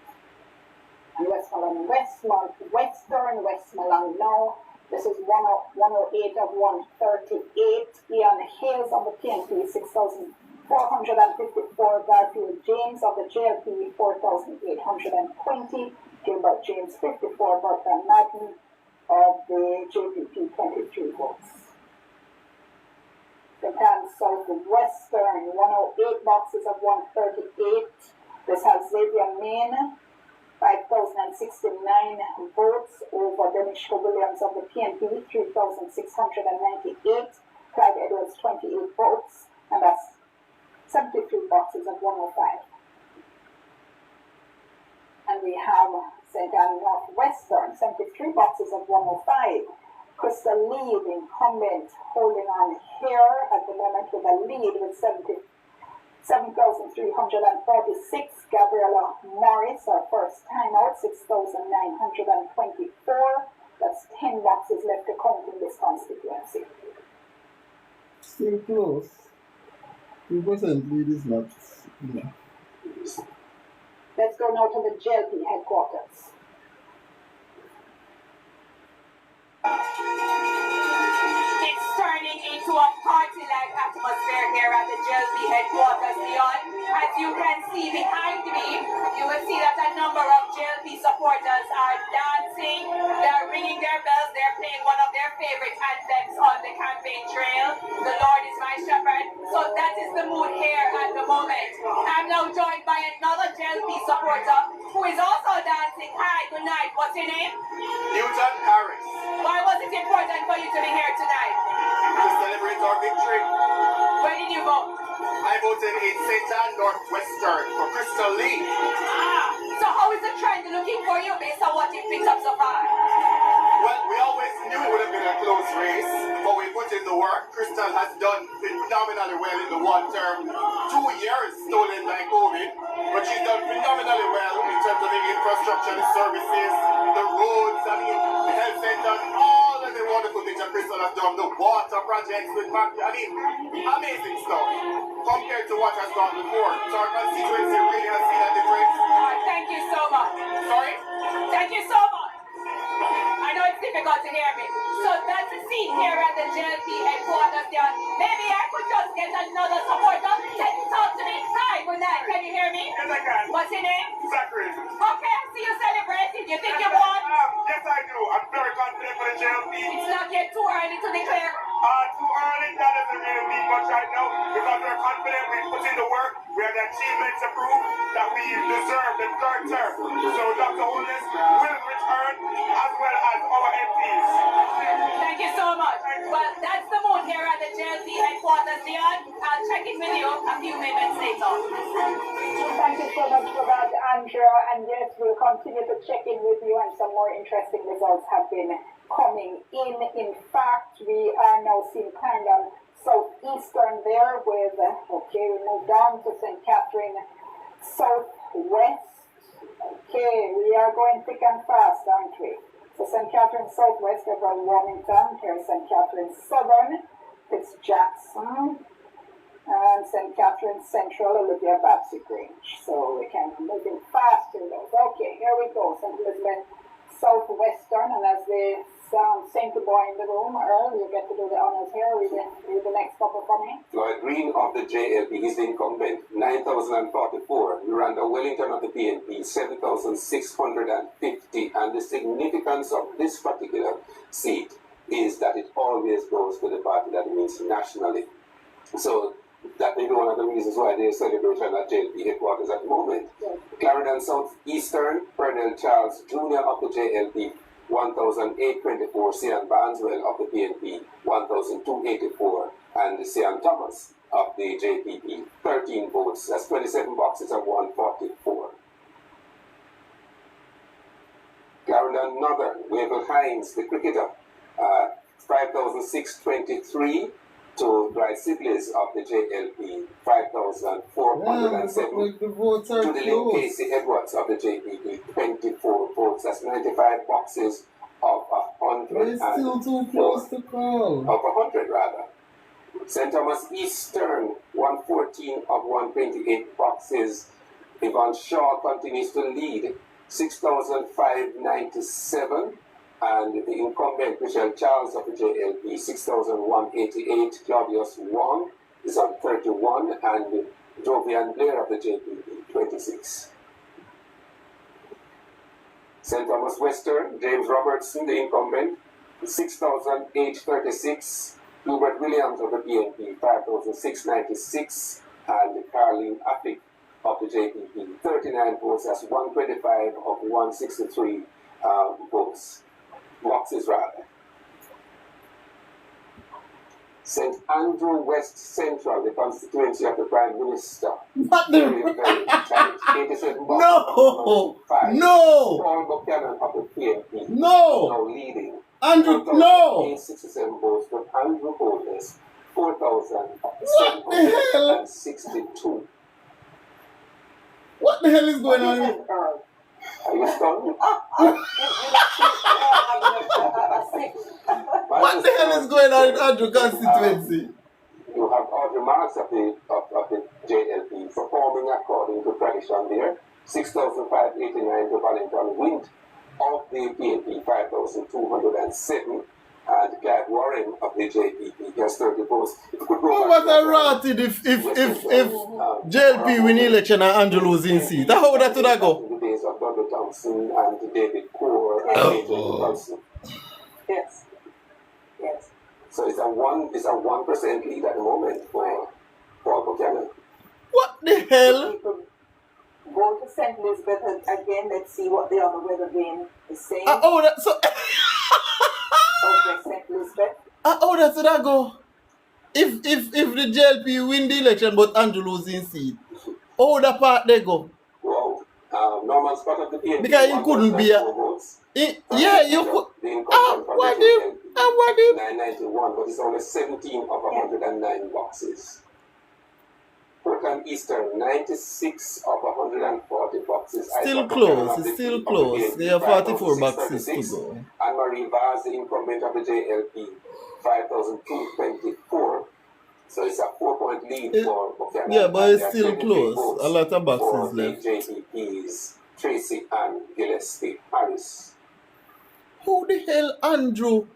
And Westmoreland Westmoreland now. This is 108 of 138. Ian Hales of the PNP, 6,454. Garfield James of the JLP, 4,820. Gilbert James, 54. Bertrand Madden of the JPP, 23 votes. St. Anne's Southwestern, 108 boxes of 138. This has Xavier Main, 5,069 votes over Denishka Williams of the PNP, 3,698. Clive Edwards, 28 votes, and that's 73 boxes of 105. And we have St. Anne Northwestern, 73 boxes of 105. Crystal Lee, the incumbent, holding on here at the moment with a lead with 7,346. Gabriella Morris, our first time out, 6,924. That's 10 boxes left to count in this constituency. Still close. 2% lead is not. No. Let's go now to the JLP headquarters. It's turning into a party-like atmosphere here at the JLP headquarters, Leon. As you can see behind me, you will see that a number of JLP supporters are dancing, they're ringing their bells, they're playing one of their favorite anthems on the campaign trail, The Lord is My Shepherd. So that is the mood here at the moment. I'm now joined by another JLP supporter who is also dancing. Hi, good night. What's your name? Newton Harris. Why was it important for you to be here tonight? To celebrate our victory. Where did you vote? I voted in St. Anne Northwestern for Crystal Lee. So how is the trend looking for you based on what you've picked up so far? Well, we always knew it would have been a close race, but we put in the work. Crystal has done phenomenally well in the one term. 2 years stolen by COVID, but she's done phenomenally well in terms of the infrastructure, the services, the roads, the health center, all of the wonderful things that Crystal has done, the water projects with amazing stuff compared to what has gone before. So our constituency really has seen a difference. Thank you so much. Sorry? Thank you so much. I know it's difficult to hear me. So that's the scene here at the JLP headquarters there. Maybe I could just get another supporter. Talk to me. Hi, good night. Can you hear me? Yes, I can. What's your name? Zachary. Okay, I see you celebrating. You think you won? Yes, I do. I'm very confident for the JLP. It's not yet too early to declare. Too early, that doesn't really mean much right now because we're confident we put in the work, we have the achievements to prove that we deserve the third term. So Dr. Holness will return as well as our MPs. Thank you so much. Well, that's the mood here at the JLP headquarters, Leon. I'll check in with you a few minutes later. Thank you so much for that, Andrea. And yes, we'll continue to check in with you, and some more interesting results have been coming in. In fact, we are now seeing Clarendon Southeastern there with, okay, we moved on to St. Catherine Southwest. Okay, we are going thick and fast, aren't we? So St. Catherine Southwest over Wilmington, here's St. Catherine Southern, it's Jackson, and St. Catherine Central, Olivia Babsy Grange. So we can move in fast in those. Okay, here we go, St. Elizabeth Southwestern, and as they sound St. Boy in the room, Earl, you get to do the honors here. Read the next couple for me. Floyd Green of the JLP is the incumbent, 9,044. Miranda Wellington of the PNP, 7,650. And the significance of this particular seat is that it always goes to the party that means nationally. So that may be one of the reasons why there's celebration at JLP headquarters at the moment. Yes. Clarendon Southeastern, Pernell Charles Jr. of the JLP, 1,824, Sian Barneswell of the PNP, 1,284, and Sian Thomas of the JPP, 13 votes. That's 27 boxes of 144. Clarendon Northern, Wavell Hines, the cricketer, 5,623 to Dwight Sibley's of the JLP, 5,407 to the Lynn Casey Edwards of the JPP, 24 votes. That's 95 boxes of 100. It's still too close to call. Of 100 rather. St. Thomas Eastern, 114 of 128 boxes. Yvonne Shaw continues to lead, 6,597. And the incumbent Michelle Charles of the JLP, 6,188. Claudius Wong is on 31, and Jovian Blair of the JPP, 26. St. Thomas Western, James Robertson, the incumbent, 6,836. Hubert Williams of the PNP, 5,696. And Caroline Affleck of the JPP, 39 votes, that's 125 of 163 votes, boxes rather. St. Andrew West Central, the constituency of the Prime Minister. What the? Very tight. 87 boxes. No! Five. No! Paul Buchanan of the PNP. No! Now leading. Andrew, no! 867 votes, but Andrew holders What the hell? 4,762. What the hell is going on here? Are you stunned? What the hell is going on in Andrew constituency? You have all remarks of the JLP performing according to tradition there. 6,589 to Wellington Wind of the PNP, 5,207. And Gad Warren of the JPP has 30 votes. Who was a rotted if JLP win election and Andrew losing seat? How would that go? In the days of Donald Thompson and David Core and Major Nicholson. Yes. Yes. So it's a 1% lead at the moment for Paul Buchanan. What the hell? Go to St. Elizabeth and again, let's see what the other weather vane is saying. Okay, St. Elizabeth. That's what I go. If the JLP win the election but Andrew losing seat, how that part they go? Well, Norman Scott of the PNP. Because he couldn't be a... Yeah, you could... What if... 991, but it's only 17 of 109 boxes. Portland Eastern, 96 of 140 boxes. Still close, it's still close. They have 44 boxes to go. Anne-Marie Vaz, the incumbent of the JLP, 5,224. So it's a 4-point lead for Buchanan. Yeah, but it's still close. A lot of boxes left. The JPP's Tracy Ann Gillespie Harris. Who the hell Andrew?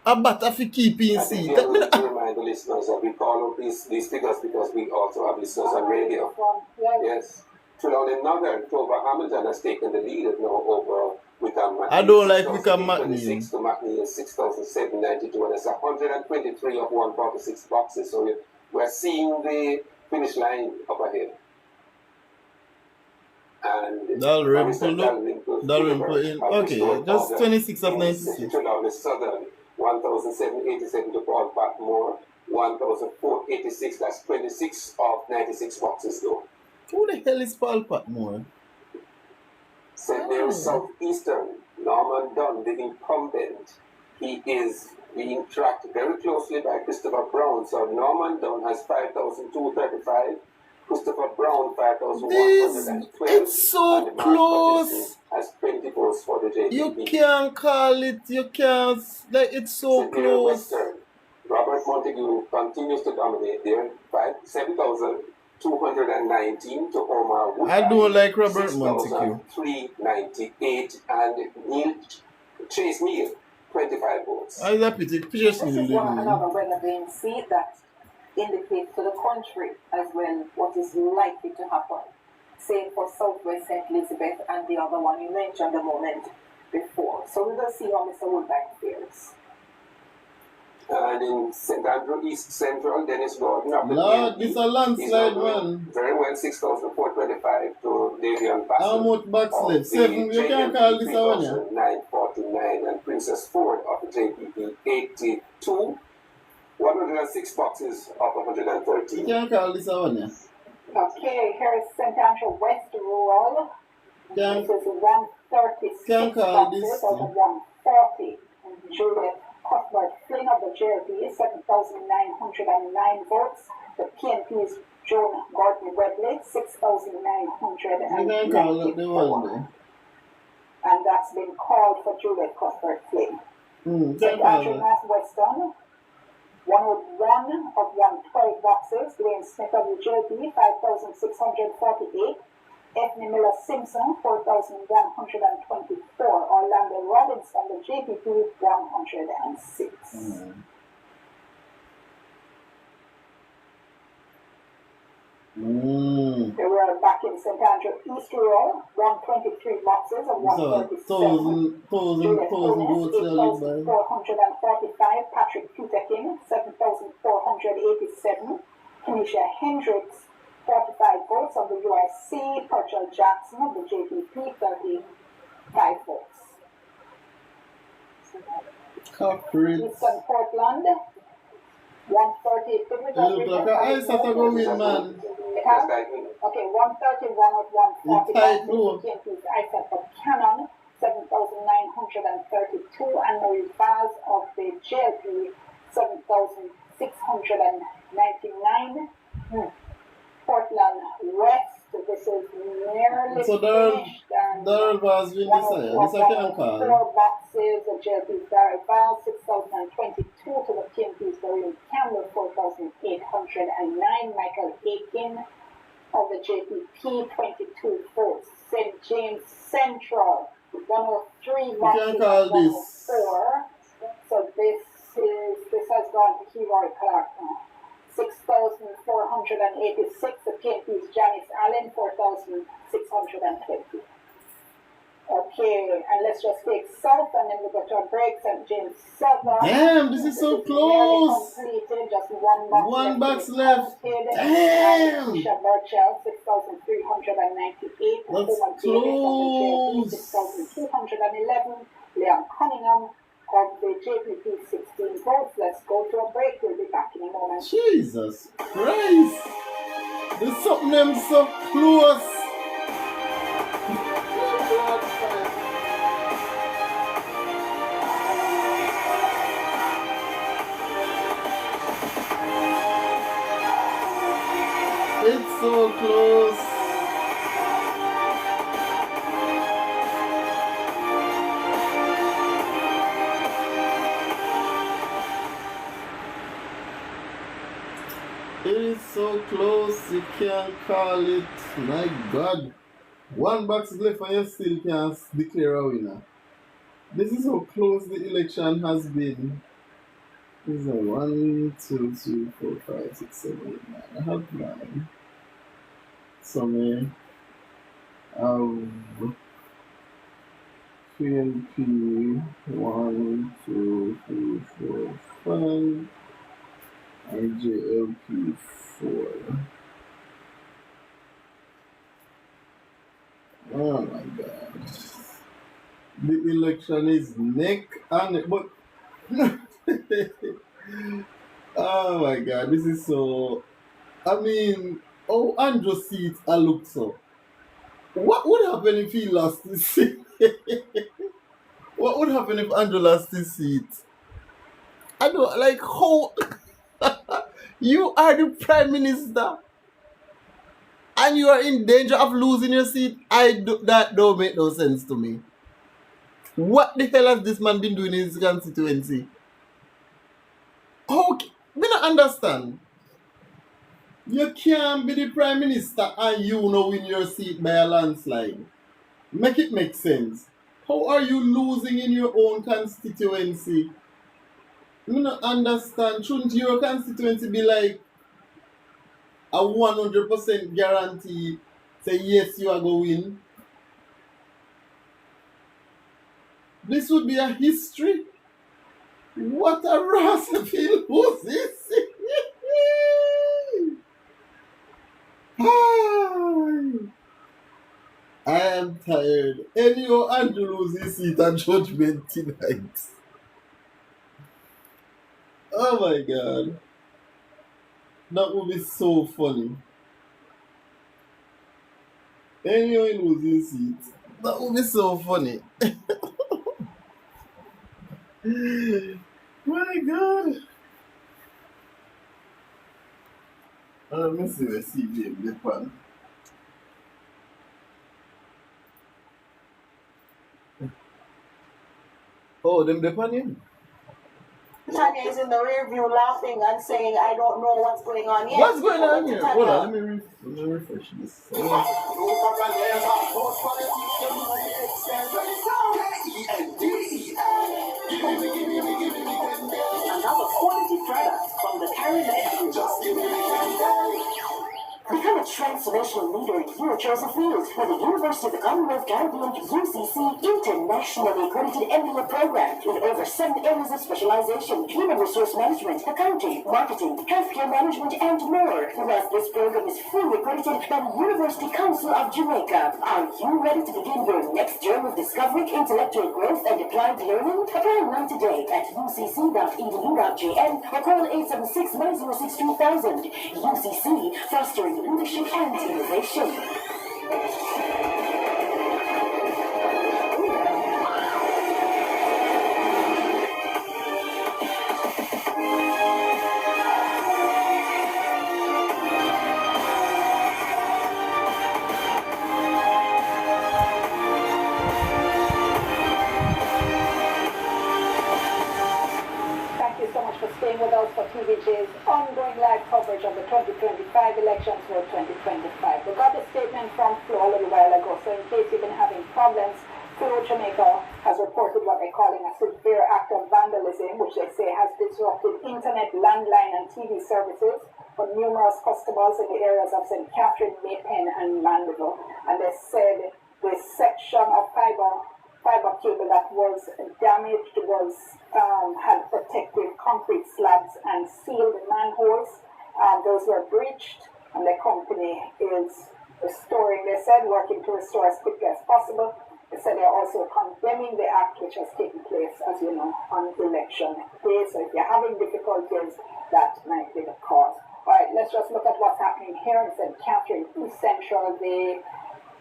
A batter for keeping seat. I want to remind the listeners that we call up these figures because we also have listeners on radio. Yes. So now in Northern, Toba Hamilton has taken the lead now over Wickham McNeil. I don't like Wickham McNeil. To McNeil is 6,792, and it's 123 of 146 boxes. So we're seeing the finish line up ahead. And Dalrymple in. Okay, just 26 of 96. Southern, 1,787 to Paul Patmore, 1,486, that's 26 of 96 boxes though. Who the hell is Paul Patmore? St. Mary's Southeastern, Norman Dunn, the incumbent, he is being tracked very closely by Christopher Brown. So Norman Dunn has 5,235. Christopher Brown, 5,112. It's so close. Has 20 votes for the JPP. You can't call it, you can't, like, it's so close. Western, Robert Montague continues to dominate there, 7,219 to Omar Wood. I don't like Robert Montague. 398 and Chase Neal, 25 votes. I that pity. This is another weather vane seat that indicates to the country as well what is likely to happen. Same for Southwest St. Elizabeth and the other one you mentioned a moment before. So we will see how Mr. Woodbank fares. And in St. Andrew East Central, Dennis Gordon of the Lord, this a landslide, man. Very well, 6,425 to Davian Bassett. How much bucks left? 7, you can't call this a one, yeah? 949 and Princess Ford of the JPP 82. 106 boxes of 113. You can't call this a one, yeah? Okay, here is St. Andrew West Rural. This is 136 boxes out of 140. Juliet Cuthbert Flynn of the JLP, 7,909 votes. The PNP's Joan Gordon Webley, 6,994. And that's been called for Juliet Cuthbert Flynn. St. Andrew Northwestern, 101 of 112 boxes. Dwayne Smith of the JLP, 5,648. Ethne Miller Simpson, 4,124. Orlando Robinson, the JPP, 106. They were back in St. Andrew East Rural, 123 boxes of 137. 8,445. Patrick Peterkin, 7,487. Kenisha Hendricks, 45 votes. Of the UIC, Purchell Jackson of the JPP, 35 votes. Corporate. Eastern Portland, 130. Did we just Look like an ice that go win, man. It has? Okay, 131 of 141. PNP's ISA for Cannon, 7,932. And Marie Vaz of the JLP, 7,699. Portland West, this is nearly So finished. Darrell Vaz win this year. This I can call. 4 boxes of JLP's Darrell Vaz, 6,022 to the PNP's Doreen Campbell, 4,809. Michael Aiken of the JPP, 22 votes. St. James Central, 103 boxes of 104. So this has gone to Keroy Clark now. 6,486. The PNP's Janice Allen, 4,620. Okay, and let's just take South and then we go to a break. St. James Southern. Damn, this is so close. Completed, just one box left. Damn. Burchell, 6,398. That's close. 6,211. Leon Cunningham of the JPP, 16 votes. Let's go to a break. We'll be back in a moment. Jesus Christ. There's something them so close. It's so close. It is so close, you can't call it. My God. One box is left and you still can't declare a winner. This is how close the election has been. This is a 1, 2, 3, 4, 5, 6, 7, 8, 9. I have 9. So many PNP 1, 2, 3, 4, 5. And JLP 4. Oh my God. The election is neck and neck, but oh my God, this is so. I mean, oh, Andrew's seat I look so. What would happen if he lost his seat? What would happen if Andrew lost his seat? I don't like how. You are the Prime Minister and you are in danger of losing your seat. That don't make no sense to me. What the hell has this man been doing in his constituency? Okay, I don't understand. You can't be the Prime Minister and you know win your seat by a landslide. Make it make sense. How are you losing in your own constituency? I don't understand. Shouldn't your constituency be like a 100% guarantee? Say yes, you are going to win. This would be a history. What a Rosseville loses. I am tired. Anyhow, Andrew loses seat and judgment tonight. Oh my God. That would be so funny. Anyhow, he loses seat. That would be so funny. My God. Let me see the CVM Japan. Oh, them Japan in? Tanya is in the rear view laughing and saying, I don't know what's going on here. What's going on here? Hold on, let me refresh this. And now a quality product from the Carolina. Become a transformational leader in your chosen field with the University of the Commonwealth Caribbean UCC internationally accredited MBA program with over 7 areas of specialization: human resource management, accounting, marketing, healthcare management, and more. Plus, this program is fully accredited by the University Council of Jamaica. Are you ready to begin your next journey of discovery, intellectual growth, and applied learning? Apply now today at ucc.edu.jn or call 876-906-3000. UCC, fostering leadership and innovation. Thank you so much for staying with us for TVJ's ongoing live coverage of the 2025 elections for 2025. We got a statement from Flo a little while ago, so in case you've been having problems, Flo Jamaica has reported what they're calling a severe act of vandalism, which they say has disrupted internet, landline, and TV services for numerous customers in the areas of St. Catherine, Maypen, and Mandeville. And they said this section of fiber cable that was damaged had protective concrete slabs and sealed manholes. Those were breached, and the company is restoring, they said, working to restore as quickly as possible. They said they're also condemning the act which has taken place, as you know, on election day. So if you're having difficulties, that might be the cause. All right, let's just look at what's happening here in St. Catherine, East Central.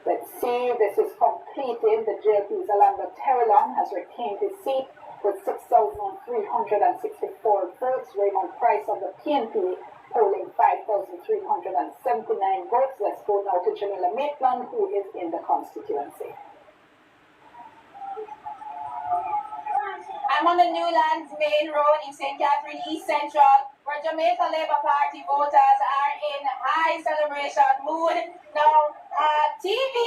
Let's see, this is completed. The JLP's Alanda Terrelon has retained his seat with 6,364 votes. Raymond Price of the PNP polling 5,379 votes. Let's go now to Jamila Maitland, who is in the constituency. I'm on the Newlands Main Road in St. Catherine, East Central, where Jamaica Labour Party voters are in high celebration mood. Now, TV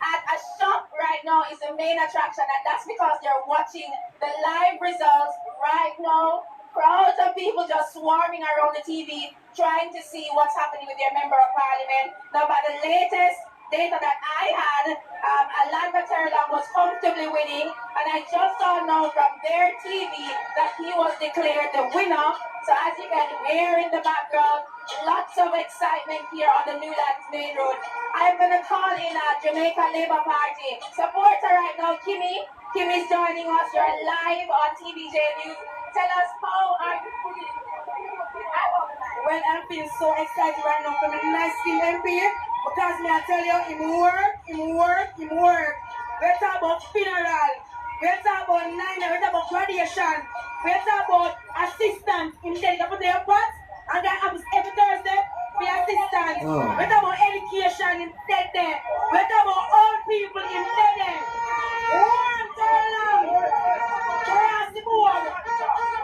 at a shop right now is the main attraction, and that's because they're watching the live results right now. Crowds of people just swarming around the TV, trying to see what's happening with their member of parliament. Now, by the latest data that I had, Alanda Terrelon was comfortably winning, and I just saw now from their TV that he was declared the winner. So as you can hear in the background, lots of excitement here on the Newlands Main Road. I'm going to call in a Jamaica Labour Party supporter right now, Kimmy. Kimmy's joining us. You're live on TVJ News. Tell us, how are you feeling? Well, I'm feeling so excited right now for my nice team MP, because me I tell you, him work. We talk about funeral, we talk about niner, we talk about graduation, we talk about assistance in the put their pots, and that happens every Thursday for assistance. We talk about education in there. We talk about all people in there. One turn cross the board.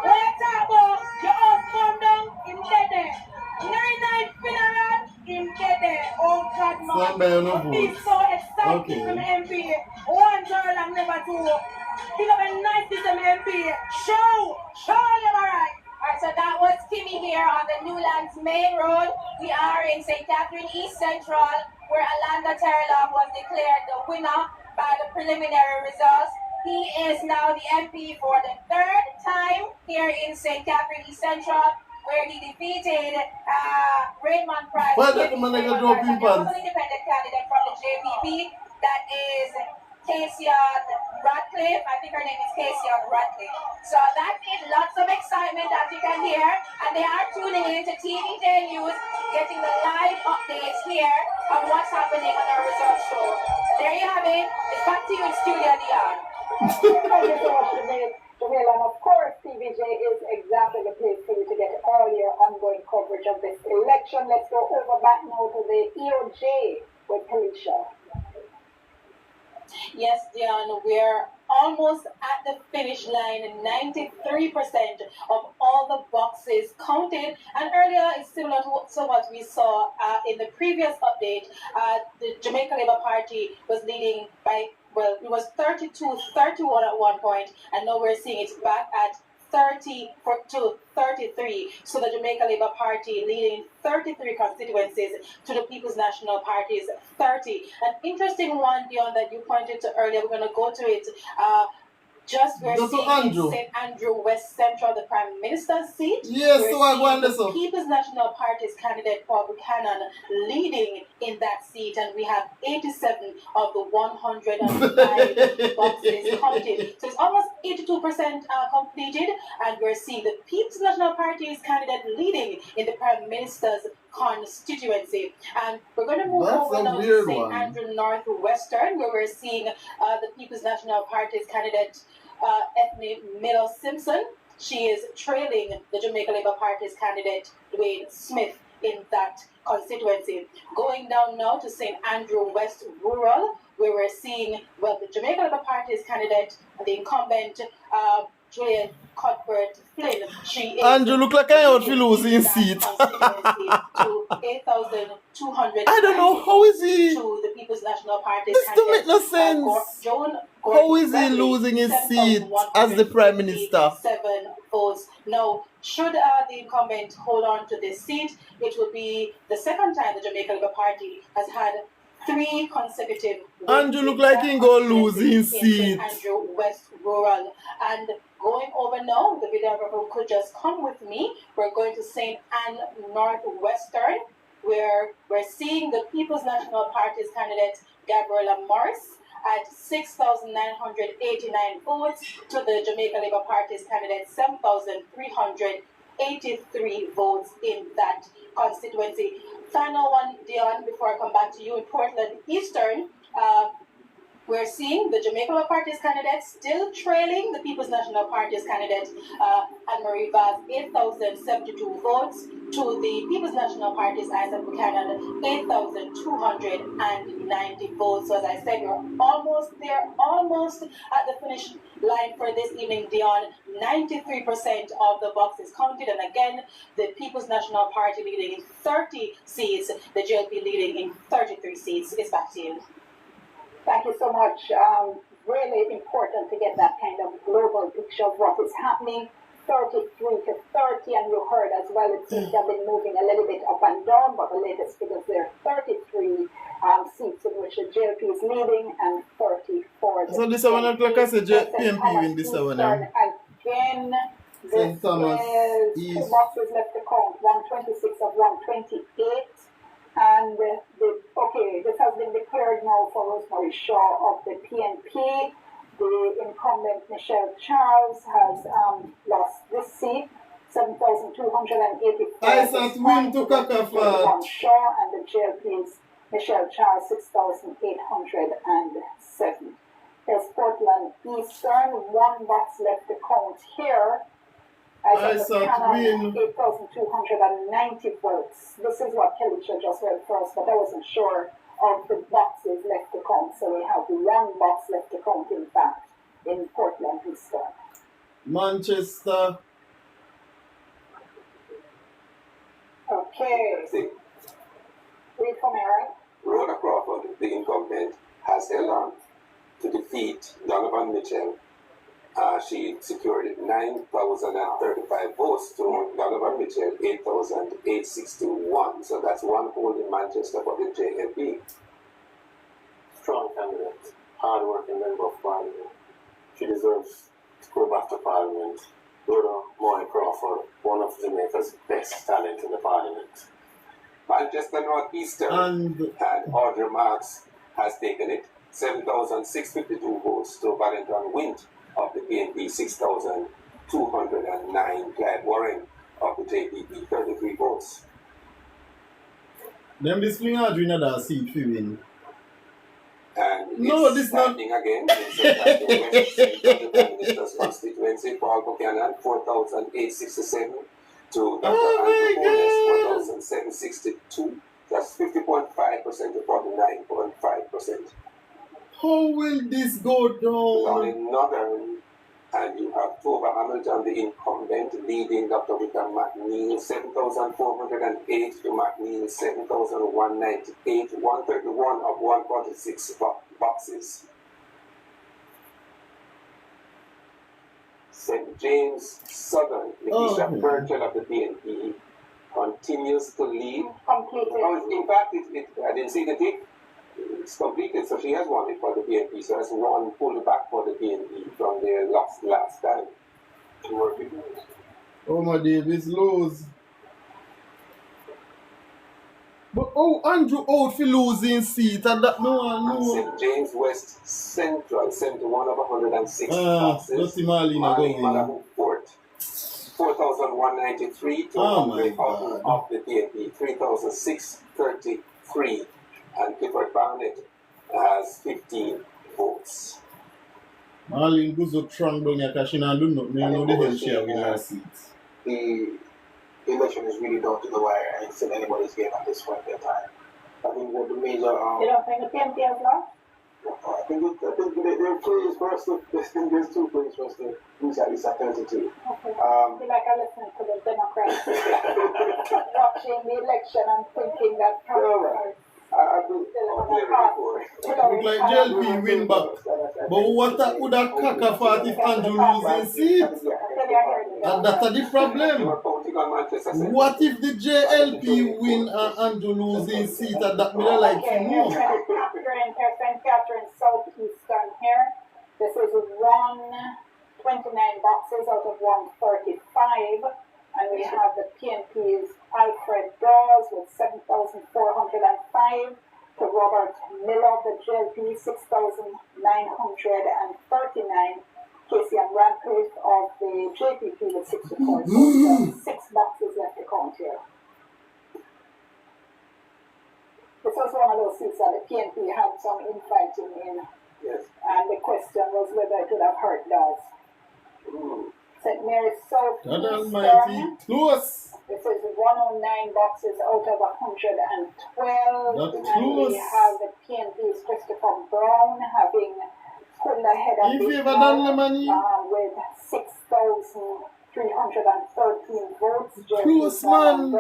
We talk about your house come down in there. 9 funeral in there. Oh God, man. I'm so excited from MP. One girl and never two. Think of a nice system MP. Show them alright. Alright, so that was Kimmy here on the Newlands Main Road. We are in St. Catherine East Central, where Alanda Terrelon was declared the winner by the preliminary results. He is now the MP for the 3rd time here in St. Catherine East Central, where he defeated Raymond Price, the independent candidate from the JPP. That is Cassian Radcliffe. I think her name is Cassian Radcliffe. So that is lots of excitement, as you can hear. And they are tuning in to TVJ News, getting the live updates here on what's happening on our results show. So there you have it. It's back to you in studio, Dion. Thank you so much, Jamila. And of course, TVJ is exactly the place for you to get all your ongoing coverage of this election. Let's go over back now to the EOJ with Felicia. Yes, Dion, we're almost at the finish line. 93% of all the boxes counted. And earlier, it's similar to what we saw in the previous update. The Jamaica Labour Party was leading by, well, it was 32-31 at one point, and now we're seeing it back at to 33. So the Jamaica Labour Party leading 33 constituencies to the People's National Party's 30. An interesting one, Dion, that you pointed to earlier. We're going to go to it. Just we're Dr. seeing Andrew. in St. Andrew West Central, the Prime Minister's seat. Yes, we're so I go on seeing this the up. People's National Party's candidate Paul Buchanan leading in that seat, and we have 87 of the 105 boxes counted. So it's almost 82% completed, and we're seeing the People's National Party's candidate leading in the Prime Minister's constituency. And we're going to move over now to St. Andrew Northwestern, where we're seeing the People's National Party's candidate Ethne Miller Simpson. She is trailing the Jamaica Labour Party's candidate Dwayne Smith in that constituency. Going down now to St. Andrew West Rural, where we're seeing, well, the Jamaica Labour Party's candidate, the incumbent Julian Cuthbert Flynn. She is Andrew look like I ought to lose in seat. to 8,200. I don't know, how is he? To the People's National Party. This don't make no sense. How is he losing his seat as the Prime Minister? 7 votes. Now, should the incumbent hold on to this seat, it will be the second time the Jamaica Labour Party has had 3 consecutive Andrew look like he go lose his seat. Andrew West Rural. And going over now, the videographer could just come with me. We're going to St. Anne Northwestern, where we're seeing the People's National Party's candidate Gabriella Morris at 6,989 votes to the Jamaica Labour Party's candidate 7,383 votes in that constituency. Final one, Dion, before I come back to you in Portland Eastern. We're seeing the Jamaica Labour Party's candidate still trailing the People's National Party's candidate, Anne-Marie Vaz, 8,072 votes, to the People's National Party's Isaac Buchanan, 8,290 votes. So as I said, we're almost there, almost at the finish line for this evening, Dion. 93% of the boxes counted, and again, the People's National Party leading in 30 seats, the JLP leading in 33 seats. It's back to you. Thank you so much. Really important to get that kind of global picture of what is happening. 33 to 30, and you heard as well, it seems to have been moving a little bit up and down, but the latest figures there, 33 seats in which the JLP is leading, and 34. So this one look like I said, PMP win this one now. Again, St. Thomas is 2 boxes left to count, 126 of 128. And this has been declared now for Rosemary Shaw of the PNP. The incumbent Michelle Charles has lost this seat, 7,284. I said win to Kakafa. Shaw, and the JLP's Michelle Charles, 6,807. There's Portland Eastern, 1 box left to count here. I said 8,290 votes. This is what Kelly just read first, but I wasn't sure of the boxes left to count. So we have 1 box left to count, in fact, in Portland Eastern. Manchester. Okay. Read for me, right? Rhoda Crawford, the incumbent, has held on to defeat Donovan Mitchell. She secured 9,035 votes to Donovan Mitchell, 8,861. So that's 1 hold in Manchester for the JLP. Strong candidate, hard-working member of Parliament. She deserves to go back to Parliament. Rhoda Moy Crawford, one of Jamaica's best talent in the Parliament. Manchester Northeastern and Audrey Marks has taken it, 7,652 votes to Valentine Wint of the PNP, 6,209. Clyde Warren of the JPP, 33 votes. Them this fling out in another seat for win. And no, this not again. The Prime Minister's constituency, Paul Buchanan, 4,867 to Dr. Andrew Bones, 4,762. That's 50.5% to 49.5%. How will this go down? Down in Northern, and you have Tova Hamilton, the incumbent, leading Dr. Victor McNeil, 7,408 to McNeil, 7,198, 131 of 146 boxes. St. James Southern, Lakeisha Burchell of the PNP, continues to lead. Completed. Oh, in fact, I didn't see the tick. It's completed, so she has won it for the PNP. So that's one pulled back for the PNP from their last time. Omar Davis lose. But Andrew out for losing seat and that no. St. James West Central, 71 of 106 boxes. Dirty Marlena going. 4,193 to 100 of the PNP, 3,633. And Clifford Barnett has 15 votes. Marlene goes up strong down here because she don't do nothing. You know the hell she have in her seat. The election is really down to the wire, and it's in anybody's game at this point in time. I think what the major You don't think the PNP has lost? I think their plays first. There's two plays first to reach at least at 32. Okay. I feel like I listen to the Democrats watching the election and thinking that I've been Look like JLP win back. But what would that caca fought if Andrew losing seat? And that's the problem. What if the JLP win and Andrew losing seat and that me like to know? St. Catherine Southeastern here. This is 129 boxes out of 135. And we have the PNP's Alfred Dawes with 7,405 to Robert Miller, the JLP 6,939. Casey and Radcliffe of the JPP with 64. So 6 boxes left to count here. This was one of those seats that the PNP had some infighting in. Yes. And the question was whether it would have hurt Dawes. St. Mary's South Eastern. Close. This is 109 boxes out of 112. That's and close. we have the PNP's Christopher Brown having pulled ahead of If you ever done the money, with 6,313 votes. close man.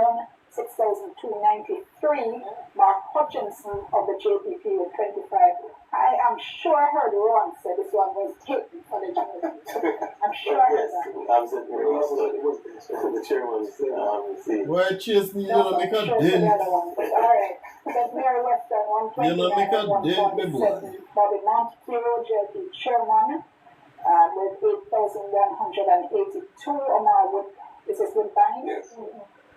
6,293. Mark Hutchinson of the JPP with 25. I am sure I heard Ron say this one was taken for the JPP. I'm sure I heard that. The chairman said, why chase me? You don't make a dent. Alright. St. Mary Western 129. You don't make a dent, my boy. Bobby Montague, JP chairman, with 8,182. Omar Wood, this is Woodbine. Yes.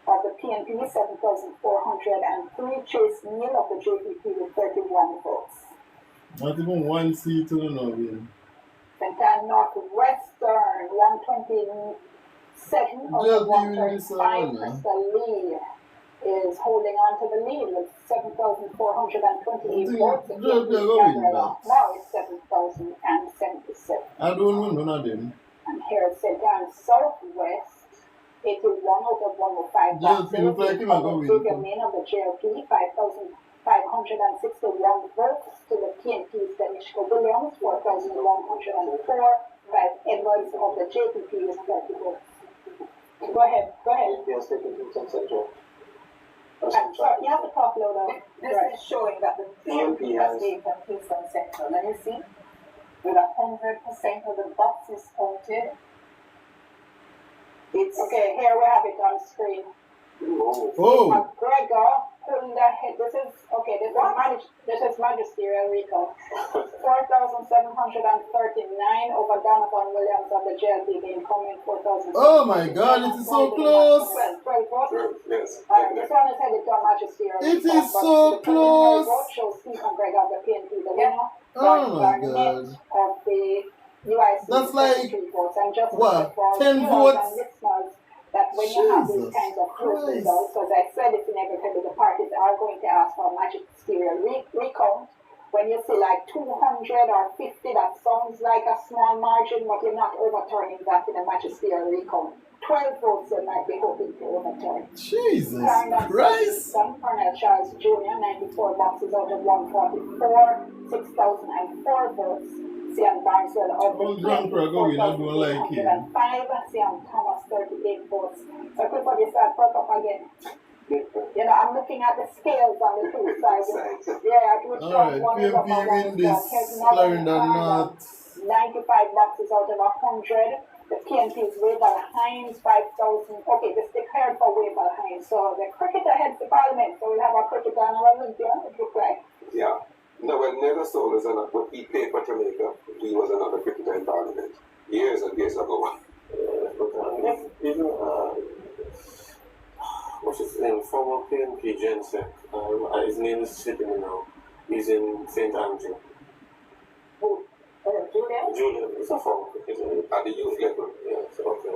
Of the PNP, 7,403. Chase Neal of the JPP with 31 votes. Not even one seat to the Northern. St. Anne Northwestern, 127 of 135. Mr. Lee is holding on to the lead with 7,428 votes. Now it's 7,077. I don't know none of them. And here is St. Anne Southwest. 81 out of 105 boxes. Look like him of the main of the JLP, 5,561 votes to the PNP's Denishka Williams, 4,104. 5 Edwards of the JPP with 30 votes. Go ahead. Yes, they can do some central. Sorry, you have to talk louder. This is showing that the PNP has taken Kingston Central. Let me see. With 100% of the boxes counted. It's okay, here we have it on screen. McGregor pulling ahead. This is magisterial recount. 4,739 over Donovan Williams of the JLP being coming 4,000. Oh my God, it is so close. 12 votes. Yes. This one is headed to a magisterial recount. It is so close. Vote shows Steve McGregor of the PNP, the winner. Oh my God. Of the UIC. That's like votes. And just what? 10 votes. That when you have these kinds of close results, as I said, it's inevitable the parties are going to ask for a magisterial recount. When you see like 200 or 50, that sounds like a small margin, but you're not overturning that in a magisterial recount. 12 votes they might be hoping to overturn. Jesus Christ! Cornell Charles Jr., 94 boxes out of 144, 6,004 votes. Sian Barneswell of the 4,805. Sian Thomas, 38 votes. So Clifford, you start pop up again. You know, I'm looking at the scales on the two sides. Yeah, which one is up on one. 95 boxes out of 100. The PNP's Wavell Hines, 5,000. Okay, this declared for Wavell Hines. So the cricketer heads the parliament. So we'll have our cricketer and our Olympia, it looks like. Yeah. No, well, Never Soul is another, when he played for Jamaica, he was another cricketer in Parliament. Years and years ago. Even, what's his name? Former PNP Jensen. His name is slipping me now. He's in St. Andrew. Julian. He's a former cricketer. At the youth level. Yeah, so okay.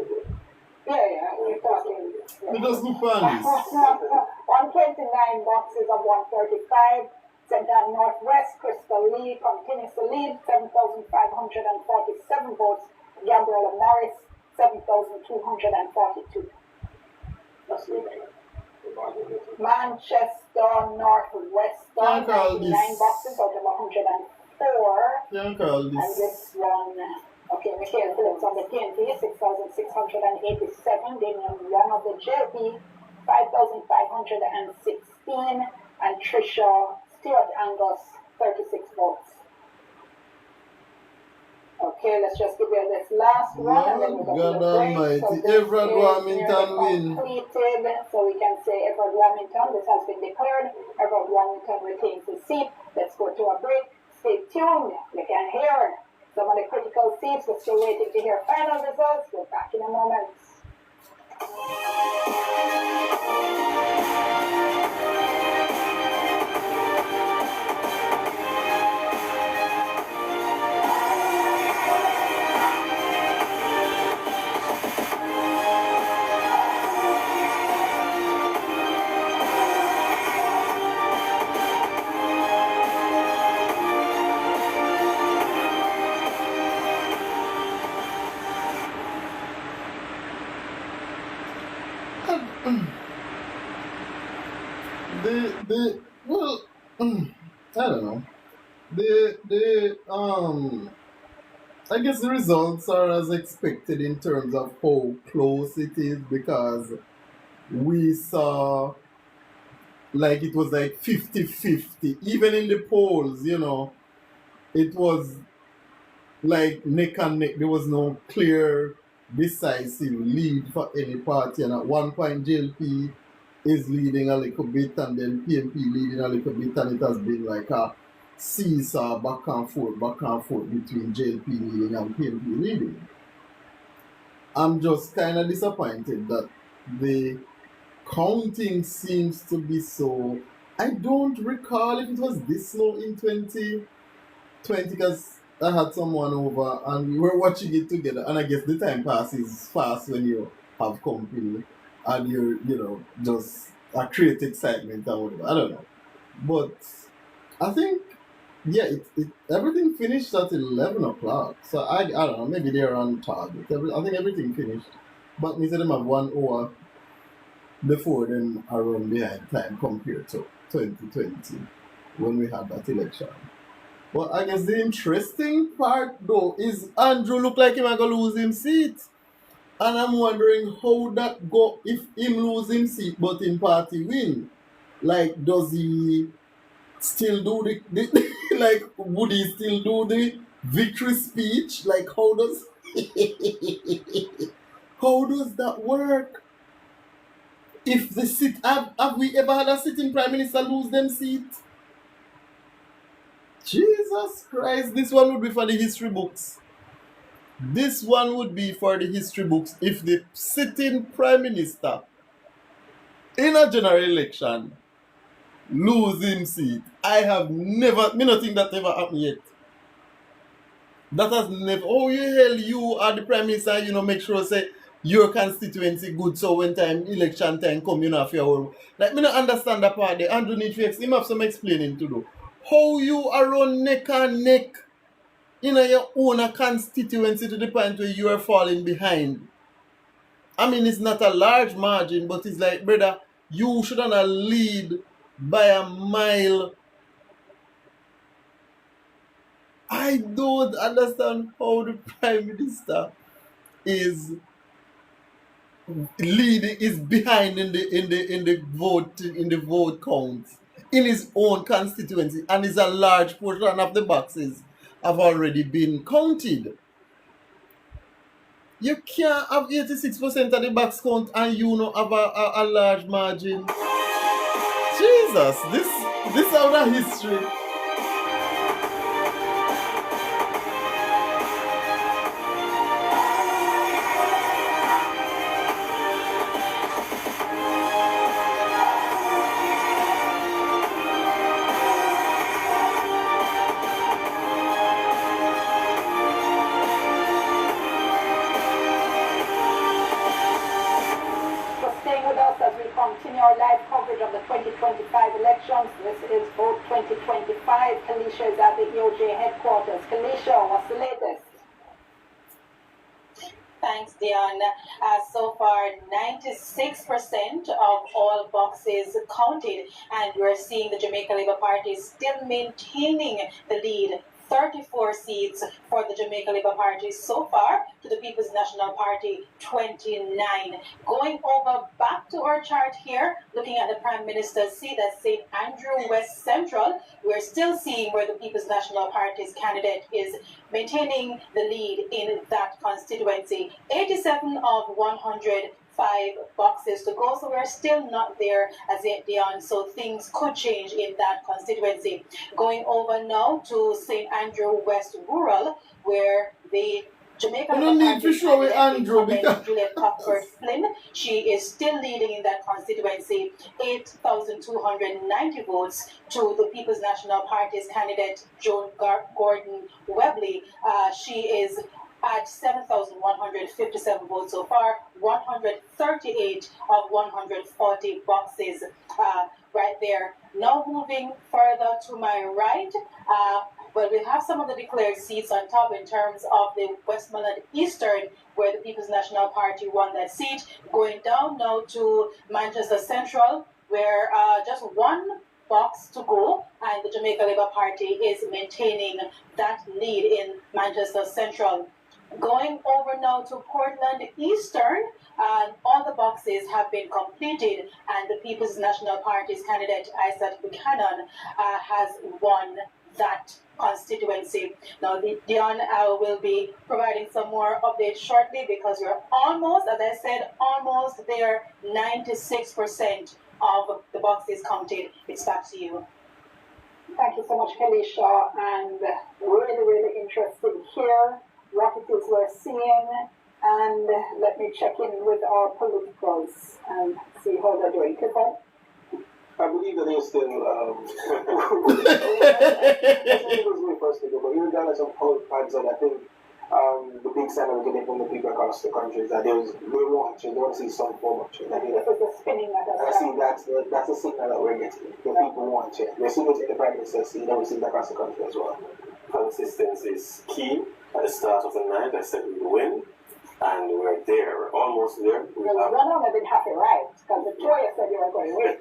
Yeah, we're talking. We just look on this. 129 boxes of 135. St. Anne Northwest, Crystal Lee continues to lead, 7,547 votes. Gabriella Morris, 7,242. Manchester Northwestern, 99 boxes out of 104. Can't call this. And this one, okay, Michael Phillips on the PNP, 6,687. Damian Young of the JP, 5,516. And Trisha Stuart Angus, 36 votes. Okay, let's just give you this last one and then we're going to God the break. Almighty, So Everett Warmington win. completed. So we can say Everett Warmington, this has been declared. Everett Warmington retains his seat. Let's go to a break. Stay tuned. You can hear some of the critical seats. We're still waiting to hear final results. We're back in a moment. Well, I don't know. I guess the results are as expected in terms of how close it is, because we saw like it was like 50-50. Even in the polls, you know, it was like neck and neck. There was no clear, decisive lead for any party. And at one point, JLP is leading a little bit, and then PNP leading a little bit, and it has been like a seesaw back and forth between JLP leading and PNP leading. I'm just kind of disappointed that the counting seems to be so. I don't recall if it was this slow in 2020, because I had someone over and we were watching it together, and I guess the time passes fast when you have company and you know, just create excitement or whatever. I don't know. But I think, yeah, everything finished at 11 o'clock. So I don't know, maybe they're on target. I think everything finished. But me said them have 1 hour before them are run behind time compared to 2020 when we had that election. But I guess the interesting part though is Andrew look like he might go lose him seat. And I'm wondering how that go if him lose him seat but in party win. Like, does he still do the like, would he still do the victory speech? Like, how does how does that work? If the seat, have we ever had a sitting prime minister lose them seat? Jesus Christ, this one would be for the history books. This one would be for the history books if the sitting prime minister in a general election lose him seat. I don't think that ever happened yet. That has never. Oh, you are the prime minister, you know, make sure say your constituency good, so when election time come, you know, if you're like, me not understand that part there. Andrew need to him have some explaining to do. How you are on neck and neck in your own constituency to the point where you are falling behind. I mean, it's not a large margin, but it's like, brother, you shouldn't lead by a mile. I don't understand how the prime minister is leading, is behind in the vote count in his own constituency, and is a large portion of the boxes have already been counted. You can't have 86% of the box count and you not have a large margin. Jesus, this out of history. So staying with us as we continue our live coverage of the 2025 elections. This is vote 2025. Kalisha is at the EOJ headquarters. Kalisha, what's the latest? Thanks, Dion. So far, 96% of all boxes counted, and we're seeing the Jamaica Labour Party still maintaining the lead. 34 seats for the Jamaica Labour Party so far, to the People's National Party 29. Going over back to our chart here, looking at the Prime Minister's seat at St. Andrew West Central, we're still seeing where the People's National Party's candidate is maintaining the lead in that constituency. 87 of 105 boxes to go, so we're still not there as yet, Dion, so things could change in that constituency. Going over now to St. Andrew West Rural, where the Jamaica We don't need to show it, Andrew, because Juliet Cuthbert Flynn, she is still leading in that constituency, 8,290 votes to the People's National Party's candidate, Joan Gordon Webley. She is at 7,157 votes so far, 138 of 140 boxes right there. Now moving further to my right, well, we have some of the declared seats on top in terms of the Westmoreland Eastern, where the People's National Party won that seat. Going down now to Manchester Central, where just one box to go, and the Jamaica Labour Party is maintaining that lead in Manchester Central. Going over now to Portland Eastern, all the boxes have been completed, and the People's National Party's candidate, Isaac Buchanan, has won that constituency. Now, Dion will be providing some more updates shortly, because we're almost, as I said, almost there, 96% of the boxes counted. It's back to you. Thank you so much, Kalisha, and really, really interesting here what it is we're seeing, and let me check in with our politicals and see how they're doing. Clifford? I believe that they're still, that's way first to go, but regardless of how it pans out, I think the big sign I'm getting from the people across the country is that they want change, they want to see some form of change. I think this is the spinning that I see that's a signal that we're getting. The people want change. We're seeing it in the Prime Minister's seat, and we're seeing it across the country as well. Consistency is key. At the start of the night, I said we would win, and we're there. We're almost there. Well, one of them didn't have it right, because the Toya said you were going to win.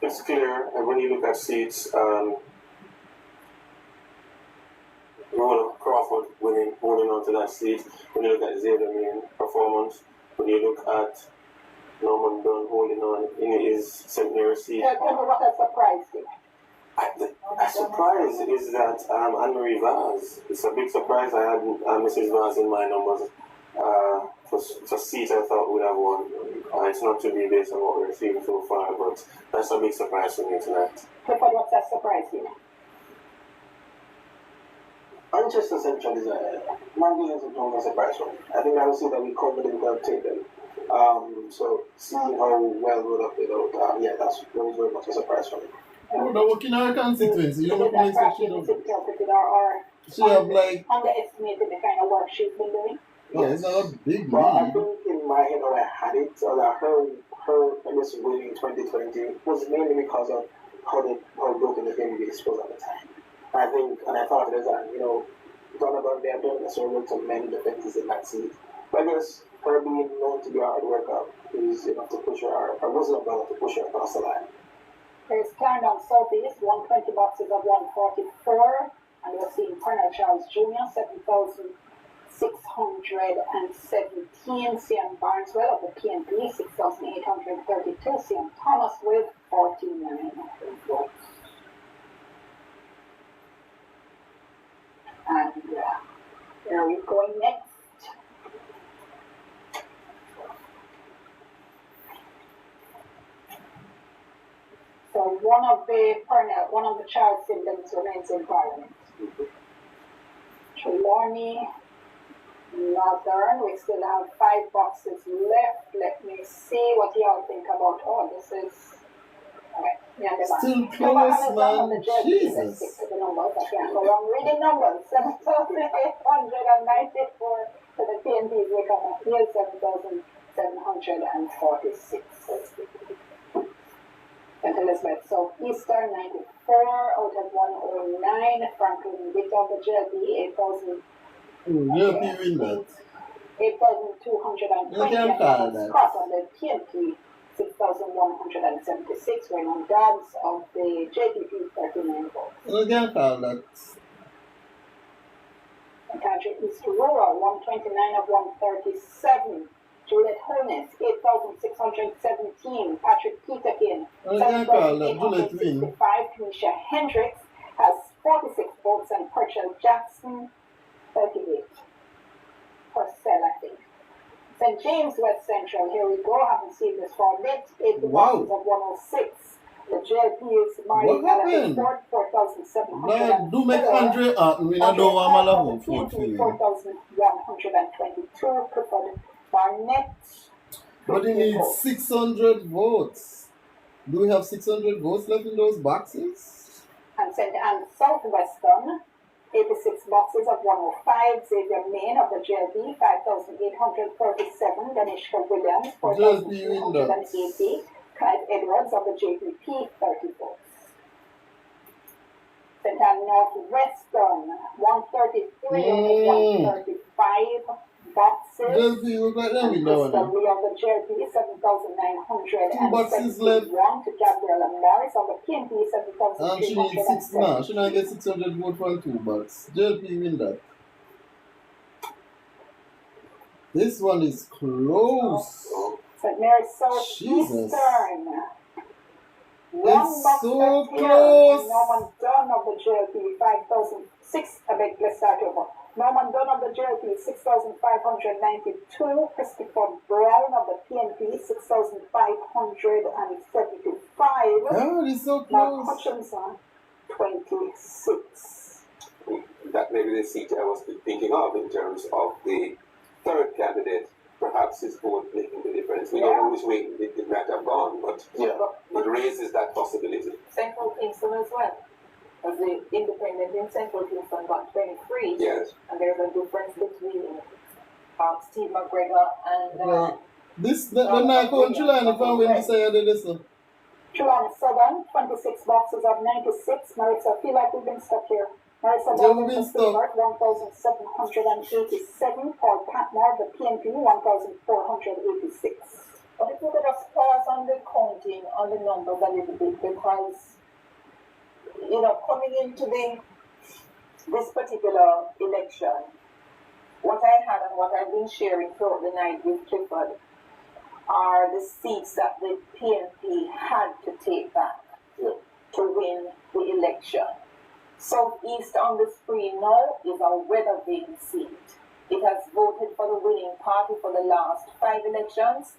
It's clear, and when you look at seats, Roland Crawford holding on to that seat. When you look at Xavier Main performance, when you look at Norman Dunn holding on in his seminary seat. Tell me what has surprised you. A surprise is that Anne-Marie Vaz, it's a big surprise. I had Mrs. Vaz in my numbers. For a seat I thought would have won. It's not to be based on what we're seeing so far, but that's a big surprise for me tonight. Clifford, what's that surprise you? Manchester Central is a surprise for me. I think I would say that we covered it without taking. So seeing how well we're up without, yeah, that's very much a surprise for me. Oh, the working our constituency, you know, That's perhaps misinterpreted or she have like underestimated the kind of work she's been doing. Yeah, it's not a big But I lead. think in my head, I had it, that her I guess, winning 2020 was mainly because of how broken the game base was at the time. I thought it was that, Donovan, they have done a sort of to many defenses in that seat. But I guess her being known to be a hard worker is enough to push her, or wasn't enough to push her across the line. There's Clarendon Southeast, 120 boxes of 144, and we're seeing Colonel Charles Jr., 7,617, CM Barneswell of the PNP, 6,832, CM Thomas with 49 votes. And Where are we going next? So one of the child siblings remains in Parliament. Trelawney, Northern, we still have 5 boxes left. Let me see what y'all think about. Oh, this is okay. Yeah, Still close, man. Jesus. Stick to the numbers. I can't go wrong reading numbers. 7,894 to the PNPs. We come up here 7,746. St. Elizabeth. So Eastern 94 out of 109. Franklin Witt of the JLP 8,000. JLP win that. 8,220. You can call that. Scott on the PNP 6,176. Raymond Dobbs of the JPP 39 votes. You can call that. Country East Rural 129 of 137. Juliet Holness 8,617. Patrick Peterkin 7,865. Kenisha Hendricks has 46 votes and Purcell Jackson 38. Purcell, I think. St. James West Central, here we go. Haven't seen this for a bit. 8 votes of 106. The JLP is Marty Gallagher 4,700. Do make Andre we don't know what I'm going to vote for you. 4,122. Clifford Barnett. But he needs 600 votes. Do we have 600 votes left in those boxes? And Southwestern, 86 boxes of 105. Xavier Main of the JLP, 5,837. Danishka Williams, 4,280. Clive Edwards of the JPP, 30 votes. St. Anne Northwestern, 133 of 135 boxes. JLP look like them, we know Crystal Lee of the JLP, 7,971 boxes left. to Gabriella Morris of the PNP, 7,370. And she needs 6 now. She not get 600 votes from 2 boxes. JLP win that. This one is close. St. Mary's South Jesus. Eastern. It's so close. Norman Dunn of the JLP, 5,006. Let's start over. Norman Dunn of the JLP, 6,592. Christopher Brown of the PNP, 6,575. Oh, it's so Mark close. Hutchinson, 26. That may be the seat I was thinking of in terms of the third candidate. Perhaps his vote making the difference. We don't know which way it might have gone, but it raises that possibility. Central Kingston as well. As the independent in Central Kingston got 23. Yes. And there's a difference between Steve McGregor and... the night on Trelawney if I win this I did this. Trelawney Southern, 26 boxes of 96. Marissa, I feel like we've been stuck here. Marissa Yeah, Morgan, we've been the 1,787. Paul Patmore, the PNP, 1,486. But if we could just pause on the counting, on the numbers a little bit, because, coming into this particular election, what I had and what I've been sharing throughout the night with Clifford are the seats that the PNP had to take back to win the election. Southeast on the screen now is a weather vane seat. It has voted for the winning party for the last 5 elections,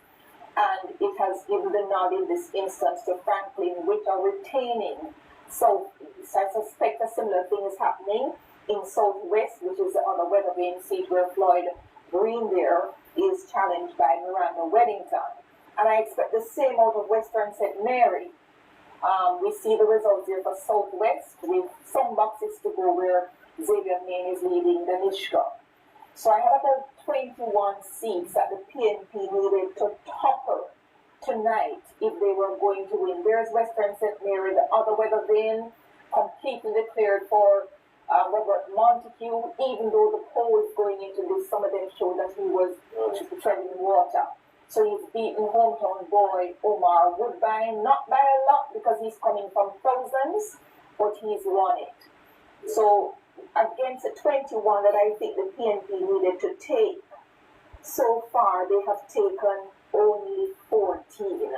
and it has given the nod in this instance to Franklin, which are retaining Southeast. I suspect a similar thing is happening in Southwest, which is the other weather vane seat where Floyd Green there is challenged by Miranda Weddington. And I expect the same out of Western St. Mary. We see the results here for Southwest with some boxes to go where Xavier Main is leading the Nishka. So I have about 21 seats that the PNP needed to topple tonight if they were going to win. There's Western St. Mary, the other weather vane, completely declared for Robert Montague, even though the polls going into this, some of them showed that he was treading water. So he's beaten hometown boy Omar Woodbine, not by a lot because he's coming from thousands, but he's won it. So against the 21 that I think the PNP needed to take, so far they have taken only 14.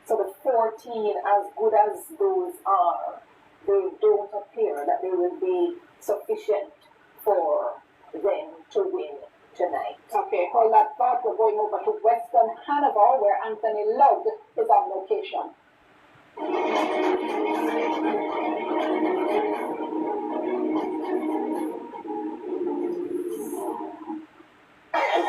So the 14, as good as those are, they don't appear that they will be sufficient for them to win tonight. Okay, hold that thought. We're going over to Western Hanover, where Anthony Love is on location.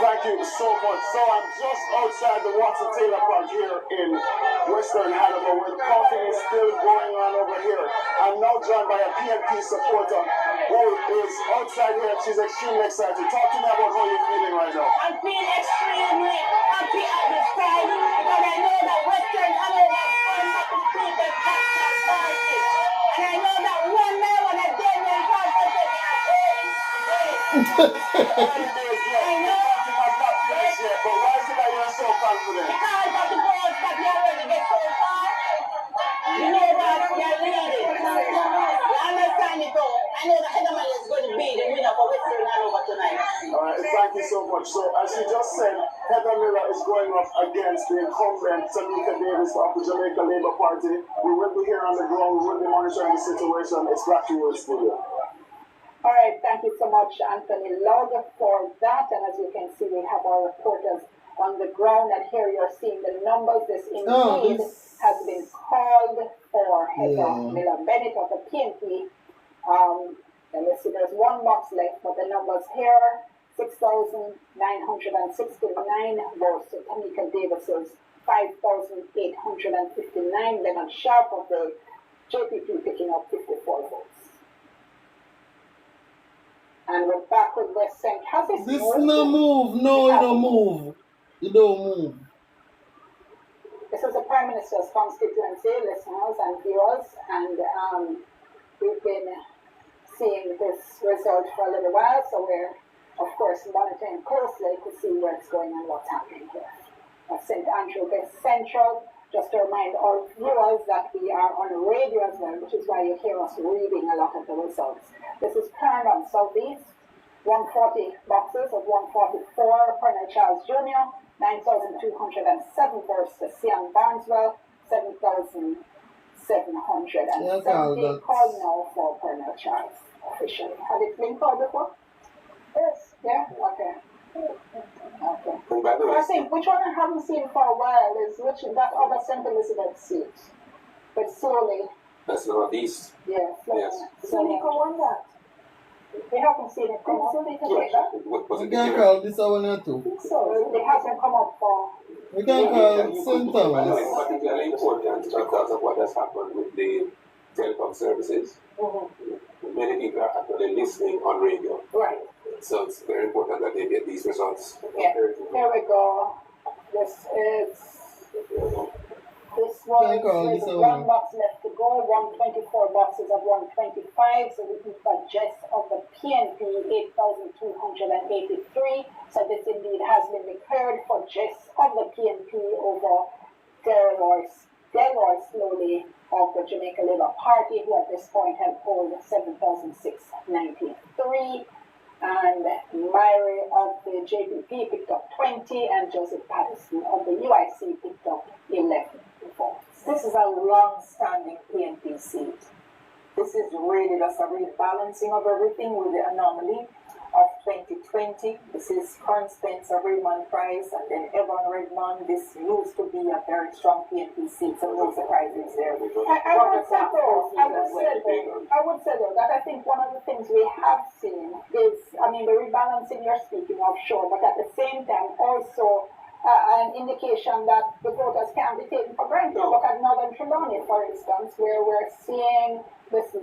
Thank you so much. So I'm just outside the Watson Taylor Park here in Western Hanover, where the coughing is still going on over here. I'm now joined by a PNP supporter who is outside here. She's extremely excited. Talk to me about how you're feeling right now. I'm feeling extremely happy at this time because I know that Western Hanover is going to defeat the National Party. And I know that one day when I get them concentrate, they are going I know. Yet, but why is it that you're so confident? Because of the balls that you already get so far. You know that they're leading. You understand it all. I know that Edelman is going to be the winner for Western Hanover tonight. Alright, thank you so much. So, as you just said, Heather Miller is going up against the incumbent Tamika Davis of the Jamaica Labour Party. We will be here on the ground, we will be monitoring the situation. It's back to you in studio. All right, thank you so much, Anthony Love, for that. And as you can see, we have our reporters on the ground, and here you're seeing the numbers. This indeed has been called for Heather Miller Bennett of the PNP. And let's see, there's one box left, but the numbers here, 6,969 votes to Tamika Davis's 5,859. Leonard Sharp of the JPP picking up 54 votes. And we're back with West St. Has this no move. No, you don't move. You don't move. This is the Prime Minister's constituency, listeners and viewers, and we've been seeing this result for a little while, so we're, of course, monitoring closely to see where it's going and what's happening here. St. Andrew West Central, just to remind all viewers that we are on radio as well, which is why you hear us reading a lot of the results. This is Clarendon Southeast, 140 boxes of 144, Colonel Charles Jr., 9,207 votes to Sian Barneswell, 7,770. Call now for Colonel Charles officially. Have it been called before? Yes. Yeah? Okay. Okay. I think which one I haven't seen for a while is that other St. Elizabeth seat. But slowly. That's Northeast. Yes. Yes. Seneca won that. We haven't seen it come up. We can call this one or two. So it hasn't come up for. We can call St. Thomas. It's particularly important because of what has happened with the telecom services. Many people are actually listening on radio. Right. So it's very important that they get these results. Yeah. Here we go. This one is one box left to go, 124 boxes of 125, so we've got Jess of the PNP, 8,283. So this indeed has been declared for Jess of the PNP over Delroy Slowly of the Jamaica Labour Party, who at this point have polled 7,693. And Myrie of the JPP picked up 20, and Joseph Patterson of the UIC picked up 11 votes. This is a long-standing PNP seat. This is really just a rebalancing of everything with the anomaly of 2020. This is Corn Spencer, Raymond Price, and then Evan Redmond. This used to be a very strong PNP seat, so no surprises there. I would say though that I think one of the things we have seen is, the rebalancing you're speaking of, sure, but at the same time also an indication that the voters can't be taken for granted. Look at Northern Trelawney, for instance, where we're seeing this.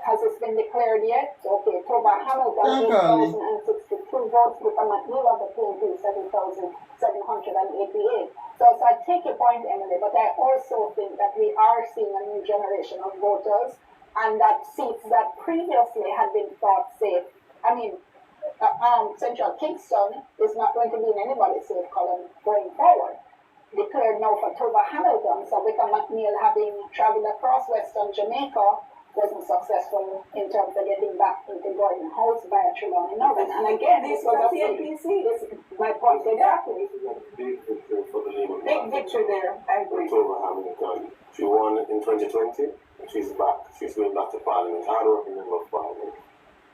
Has this been declared yet? Okay, Toba Hamilton, 8,062 votes, with a McNeil of the PNP, 7,788. So I take your point, Emily, but I also think that we are seeing a new generation of voters, and that seats that previously had been thought safe. Central Kingston is not going to be in anybody's safe column going forward. Declared now for Toba Hamilton, so with a McNeil having traveled across Western Jamaica, wasn't successful in terms of getting back into Gordon House via Trelawney Northern. And again, this was a PNPC. This is my point exactly. Big victory for the Labour Big victory there, I agree. October Hamilton. She won in 2020, and she's back. She's going back to Parliament. Hard working member of Parliament.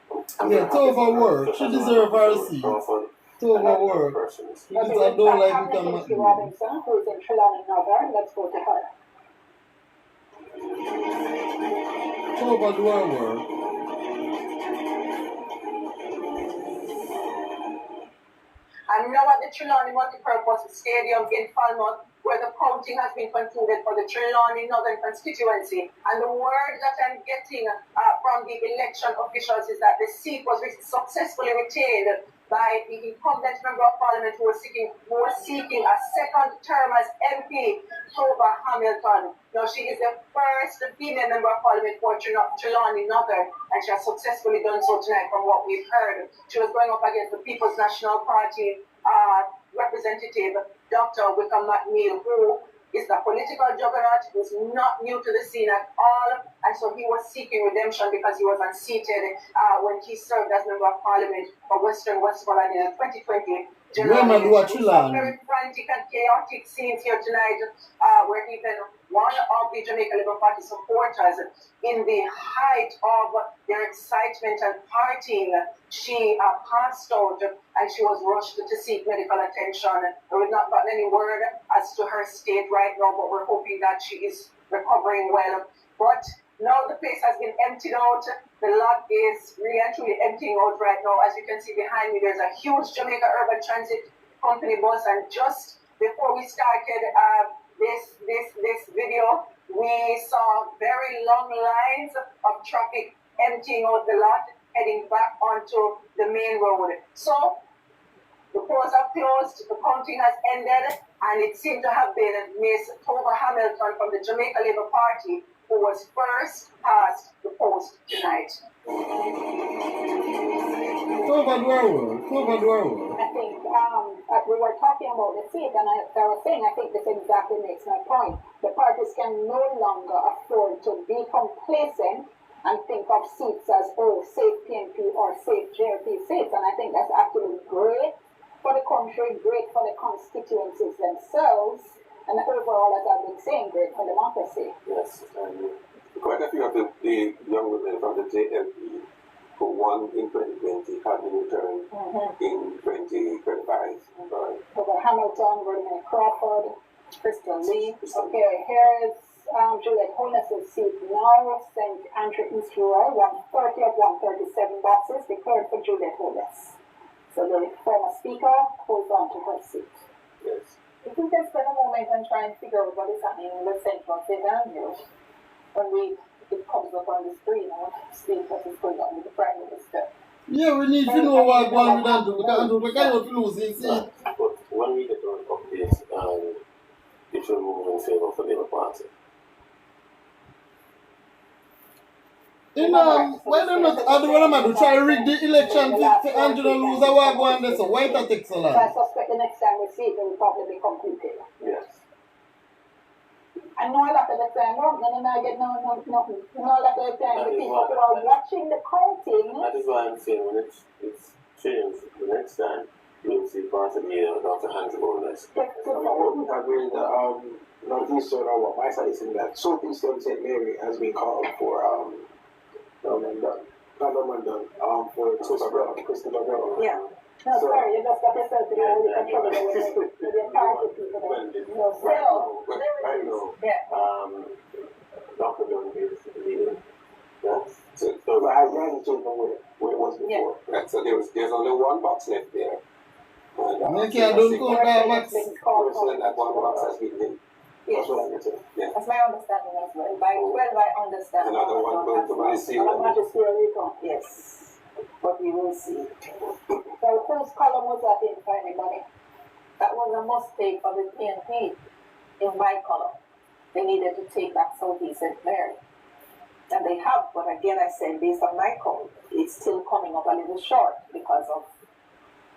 I'm Yeah, it's overwork. She deserves her seat. It's overwork. She Okay, just don't like it. Christy Robinson, who is in Trelawney Northern. Let's go to her. It's overdo her work. I'm now at the Trelawney Multipurpose Stadium in Falmouth, where the counting has been concluded for the Trelawney Northern constituency. And the word that I'm getting from the election officials is that the seat was successfully retained by the incumbent member of parliament who was seeking a second term as MP, Tova Hamilton. Now, she is the first female member of parliament for Trelawney Northern, and she has successfully done so tonight from what we've heard. She was going up against the People's National Party representative, Dr. Wickham McNeil, who is the political juggernaut, who's not new to the scene at all, and so he was seeking redemption because he was unseated when he served as member of parliament for Western Westmoreland in the 2020 general election. Some very frantic and chaotic scenes here tonight, where even one of the Jamaica Labour Party supporters, in the height of their excitement and partying, she passed out and she was rushed to seek medical attention. We've not gotten any word as to her state right now, but we're hoping that she is recovering well. But now the place has been emptied out. The lot is really and truly emptying out right now. As you can see behind me, there's a huge Jamaica Urban Transit Company bus, and just before we started this video, we saw very long lines of traffic emptying out the lot, heading back onto the main road. So the polls are closed, the counting has ended, and it seemed to have been Miss Tova Hamilton from the Jamaica Labour Party who was first past the post tonight. I think we were talking about the seat, and I was saying I think this exactly makes my point. The parties can no longer afford to be complacent and think of seats as, oh, safe PNP or safe JLP seats, and I think that's actually great for the country, great for the constituencies themselves, and overall, as I've been saying, great for democracy. Yes, quite a few of the young women from the JLP who won in 2020 have been returned in 2025. Over Hamilton, Rodney Crawford, Crystal Lee. Okay, here is Juliet Holness's seat now. St. Andrew East Rural, 130 of 137 boxes declared for Juliet Holness. So the former speaker holds on to her seat. Yes. If we can spend a moment and try and figure out what is happening in the central St. Andrew, when it comes up on the screen, I want to see what is going on with the Prime Minister. Yeah, we need to know what's going on with Andrew, because Andrew cannot lose his seat. But when we get on updates, it will move in favor for the Labour Party. Why don't I try to rig the election to Angela lose a war going there, so why that takes a lot? So I suspect the next time we see it, it will probably be completed. Yes. I know a lot of the time, I get no, a lot of the time, the people who are watching the counting. That is why I'm saying when it's changed, the next time you'll see part of the Dr. Andrew Holness. I wouldn't agree that Northeastern or what my side is in that Southeastern St. Mary has been called for Christopher Brown. Yeah. No, sorry, you just got yourself to the trouble with the party people. I know. Dr. Brown is leading. Yes. So I hadn't changed from where it was before. Yeah. So there's only one box left there. And don't go that box. That one box has been in. Yes. That's what I'm saying. Yeah. That's my understanding as well. By 12, I understand. Another one going to Magisterial. Yes. But we will see. So whose column was that in for anybody? That was a mistake for the PNP in my column. They needed to take back Southeast St. Mary. And they have, but again I said, based on my count, it's still coming up a little short because of,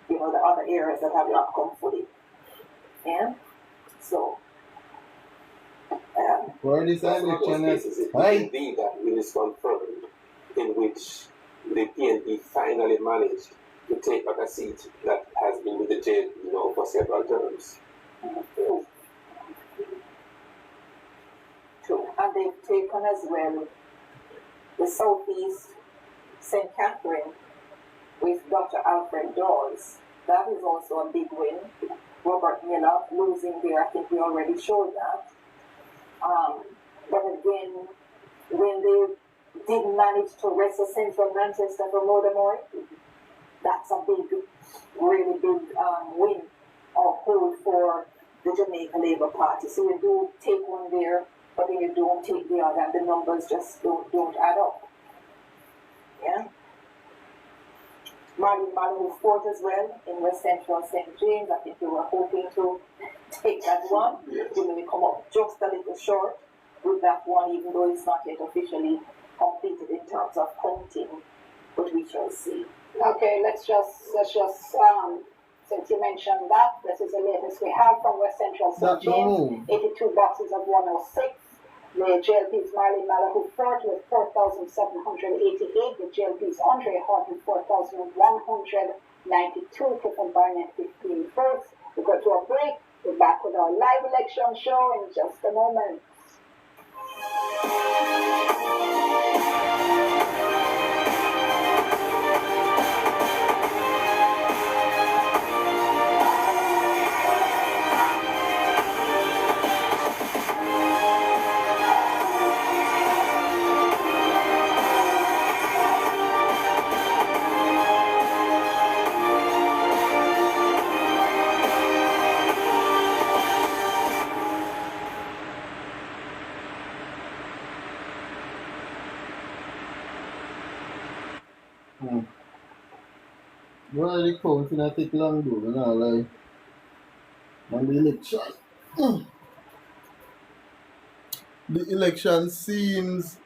the other areas that have not come fully. Yeah? So, for this election, indeed that will is confirmed, in which the PNP finally managed to take back a seat that has been with the JLP for several terms. True. And they've taken as well the Southeast St. Catherine with Dr. Alfred Dawes. That is also a big win. Robert Miller losing there, I think we already showed that. But again, when they did manage to wrestle Central Manchester for Motormore, that's a big, really big win or hold for the Jamaica Labour Party. So you do take one there, but then you don't take the other, and the numbers just don't add up. Yeah. Marlene Malou fought as well in West Central St. James. I think we were hoping to take that one. You know, we come up just a little short with that one, even though it's not yet officially completed in terms of counting, but we shall see. Okay, let's just since you mentioned that, this is the latest we have from West Central St. James. 82 boxes of 106. The JLP's Marlene Malou fourth with 4,788. The JLP's Andre Hart with 4,192. Clifford Barnett 15 first. We go to a break. We're back with our live election show in just a moment. Why the counting I take long though, you know, like on the election. The election seems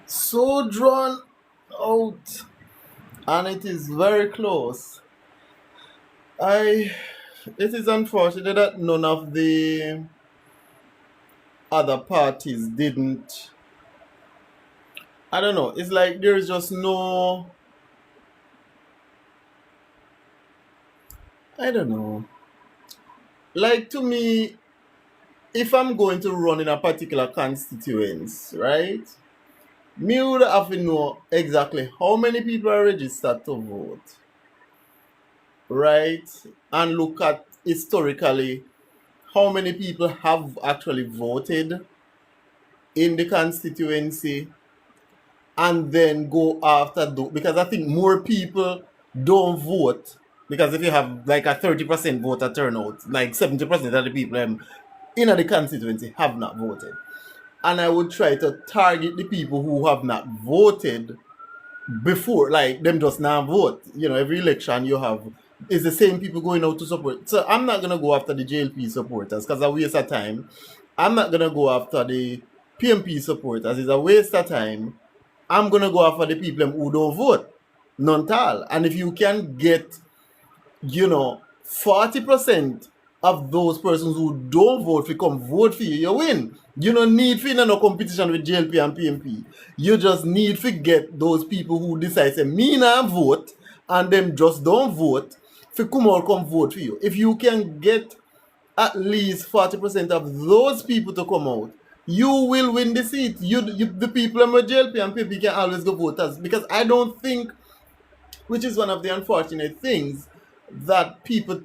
so drawn out and it is very close. It is unfortunate that none of the other parties didn't. I don't know, it's like there's just no, I don't know. Like to me, if I'm going to run in a particular constituency, right? Me would have to know exactly how many people are registered to vote, right? And look at historically how many people have actually voted in the constituency and then go after those, because I think more people don't vote, because if you have like a 30% voter turnout, like 70% of the people in the constituency have not voted. And I would try to target the people who have not voted before, like them just now vote. You know, every election you have is the same people going out to support. So I'm not gonna go after the JLP supporters because a waste of time. I'm not gonna go after the PMP supporters. It's a waste of time. I'm gonna go after the people who don't vote. None at all. And if you can get, 40% of those persons who don't vote to come vote for you, you win. You don't need for no competition with JLP and PMP. You just need to get those people who decide say me not vote and them just don't vote to come vote for you. If you can get at least 40% of those people to come out, you will win the seat. The people in JLP and PMP can always go voters, because I don't think, which is one of the unfortunate things, that people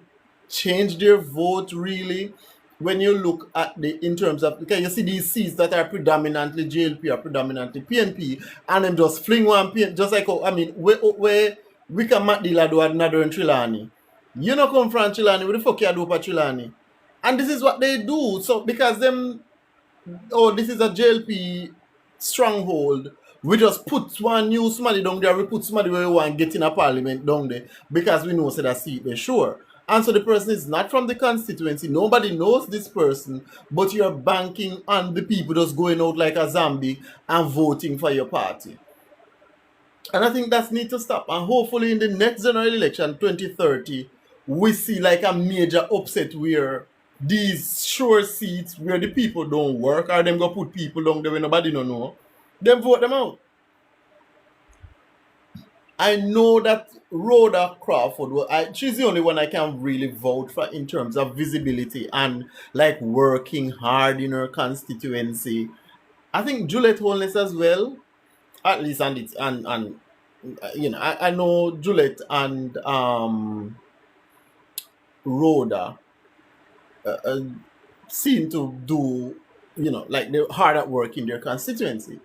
change their vote really when you look at in terms of, okay, you see these seats that are predominantly JLP or predominantly PNP, and then just fling one PNP, just like, where we can mat deal do another in Trelawney. You know, come from Trelawney, what the fuck you do for Trelawney? And this is what they do. So because them, this is a JLP stronghold, we just put one new somebody down there, we put somebody where we want get in a parliament down there, because we know so that seat there, sure. And so the person is not from the constituency, nobody knows this person, but you're banking on the people just going out like a zombie and voting for your party. And I think that needs to stop. And hopefully in the next general election, 2030, we see like a major upset where these sure seats where the people don't work, or them go put people down there where nobody don't know, them vote them out. I know that Rhoda Crawford, she's the only one I can really vote for in terms of visibility and like working hard in her constituency. I think Juliet Holness as well, at least, and I know Juliet and Rhoda seem to do, like they're hard at work in their constituency.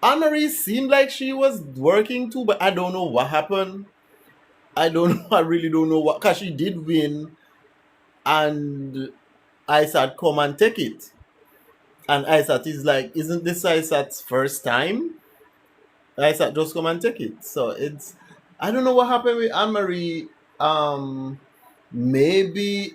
Anne-Marie seemed like she was working too, but I don't know what happened. I don't know. I really don't know what, because she did win, and ISAT come and take it. And ISAT is like, isn't this ISAT's first time? ISAT just come and take it. So I don't know what happened with Anne-Marie. Maybe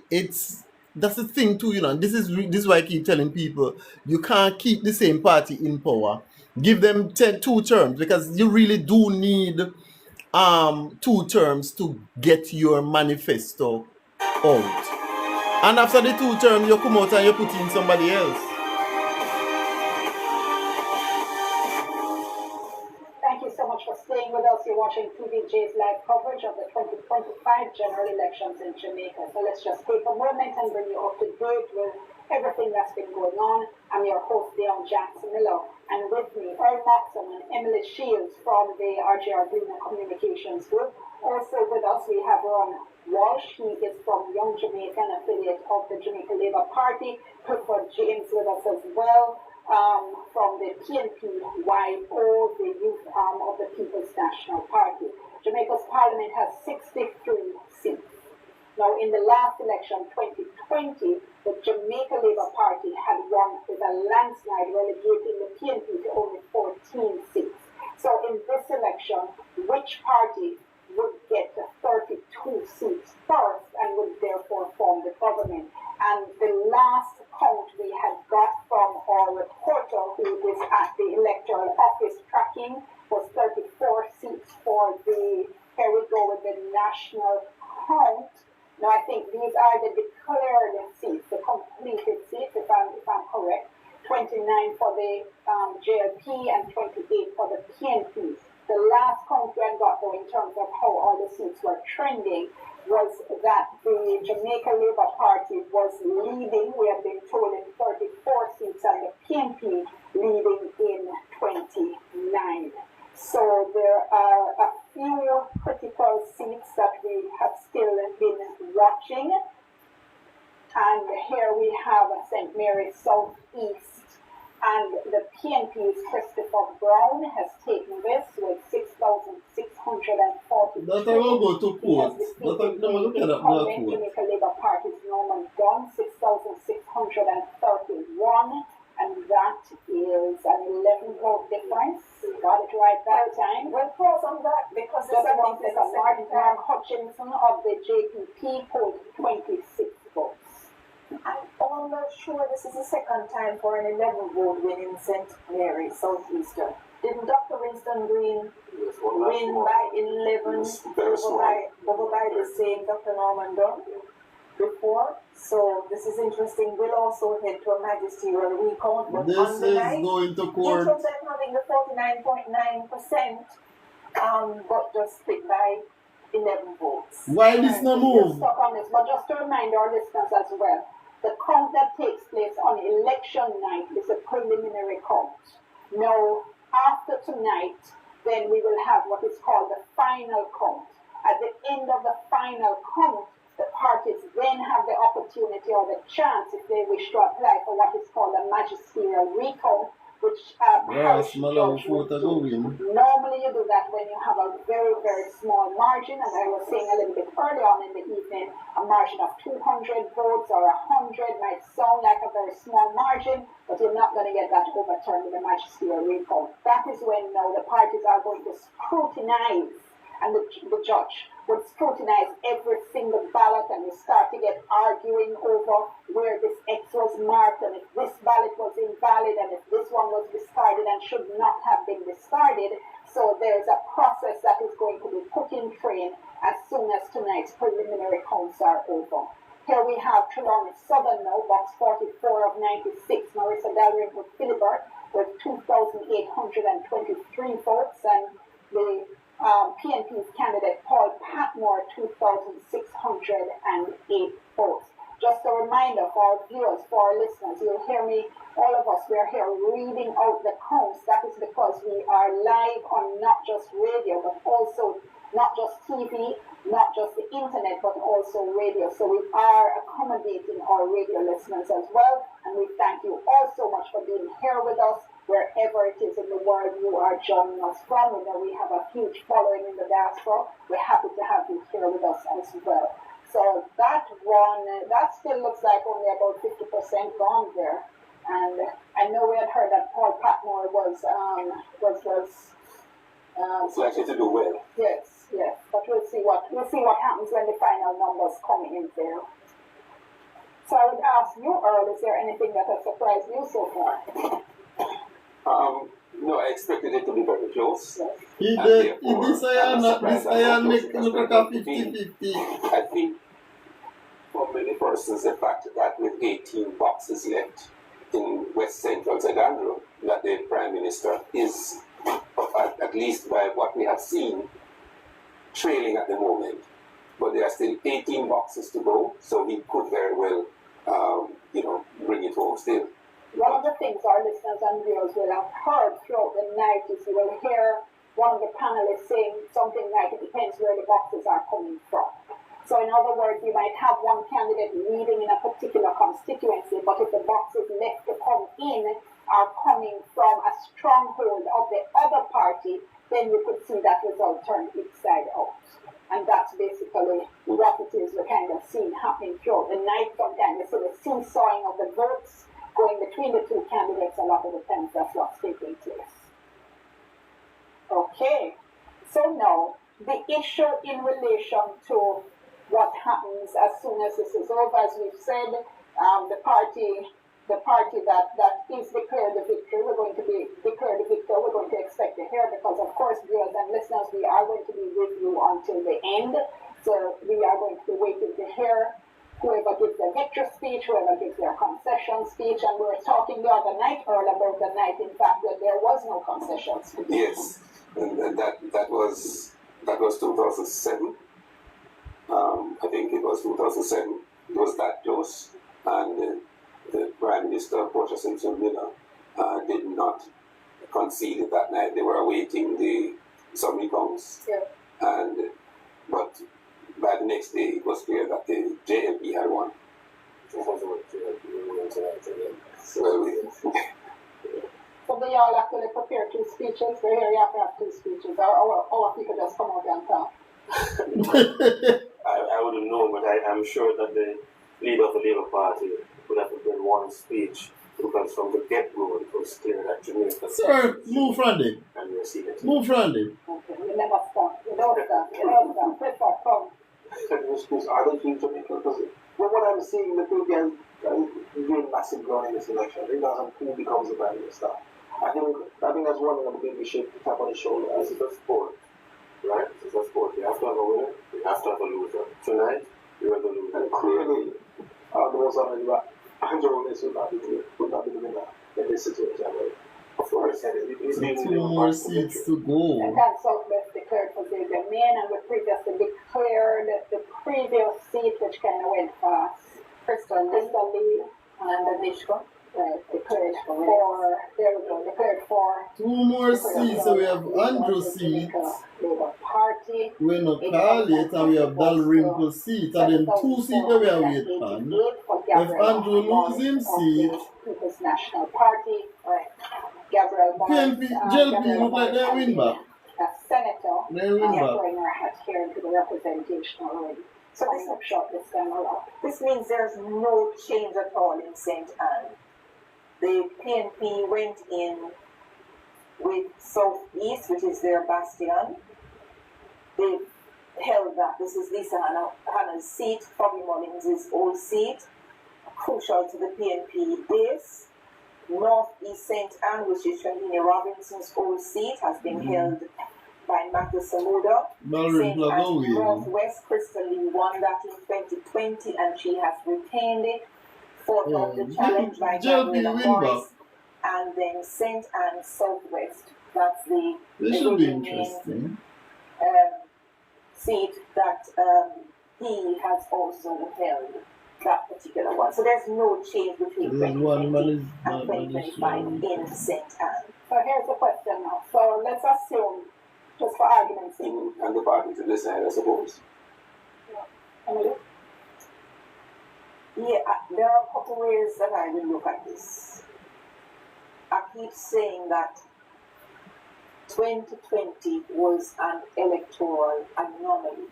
that's the thing too, and this is why I keep telling people, you can't keep the same party in power. Give them 2 terms, because you really do need 2 terms to get your manifesto out. And after the 2 terms, you come out and you put in somebody else. Thank you so much for staying with us. You're watching TVJ's live coverage of the 2025 general elections in Jamaica. So let's just take a moment and bring you up to date with everything that's been going on. I'm your host, Dion Jackson Miller, and with me, Earl Moxon and Emily Shields from the RGR Gleaner Communications Group. Also with us, we have Ron Walsh. He is from Young Jamaica, an affiliate of the Jamaica Labour Party. Clifford James with us as well. From the PNP-YO, the youth arm of the People's National Party. Jamaica's parliament has 63 seats. Now, in the last election, 2020, the Jamaica Labour Party had won with a landslide, relegating the PNP to only 14 seats. So in this election, which party would get 32 seats first and would therefore form the government? And the last count we had got from our reporter, who is at the electoral office tracking, was 34 seats for the, here we go with the national count. Now I think these are the declared seats, the completed seats, if I'm correct. 29 for the JLP and 28 for the PNP. The last count we had got, though, in terms of how all the seats were trending, was that the Jamaica Labour Party was leading, we have been told, in 34 seats, and the PNP leading in 29. So there are a few critical seats that we have still been watching. And here we have St. Mary's South East. And the PNP's Christopher Brown has taken this with 6,640. That I will go to court. That I will look at that court. Jamaica Labour Party's Norman Dunn, 6,631. And that is an 11-vote difference. Got it right that time. We'll pause on that because just one second. Mark Hutchinson of the JPP polled 26 votes. I'm almost sure this is the second time for an 11-vote win in St. Mary's Southeastern. Didn't Dr. Winston Green win by 11 over by the same Dr. Norman Dunn before? So this is interesting. We'll also head to a magisterial recount. But this on the is night, going to court. in terms of having the 49.9%, but just split by 11 votes. Why this no move? Stuck on this, but just to remind our listeners as well, the count that takes place on election night is a preliminary count. Now, after tonight, then we will have what is called the final count. At the end of the final count, the parties then have the opportunity or the chance, if they wish to apply for what is called a magisterial recount, which parish judge will do. Normally you do that when you have a very, very small margin, as I was saying a little bit earlier on in the evening, a margin of 200 votes or 100 might sound like a very small margin, but you're not going to get that overturned in the magisterial recount. That is when now the parties are going to scrutinize, and the judge would scrutinize every single ballot, and we start to get arguing over where this X was marked, and if this ballot was invalid, and if this one was discarded and should not have been discarded. So there's a process that is going to be put in train as soon as tonight's preliminary counts are over. Here we have Trelawney Southern now, box 44 of 96, Marissa Dalrymple Philibert with 2,823 votes, and the PNP's candidate Paul Patmore, 2,608 votes. just a reminder for our viewers, for our listeners, you'll hear me, all of us, we are here reading out the counts. That is because we are live on not just radio, but also not just TV, not just the internet, but also radio. So we are accommodating our radio listeners as well. And we thank you all so much for being here with us, wherever it is in the world you are joining us from. We know we have a huge following in the diaspora. We're happy to have you here with us as well. So that one, that still looks like only about 50% gone there. And I know we had heard that Paul Patmore was it's likely to do well. Yes, yes. But we'll see what happens when the final numbers come in there. So I would ask you, Earl, is there anything that has surprised you so far? No, I expected it to be very close. If this iron make look like a 50-50. I think for many persons the fact that with 18 boxes left in West Central St. Andrew, that the Prime Minister is, at least by what we have seen, trailing at the moment. But there are still 18 boxes to go, so he could very well, bring it home still. One of the things our listeners and viewers will have heard throughout the night is you will hear one of the panelists saying something like it depends where the boxes are coming from. So in other words, you might have one candidate leading in a particular constituency, but if the boxes left to come in are coming from a stronghold of the other party, then you could see that result turn each side out. And that's basically what it is we're kind of seeing happening throughout the night. Sometimes you see the seesawing of the votes going between the two candidates. A lot of the times that's what's taking place. Okay, so now the issue in relation to what happens as soon as this is over, as we've said, the party that is declared the victor, we're going to be declared the victor, we're going to expect to hear, because of course, viewers and listeners, we are going to be with you until the end. So we are going to be waiting to hear whoever gives their victory speech, whoever gives their concession speech. And we were talking the other night, Earl, about the night, in fact, that there was no concession speech. Yes, and that was 2007. I think it was 2007. It was that close, and the Prime Minister, Portia Simpson Miller, did not concede that night. They were awaiting the summary counts, but by the next day it was clear that the JLP had won. So they all actually prepare two speeches. So here you have to have two speeches, or people just come out and talk. I wouldn't know, but I'm sure that the leader of the Labour Party would have prepared one speech, because from the get-go it was clear that Jamaica... Sir, move from it. And we'll see that. Move from it. Okay, you never stop. You don't stop. You don't stop. Let's stop. Come. I don't think Jamaica, because from what I'm seeing, the PNP has gained massive ground in this election, regardless of who becomes the Prime Minister. I think that's one thing that we should tap on the shoulder. This is a sport, right? It's a sport. You have to have a winner, you have to have a loser. Tonight, you are the loser. And clearly, the most honest, Andrew Willis would not be the winner in this situation. Of course, it's two more seats to go. And that Southwest declared for the main, and we previously declared the previous seat, which kind of went fast. Crystal Lee and the Nishko. Declared for, there we go, declared for. Two more seats, so we have Andrew seat. Labour Party. We have Carliet, and we have Dalrymple seat, and then two seats where we are waiting on. If Andrew loses his seat, People's National Party, Gabriel PNP, JLP look like they win back. A senator, they win back. Joyner had here into the representation already. So this is short this time around. This means there's no change at all in St. Anne. The PNP went in with South East, which is their bastion. They held that. This is Lisa Hannah's seat, Bobby Mullins' old seat, crucial to the PNP base. North East St. Anne, which is Shahini Robinson's old seat, has been held by Matthew Samuda. St. Anne Northwest, Crystal Lee won that in 2020, and she has retained it. Fought out the challenge by Gabriela Morris, and then St. Anne Southwest. That's the main seat that he has also held. that particular one. So there's no change between There's one 2020 man and is 2025 in St. Anne. So here's the question now. So let's assume, just for argument's sake. And the party to decide, I suppose. Emily? Yeah, there are a couple ways that I will look at this. I keep saying that 2020 was an electoral anomaly.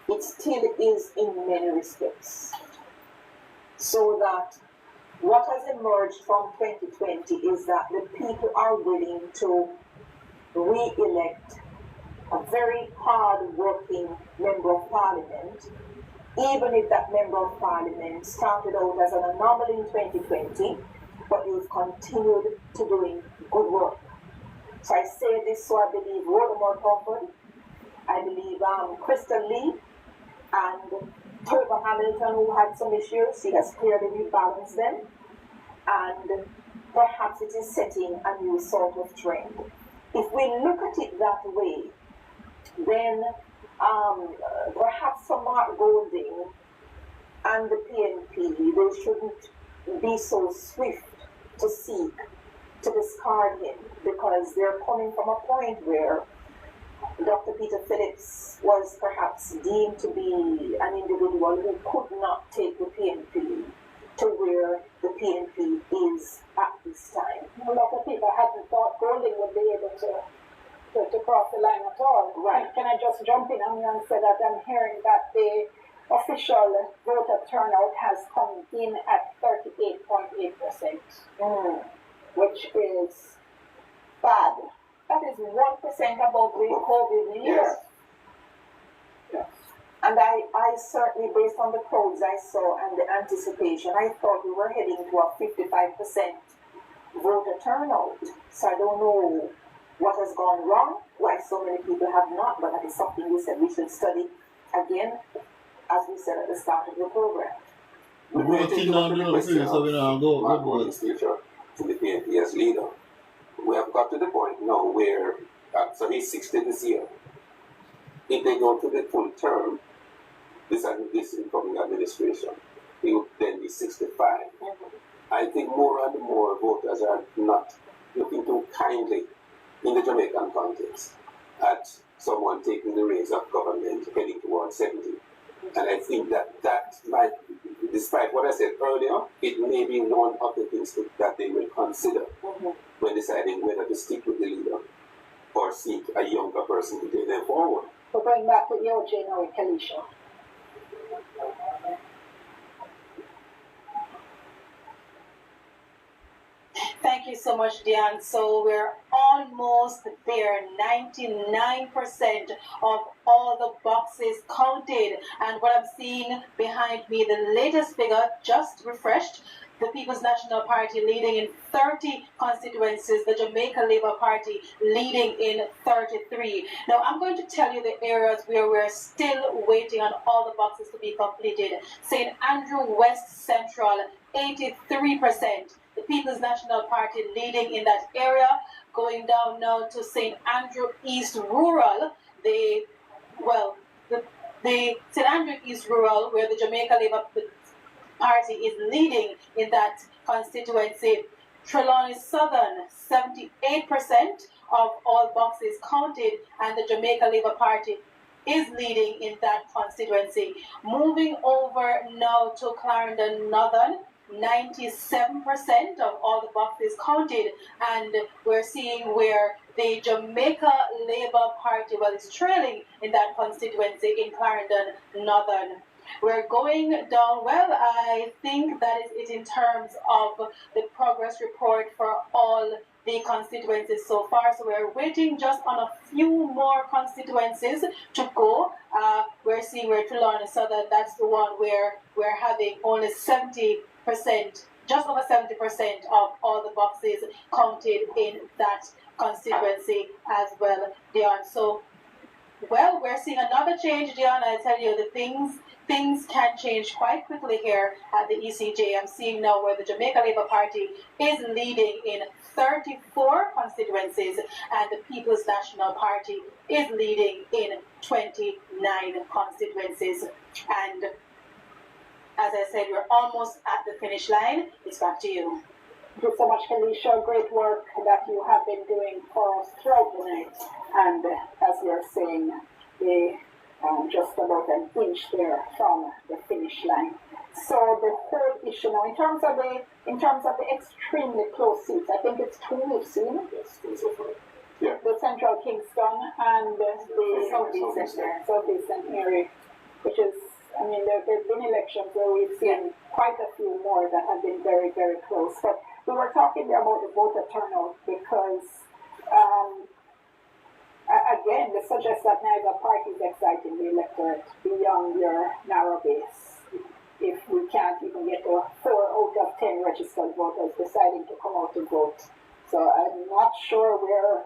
It still is in many respects. So that what has emerged from 2020 is that the people are willing to re-elect a very hard-working member of parliament, even if that member of parliament started out as an anomaly in 2020, but you've continued to doing good work. So I say this so I believe Rhoda Crawford, I believe Crystal Lee, and Trevor Hamilton, who had some issues, he has clearly rebalanced them, and perhaps it is setting a new sort of trend. If we look at it that way, then perhaps for Mark Golding and the PNP, they shouldn't be so swift to seek to discard him, because they're coming from a point where Dr. Peter Phillips was perhaps deemed to be an individual who could not take the PNP to where the PNP is at this time. A lot of people hadn't thought Golding would be able to cross the line at all. Right. Can I just jump in and say that I'm hearing that the official voter turnout has come in at 38.8%, which is bad. That is 1% above pre-COVID years. Yes. And I certainly, based on the crowds I saw and the anticipation, I thought we were heading to a 55% voter turnout. So I don't know what has gone wrong, why so many people have not, but that is something we said we should study again, as we said at the start of the program. Mark Golding's future to the PNP as leader. We have got to the point now where, so he's 60 this year. If they go to the full term, this incoming administration, he would then be 65. I think more and more voters are not looking too kindly in the Jamaican context at someone taking the reins of government heading towards 70. And I think that might, despite what I said earlier, it may be one of the things that they will consider when deciding whether to stick with the leader or seek a younger person to take them forward. We're going back to EOJ now with Kalisha. Thank you so much, Diane. So we're almost there. 99% of all the boxes counted. And what I'm seeing behind me, the latest figure, just refreshed, the People's National Party leading in 30 constituencies, the Jamaica Labour Party leading in 33. Now, I'm going to tell you the areas where we're still waiting on all the boxes to be completed. St. Andrew West Central, 83%. The People's National Party leading in that area. Going down now to St. Andrew East Rural, the St. Andrew East Rural, where the Jamaica Labour Party is leading in that constituency. Trelawney Southern, 78% of all boxes counted, and the Jamaica Labour Party is leading in that constituency. Moving over now to Clarendon Northern, 97% of all the boxes counted, and we're seeing where the Jamaica Labour Party is trailing in that constituency in Clarendon Northern. We're going down, I think that is it in terms of the progress report for all the constituencies so far. So we're waiting just on a few more constituencies to go. We're seeing where Trelawney Southern, that's the one where we're having only 70%, just over 70% of all the boxes counted in that constituency as well, Dion. So, we're seeing another change, Dion. I tell you, the things can change quite quickly here at the ECJ. I'm seeing now where the Jamaica Labour Party is leading in 34 constituencies, and the People's National Party is leading in 29 constituencies. And As I said, we're almost at the finish line. It's back to you. Thank you so much, Felicia. Great work that you have been doing for us throughout the night. And as we are saying, we just about an inch there from the finish line. So the whole issue now, in terms of the extremely close seats, I think it's two we've seen. Yes, so far. Yeah. The Central Kingston and the Southeastern area, which is, I mean, there have been elections where we've seen quite a few more that have been very, very close. But we were talking there about the voter turnout because, again, this suggests that neither party is exciting the electorate beyond your narrow base. If we can't even get the 4 out of 10 registered voters deciding to come out to vote. So I'm not sure where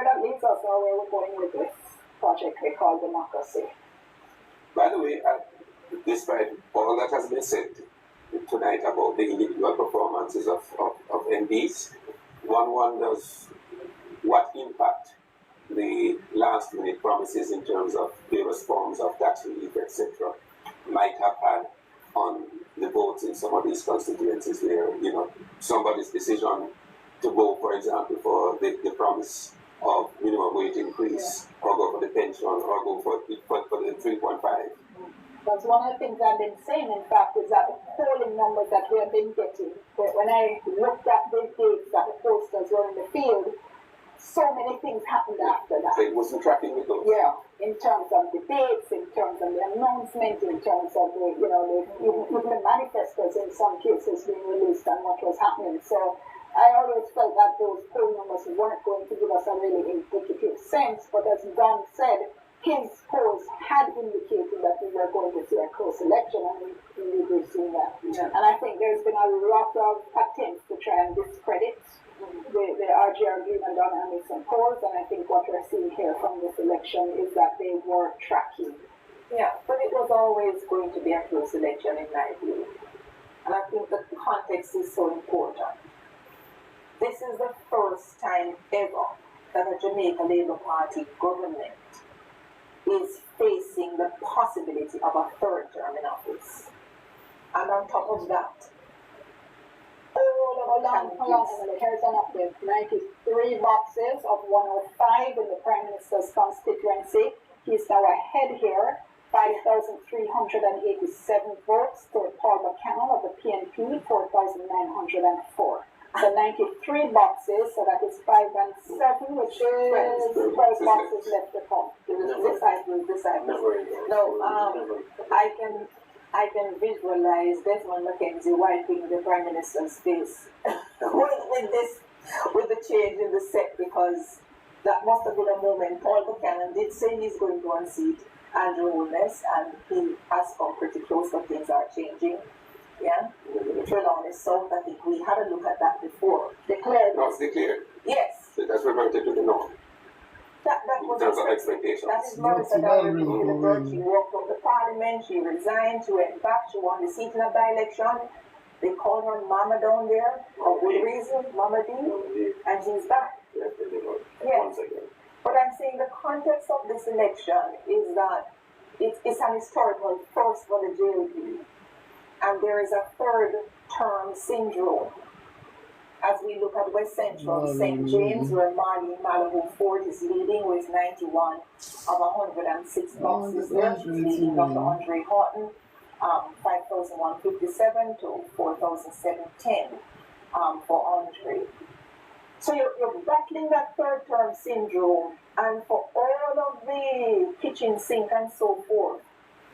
that leaves us or where we're going with this project we call democracy. By the way, despite all that has been said tonight about the individual performances of MPs, one wonders what impact the last minute promises in terms of various forms of tax relief, etc., might have had on the votes in some of these constituencies where, you know, somebody's decision to go, for example, for the promise of minimum wage increase, or go for the pension, or go for the 3.5. That's one of the things I've been saying, in fact, is that the polling numbers that we have been getting, when I looked at the dates that the posters were in the field, so many things happened after that. So it wasn't tracking with those. Yeah, in terms of debates, in terms of the announcement, in terms of the, you know, even the manifestos in some cases being released and what was happening. So I always felt that those poll numbers weren't going to give us a really indicative sense, but as Don said, his polls had indicated that we were going to see a close election, and we've seen that. Yeah. And I think there's been a lot of attempts to try and discredit the RGR Green and Don Anderson polls, and I think what we're seeing here from this election is that they were tracking. Yeah, but it was always going to be a close election in my view. And I think that the context is so important. This is the first time ever that a Jamaica Labour Party government is facing the possibility of a third term in office. And on top of that, here's an update. 93 boxes of 105 in the Prime Minister's constituency. He's now ahead here. 5,387 votes to Paul McCannell of the PNP, 4,904. So 93 boxes, so that is 5 and 7, which is 12 boxes left to come. This side. No, I can visualize Desmond McKenzie wiping the Prime Minister's face with the change in the set, because that must have been a moment. Paul Buchanan did say he's going to unseat Andrew Holness, and he has come pretty close, but things are changing. Yeah, Trelawney is South. I think we had a look at that before. Declared. No, it's declared. Yes. So that's reverted to the norm. That was in terms of expectations. That is Martha Dyer. She walked up the parliament, she resigned, she went back, she won the seat in a by-election. They called her Mama down there for good reason, Mama D, and she's back. Yes. But I'm saying the context of this election is that it's an historical first for the JLP, and there is a third term syndrome. As we look at West Central, St. James, where Marlene Malibu Ford is leading with 91 of 106 boxes there. She's leading Dr. Andre Horton, 5,157 to 4,710 for Andre. So you're battling that third term syndrome, and for all of the kitchen sink and so forth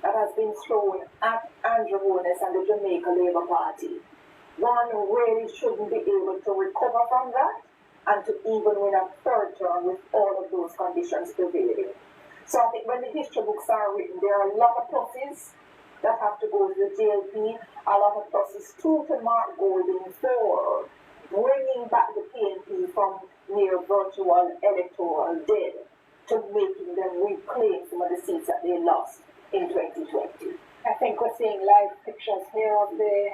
that has been thrown at Andrew Holness and the Jamaica Labour Party, one really shouldn't be able to recover from that and to even win a third term with all of those conditions prevailing. So I think when the history books are written, there are a lot of pluses that have to go to the JLP, a lot of pluses too to Mark Golding for bringing back the PNP from near virtual electoral dead to making them reclaim some of the seats that they lost in 2020. I think we're seeing live pictures here of the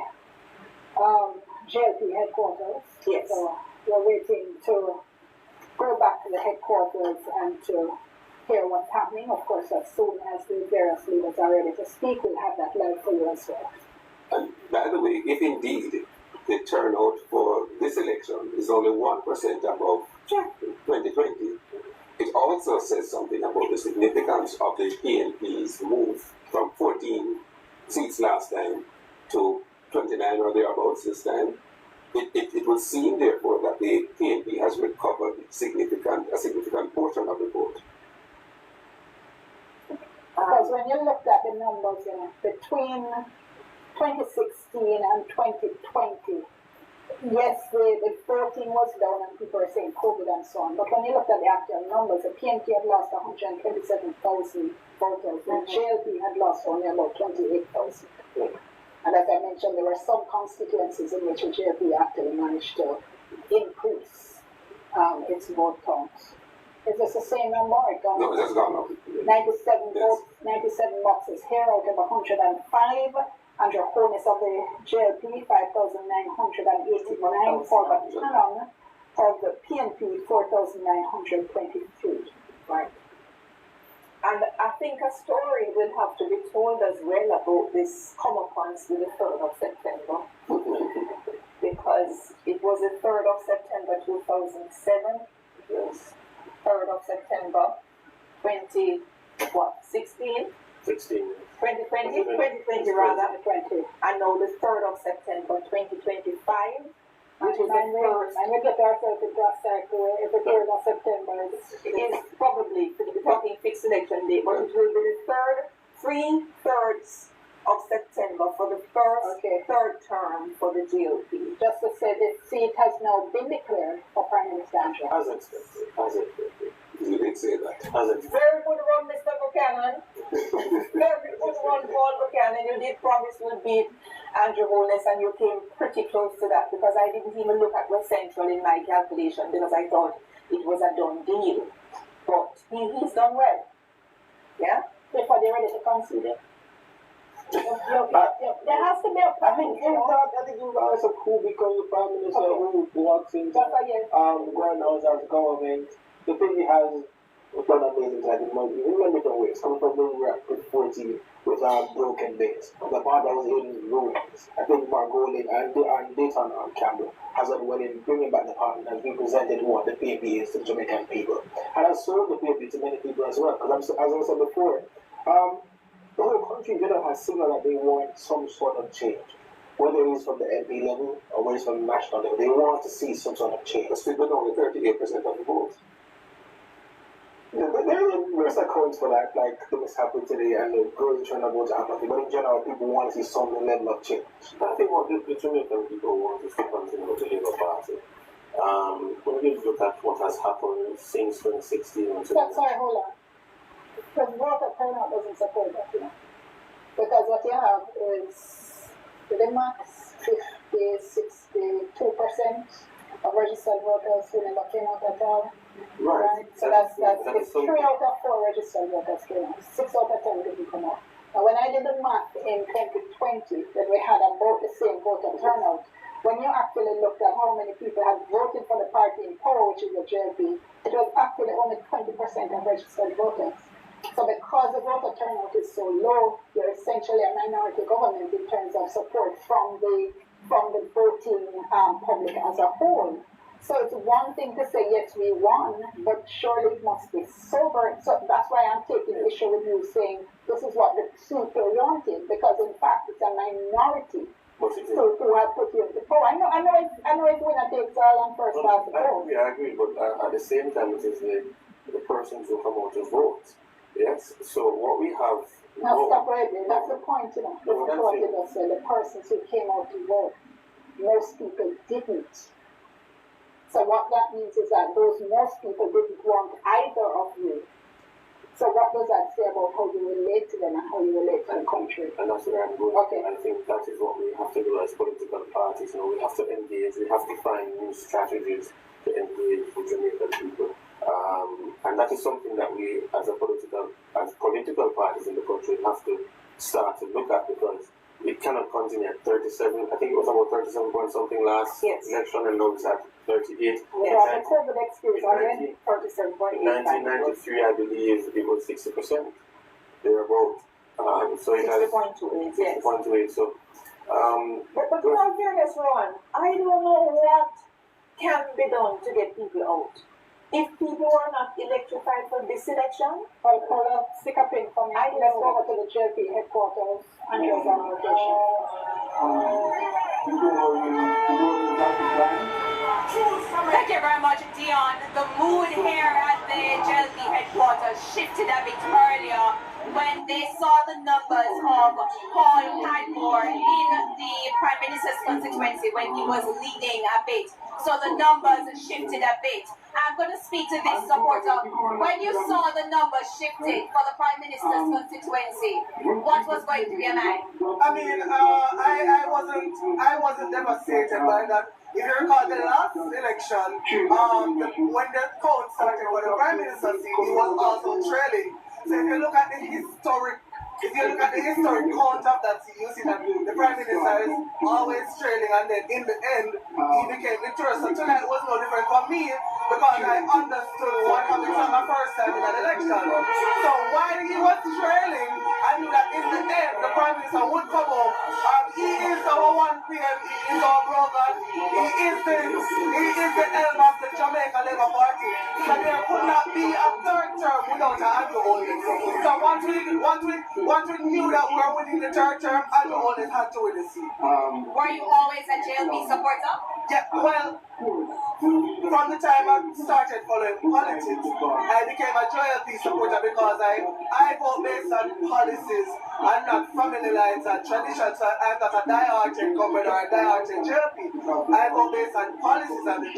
JLP headquarters. Yes. So we're waiting to go back to the headquarters and to hear what's happening. Of course, as soon as the various leaders are ready to speak, we'll have that live for you as well. And by the way, if indeed the turnout for this election is only 1% above 2020, it also says something about the significance of the PNP's move from 14 seats last time to 29 or thereabouts this time. It would seem, therefore, that the PNP has recovered a significant portion of the vote. Because when you looked at the numbers, between 2016 and 2020, yes, the voting was down and people are saying COVID and so on. But when you look at the actual numbers, the PNP had lost 127,000 voters. The JLP had lost only about 28,000. And as I mentioned, there were some constituencies in which the JLP actually managed to increase its vote count. Is this the same number? No, it has gone up. 97 votes, 97 boxes here out of 105. Andrew Holness of the JLP, 5,989 for the canon of the PNP, 4,923. Right. And I think a story will have to be told as well about this comeuppance with the 3rd of September. Because it was the 3rd of September 2007. Yes. 3rd of September 2016? 2020 rather, 2020. And now the 3rd of September 2025, which is the first. And we get ourselves into a cycle where every 3rd of September is probably, we're talking fixed election day, but it will be the 3/3 of September for the first third term for the GOP. Just to say the seat has now been declared for Prime Minister Andrew. As expected. You did say that. Very good run, Mr. Buchanan. Very good run, Paul Buchanan. You did promise we'll beat Andrew Holness, and you came pretty close to that because I didn't even look at West Central in my calculation because I thought it was a done deal. But he's done well. Yeah? Before they're ready to concede it. There has to be a I think you guys are cool because the Prime Minister who walks into governors as government. The thing he has done amazing things in many different ways. Coming from New York with 40 with a broken base. The part that was in ruins. I think Margolin and Dayton Campbell has done well in bringing back the party and represented what the PNP is to the Jamaican people. And has sold the PNP to many people as well. Because as I said before, the whole country in general has signaled that they want some sort of change. Whether it is from the MP level or whether it's from the national level, they want to see some sort of change. But still, only 38% of the vote. Yeah, there's accounts for that, like the mishap today and the growing trend of voter apathy. But in general, people want to see some level of change. I think what the Jamaican people want is to continue with the Labour Party. When you look at what has happened since 2016. Sorry, hold on. Because voter turnout doesn't support that, Because what you have is the max 62% of registered voters who never came out at all. Right. So that's 3 out of 4 registered voters came out. 6 out of 10 didn't come out. Now when I did the math in 2020 that we had about the same voter turnout, when you actually looked at how many people had voted for the party in power, which is the JLP, it was actually only 20% of registered voters. So because the voter turnout is so low, you're essentially a minority government in terms of support from the voting public as a whole. So it's one thing to say, yes, we won, but surely it must be sober. So that's why I'm taking issue with you saying this is what the people wanted, because in fact it's a minority who have put you into power. I know it's winner takes all and first past the post. Yeah, I agree, but at the same time it is the persons who come out to vote. Yes, so what we have... Now stop right there, that's the point, This is what you just said, the persons who came out to vote, most people didn't. So what that means is that most people didn't want either of you. So what does that say about how you relate to them and how you relate to the country? And that's where I'm going. Okay. I think that is what we have to do as political parties. We have to engage, we have to find new strategies to engage with Jamaican people. And that is something that we, as political parties in the country, have to start to look at, because it cannot continue at 37. I think it was about 37 point something last election, and now it's at 38. Yeah, COVID excuse already 37.8. 1993, I believe it was 60%. Thereabout. So it has 60.28. Yes. 60.28. So But in all fairness, Rowan, I don't know what can be done to get people out. If people are not electrified for this election, well, let's stick a pin for me. Let's go over to the JLP headquarters and just on location. Thank you very much, Dion. The mood here at the JLP headquarters shifted a bit earlier when they saw the numbers of Paul Padmore in the Prime Minister's constituency when he was leading a bit. So the numbers shifted a bit. I'm going to speak to this supporter. When you saw the numbers shifted for the Prime Minister's constituency, what was going through your mind? I mean, I wasn't devastated by that. If you recall the last election, when the count started for the Prime Minister's seat, he was also trailing. So if you look at the historic count of that seat, you see that the Prime Minister is always trailing, and then in the end, he became victorious. So tonight was no different for me because I understood what happened from my first time in an election. So while he was trailing, I knew that in the end, the Prime Minister would come home. He is our 1 PM, he is our brother, he is the elm of the Jamaica Labour Party. So there could not be a third term without an Andrew Holness. So once we knew that we were winning the third term, Andrew Holness had to win the seat. Were you always a JLP supporter? Yeah, well, from the time I started following politics, I became a JLP supporter because I vote based on policies and not family lines and traditions. So I'm not a die-hearted government or a die-hearted JLP. I vote based on policies and the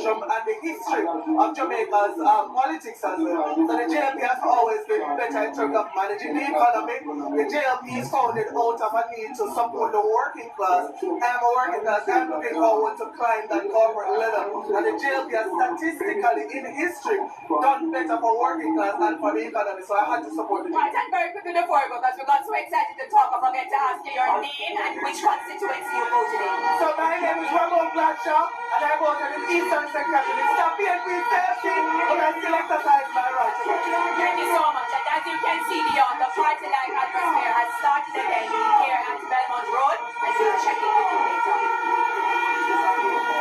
history of Jamaica's politics as well. So the JLP has always been better in terms of managing the economy. The JLP is founded out of a need to support the working class. I'm a working class. I'm looking forward to climb that corporate ladder. And the JLP has statistically in history done better for working class and for the economy. So I had to support it. Right, and very quickly before we go, because we got so excited to talk, I forget to ask you your name and which constituency you voted in. So my name is Ramon Blackshaw, and I voted in Eastern Secretary. It's not PNP 13, but I still exercise my right to vote. Thank you so much. And as you can see, beyond the party-like atmosphere has started again here at Belmont Road, and we'll check in with you later.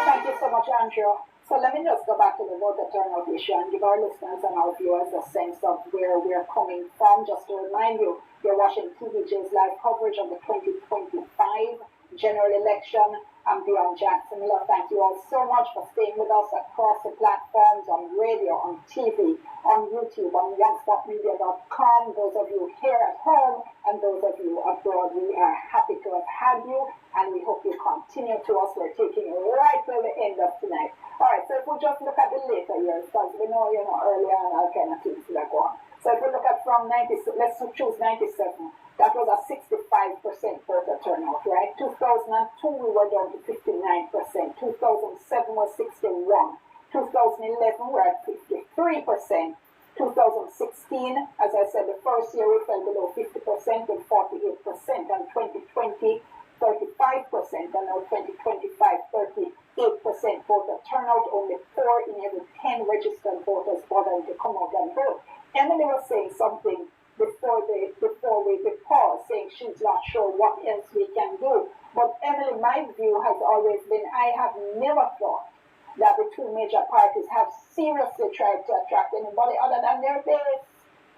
Thank you so much, Andrew. So let me just go back to the voter turnout issue and give our listeners and our viewers a sense of where we're coming from. Just to remind you, you're watching TVJ's live coverage of the 2025 general election. I'm Dion Jackson Miller. Thank you all so much for staying with us across the platforms, on radio, on TV, on YouTube, on onespotmedia.com. Those of you here at home and those of you abroad, we are happy to have had you, and we hope you continue to us. We're taking you right till the end of tonight. All right, so if we just look at the later years, because we know, earlier and all kind of things that go on. So if we look at from 90, let's choose 97. That was a 65% voter turnout, right? 2002, we were down to 59%. 2007 was 61%. 2011, we're at 53%. 2016, as I said, the first year we fell below 50% with 48%. And 2020, 35%. And now 2025, 38% voter turnout. Only 4 in every 10 registered voters bothering to come out and vote. Emily was saying something before we pause, saying she's not sure what else we can do. But Emily, my view has always been, I have never thought that the two major parties have seriously tried to attract anybody other than their base.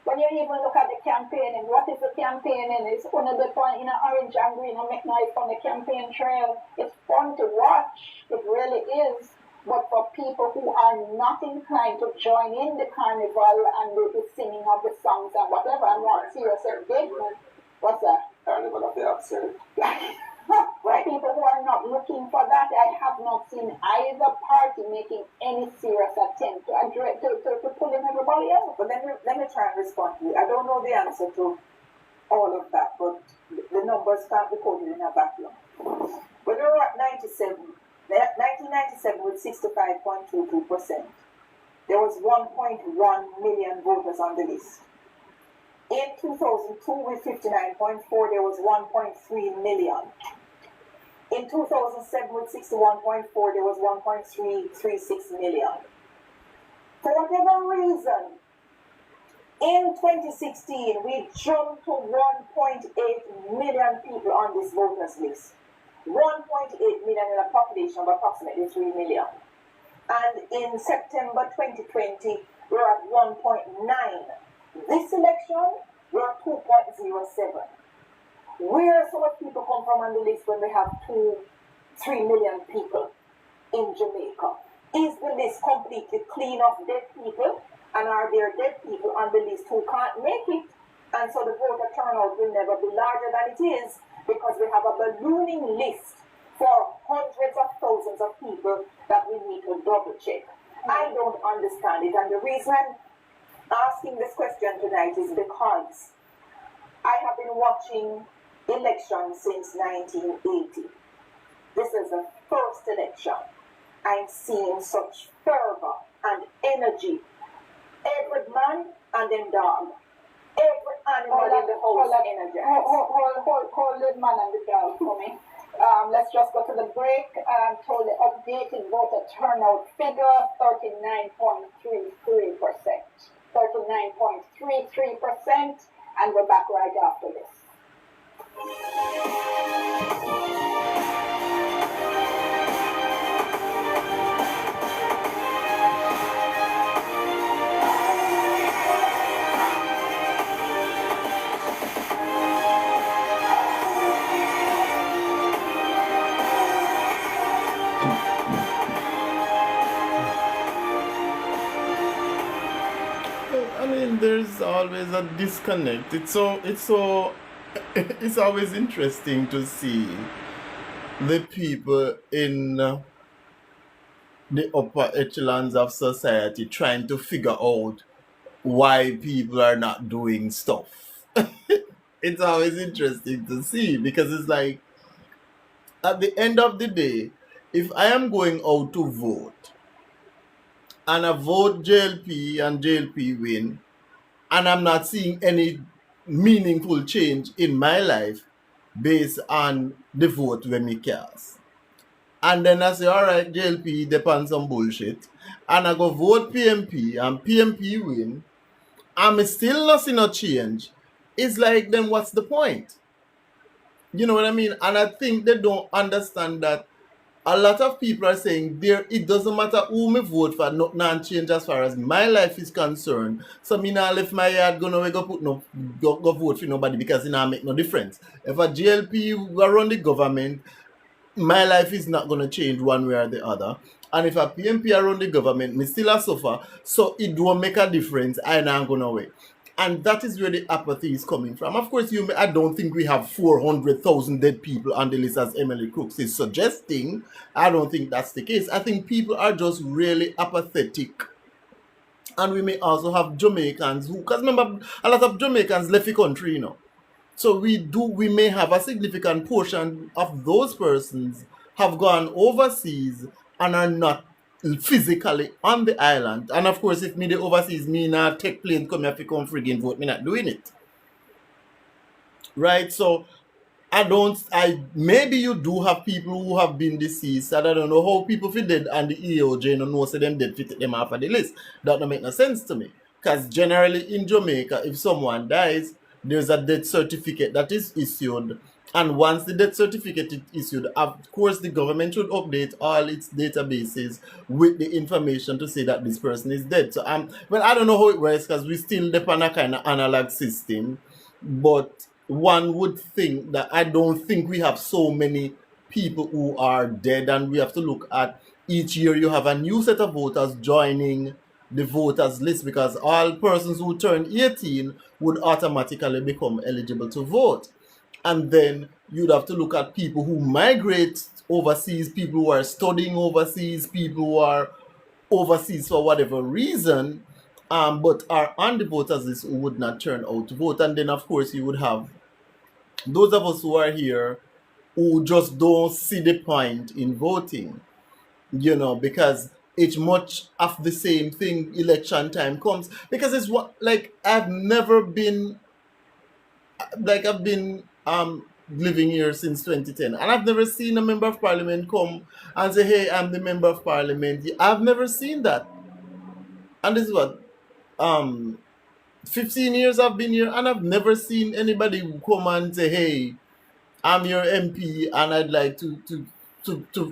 When you even look at the campaigning, what is the campaigning? It's one of the fun in orange and green and make noise on the campaign trail. It's fun to watch. It really is. But for people who are not inclined to join in the carnival and the singing of the songs and whatever and want serious engagement, what's that? Carnival of the absurd. Right, people who are not looking for that, I have not seen either party making any serious attempt to pull in everybody else. But let me try and respond to you. I don't know the answer to all of that, but the numbers can't be quoted in a vacuum. When we were at 1997 with 65.22%, there was 1.1 million voters on the list. In 2002 with 59.4, there was 1.3 million. In 2007 with 61.4, there was 1.336 million. For whatever reason, in 2016, we jumped to 1.8 million people on this voters list. 1.8 million in a population of approximately 3 million. And in September 2020, we're at 1.9. This election, we're at 2.07. Where some of people come from on the list when we have 3 million people in Jamaica? Is the list completely clean of dead people? And are there dead people on the list who can't make it? And so the voter turnout will never be larger than it is because we have a ballooning list for hundreds of thousands of people that we need to double check. I don't understand it. And the reason I'm asking this question tonight is because I have been watching elections since 1980. This is the first election. I'm seeing such fervor and energy. Every man and them dog. Every animal in the house energized. Hold the man and the dog for me. Let's just go to the break. Told the updated voter turnout figure 39.33%. 39.33%, and we're back right after this. I mean, there's always a disconnect. It's always interesting to see the people in the upper echelons of society trying to figure out why people are not doing stuff. It's always interesting to see because it's like at the end of the day, if I am going out to vote and I vote JLP and JLP win, and I'm not seeing any meaningful change in my life based on the vote when me cast. And then I say, all right, JLP depends on bullshit. And I go vote PMP and PMP win. I'm still not seeing no change. It's like, then what's the point? You know what I mean? And I think they don't understand that a lot of people are saying it doesn't matter who me vote for, nothing change as far as my life is concerned. So me not left my yard go vote for nobody because it not make no difference. If a GLP were run the government, my life is not gonna change one way or the other. And if a PMP around the government, me still a suffer. So it don't make a difference. I not gonna wait. And that is where the apathy is coming from. Of course, I don't think we have 400,000 dead people on the list as Emily Crooks is suggesting. I don't think that's the case. I think people are just really apathetic. And we may also have Jamaicans who, because remember, a lot of Jamaicans left the country, you know. So we may have a significant portion of those persons have gone overseas and are not physically on the island. And of course, if me the overseas, me not take plane come here to come friggin' vote, me not doing it. Right? So maybe you do have people who have been deceased. And I don't know how people feel dead and the EOJ don't know say them dead fit them off of the list. That don't make no sense to me. Because generally in Jamaica, if someone dies, there's a death certificate that is issued. And once the death certificate is issued, of course the government should update all its databases with the information to say that this person is dead. So well, I don't know how it works because we still depend on a kind of analog system. But one would think that I don't think we have so many people who are dead, and we have to look at each year you have a new set of voters joining the voters list because all persons who turn 18 would automatically become eligible to vote. And then you'd have to look at people who migrate overseas, people who are studying overseas, people who are overseas for whatever reason, but are on the voters list who would not turn out to vote. And then, of course, you would have those of us who are here who just don't see the point in voting, you know, because it's much of the same thing election time comes. Because it's what, like, I've been living here since 2010, and I've never seen a member of parliament come and say, hey, I'm the member of parliament. I've never seen that. And this is what 15 years I've been here, and I've never seen anybody come and say, hey, I'm your MP and I'd like to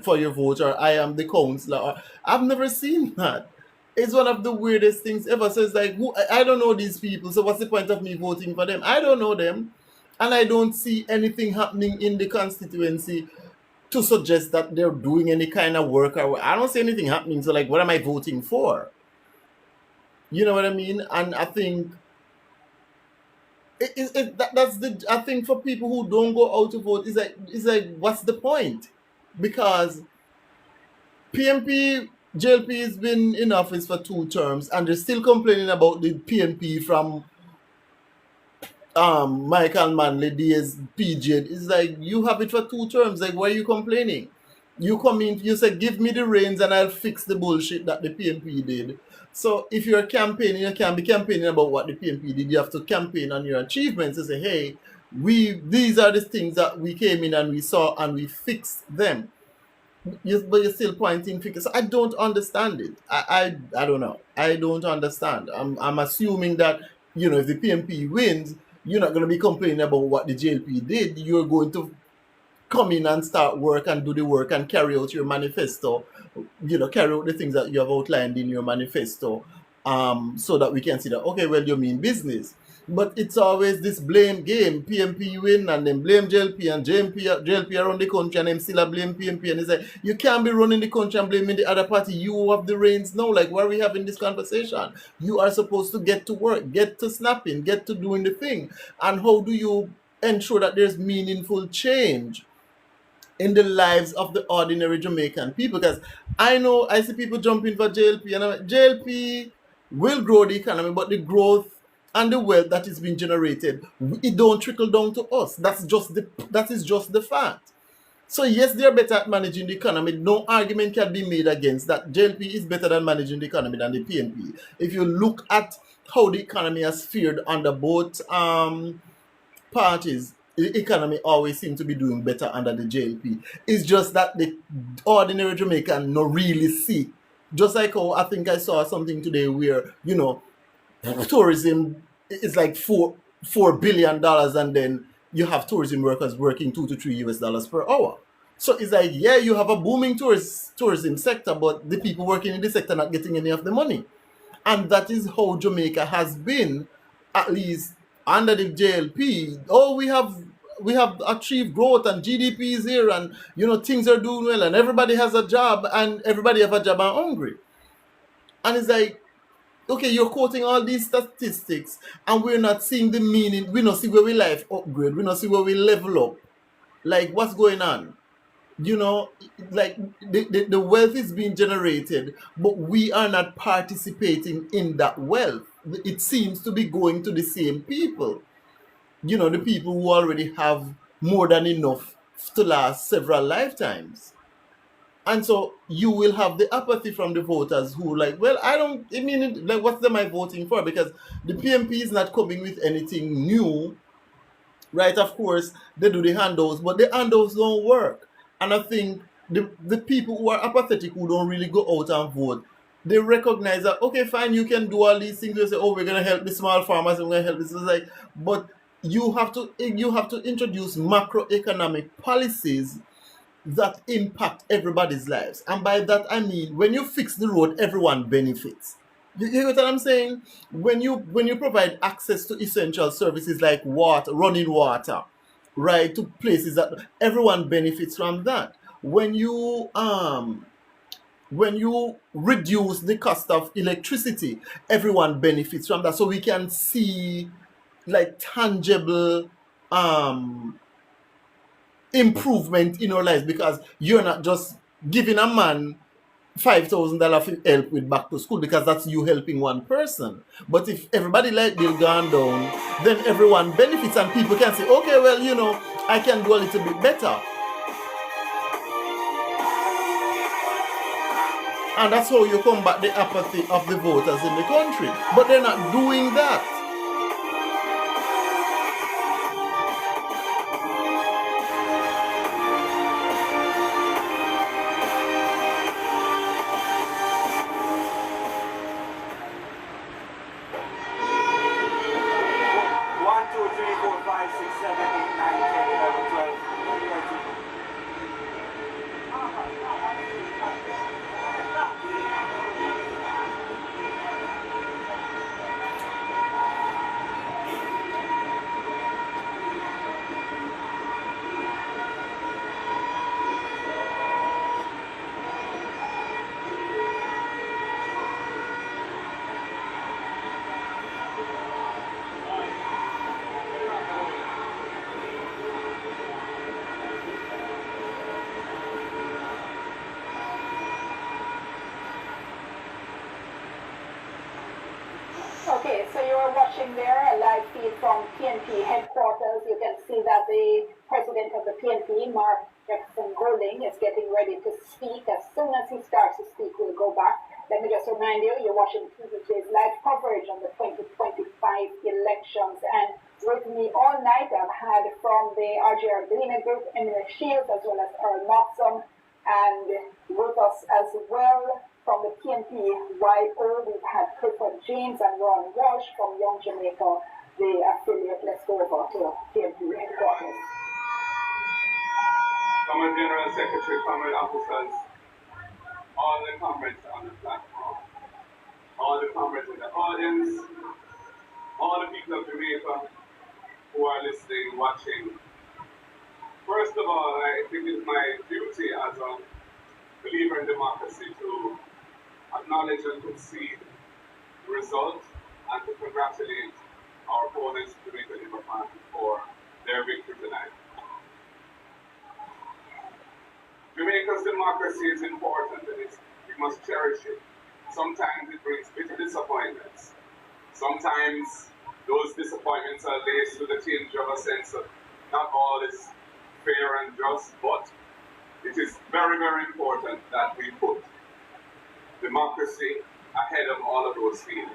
for your vote, or I am the councillor. I've never seen that. It's one of the weirdest things ever. So it's like, who, I don't know these people. So what's the point of me voting for them? I don't know them, and I don't see anything happening in the constituency to suggest that they're doing any kind of work. Or I don't see anything happening. So like, what am I voting for? You know what I mean? And I think that's the, I think for people who don't go out to vote, is like what's the point? Because PNP JLP has been in office for 2 terms and they're still complaining about the PNP from Michael Manley days PJ. It's like, you have it for 2 terms. Like, why are you complaining? You come in, you say, give me the reins and I'll fix the bullshit that the PNP did. So if you're campaigning, you can't be campaigning about what the PNP did. You have to campaign on your achievements and say, hey, these are the things that we came in and we saw and we fixed them. But you're still pointing fingers. I don't understand it. I don't know. I don't understand. I'm assuming that, if the PNP wins, you're not going to be complaining about what the JLP did. You're going to come in and start work and do the work and carry out your manifesto, carry out the things that you have outlined in your manifesto, so that we can see that, okay, well, you mean business. But it's always this blame game. PNP win and then blame JLP and JLP around the country and then still blame PNP. And it's like, you can't be running the country and blaming the other party. You have the reins now. Like, why are we having this conversation? You are supposed to get to work, get to snapping, get to doing the thing. And how do you ensure that there's meaningful change in the lives of the ordinary Jamaican people? Because I see people jumping for JLP, and I'm like, JLP will grow the economy, but the growth and the wealth that is being generated, it don't trickle down to us. That is just the fact. So yes, they're better at managing the economy. No argument can be made against that. JLP is better than managing the economy than the PNP. If you look at how the economy has fared under both parties, the economy always seems to be doing better under the JLP. It's just that the ordinary Jamaican no really see. Just like how I think I saw something today where, tourism is like $4 billion, and then you have tourism workers working $2 to $3 US per hour. So it's like, yeah, you have a booming tourism sector, but the people working in the sector not getting any of the money. And that is how Jamaica has been, at least under the JLP. Oh, we have achieved growth and GDP is here, and things are doing well, and everybody has a job, and everybody have a job and hungry. And it's like, okay, you're quoting all these statistics, and we're not seeing the meaning. We don't see where we life upgrade. We don't see where we level up. Like, what's going on? Like the wealth is being generated, but we are not participating in that wealth. It seems to be going to the same people. The people who already have more than enough to last several lifetimes. And so you will have the apathy from the voters who like, well, like, what am I voting for? Because the PNP is not coming with anything new, right? Of course, they do the handouts, but the handouts don't work. And I think the people who are apathetic, who don't really go out and vote, they recognize that, okay, fine, you can do all these things. You say, oh, we're going to help the small farmers, and we're going to help this. It's like, but you have to introduce macroeconomic policies that impact everybody's lives. And by that, I mean, when you fix the road, everyone benefits. You get what I'm saying? When you provide access to essential services like water, running water, right, to places that everyone benefits from that. When you reduce the cost of electricity, everyone benefits from that. So we can see like tangible improvement in our lives, because you're not just giving a man $5,000 for help with back to school, because that's you helping one person. But if everybody like they'll gone down, then everyone benefits, and people can say, okay, well, I can do a little bit better. And that's how you combat the apathy of the voters in the country. But they're not doing that. you are watching there a live feed from PNP headquarters. You can see that the president of the PNP, Mark Jefferson Golding, is getting ready to speak. As soon as he starts to speak, we'll go back. Let me just remind you, you're watching PBJ's live coverage on the 2025 elections. And with me all night, I've had from the RGR Gleaner Group, Emily Shields, as well as Earl Moxham, and with us as well from the PNP YO, we've had Clifford James and Ron Walsh from Young Jamaica, the affiliate. Let's go over to PNP headquarters. Common General Secretary, Common Officers, all the comrades on the platform, all the comrades in the audience, all the people of Jamaica who are listening, watching. First of all, I think it's my duty as a believer in democracy to acknowledge and concede the result and to congratulate our opponents, Jamaica Labour Party, for their victory tonight. Jamaica's democracy is important and we must cherish it. Sometimes it brings bitter disappointments. Sometimes those disappointments are laced with a tinge of a sense of not all is fair and just, but it is very, very important that we put democracy ahead of all of those feelings.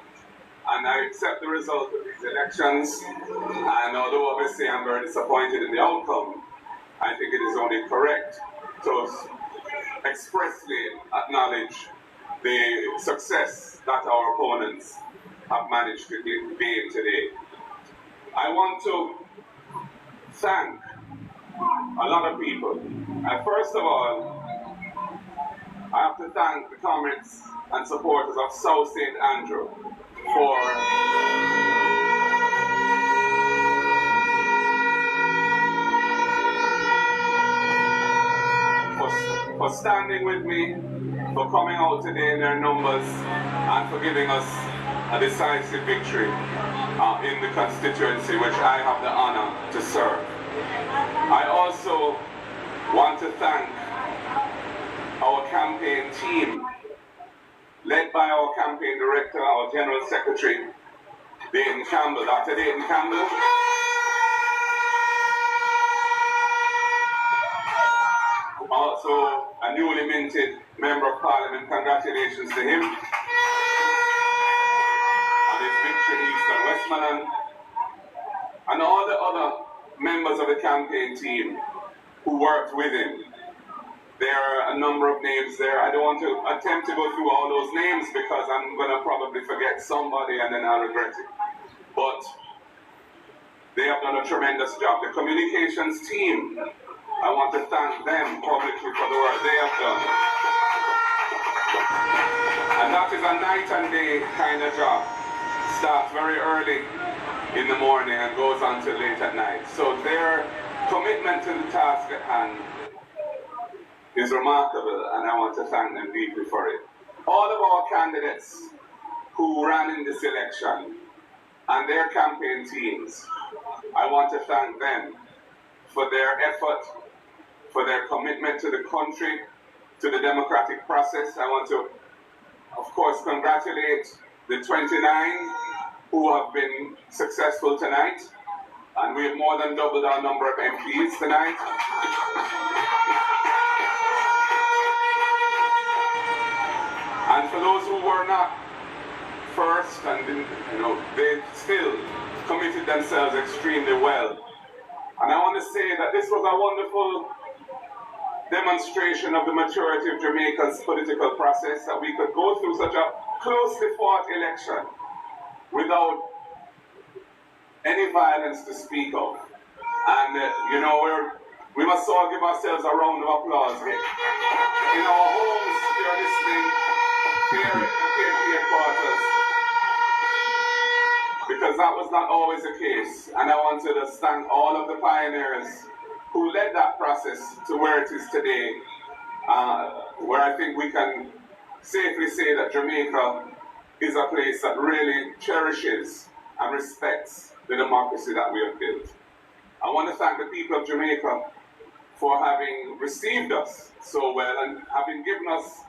And I accept the result of these elections, and although obviously I'm very disappointed in the outcome, I think it is only correct to expressly acknowledge the success that our opponents have managed to gain today. I want to thank a lot of people. And first of all, I have to thank the comrades and supporters of South St. Andrew for standing with me, for coming out today in their numbers, and for giving us a decisive victory in the constituency which I have the honor to serve. I also want to thank our campaign team, led by our campaign director, our general secretary, Dayton Campbell, Dr. Dayton Campbell. Also a newly minted member of parliament. Congratulations to him on his victory in East and Westmoreland, and all the other members of the campaign team who worked with him. There are a number of names there. I don't want to attempt to go through all those names because I'm going to probably forget somebody and then I'll regret it. But they have done a tremendous job. The communications team, I want to thank them publicly for the work they have done. And that is a night and day kind of job. Starts very early in the morning and goes on till late at night. So their commitment to the task at hand is remarkable, and I want to thank them deeply for it. All of our candidates who ran in this election and their campaign teams, I want to thank them for their effort, for their commitment to the country, to the democratic process. I want to, of course, congratulate the 29 who have been successful tonight, and we have more than doubled our number of MPs tonight. And for those who were not first, and they still committed themselves extremely well. And I want to say that this was a wonderful demonstration of the maturity of Jamaica's political process, that we could go through such a closely fought election without any violence to speak of. And we must all give ourselves a round of applause. In our homes, if you're listening, here at the PNP headquarters, because that was not always the case. And I want to just thank all of the pioneers who led that process to where it is today, where I think we can safely say that Jamaica is a place that really cherishes and respects the democracy that we have built. I want to thank the people of Jamaica for having received us so well and having given us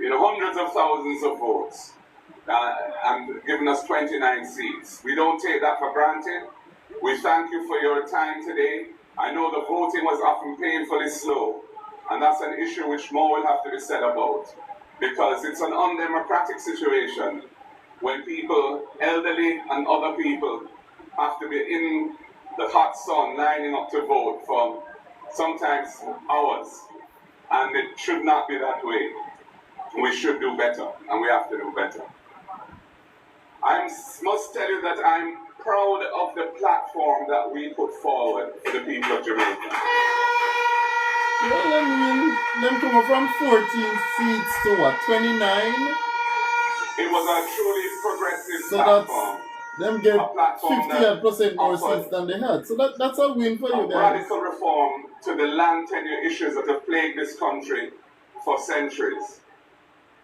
hundreds of thousands of votes. and giving us 29 seats. We don't take that for granted. We thank you for your time today. I know the voting was often painfully slow, and that's an issue which more will have to be said about, because it's an undemocratic situation when people, elderly and other people, have to be in the hot sun lining up to vote for sometimes hours, and it should not be that way. We should do better, and we have to do better. I must tell you that I'm proud of the platform that we put forward for the people of Jamaica. Well, them come from 14 seats to what, 29? It was a truly progressive so platform. Them get 50% more seats than they had. So that's a win for you guys. Radical reform to the land tenure issues that have plagued this country for centuries.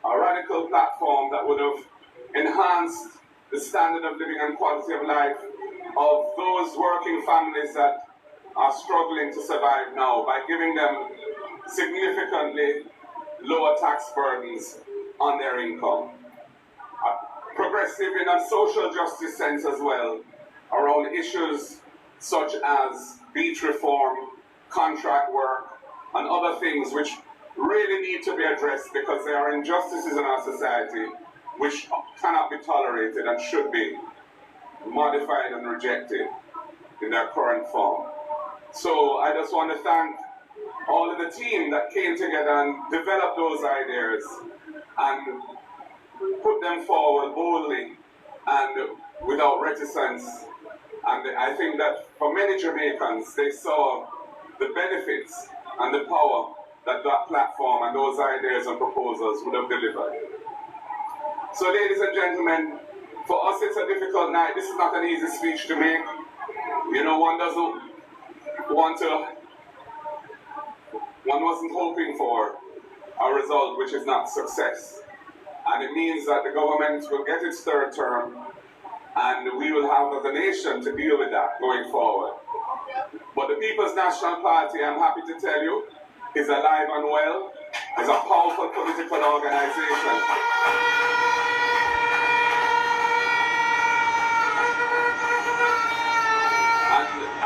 A radical platform that would have enhanced the standard of living and quality of life of those working families that are struggling to survive now by giving them significantly lower tax burdens on their income. Progressive in a social justice sense as well, around issues such as beach reform, contract work, and other things which really need to be addressed because there are injustices in our society which cannot be tolerated and should be modified and rejected in their current form. So I just want to thank all of the team that came together and developed those ideas and put them forward boldly and without reticence. And I think that for many Jamaicans, they saw the benefits and the power that that platform and those ideas and proposals would have delivered. So ladies and gentlemen, for us it's a difficult night. This is not an easy speech to make. You know, one wasn't hoping for a result which is not success. And it means that the government will get its third term and we will have as a nation to deal with that going forward. But the People's National Party, I'm happy to tell you, is alive and well, is a powerful political organization.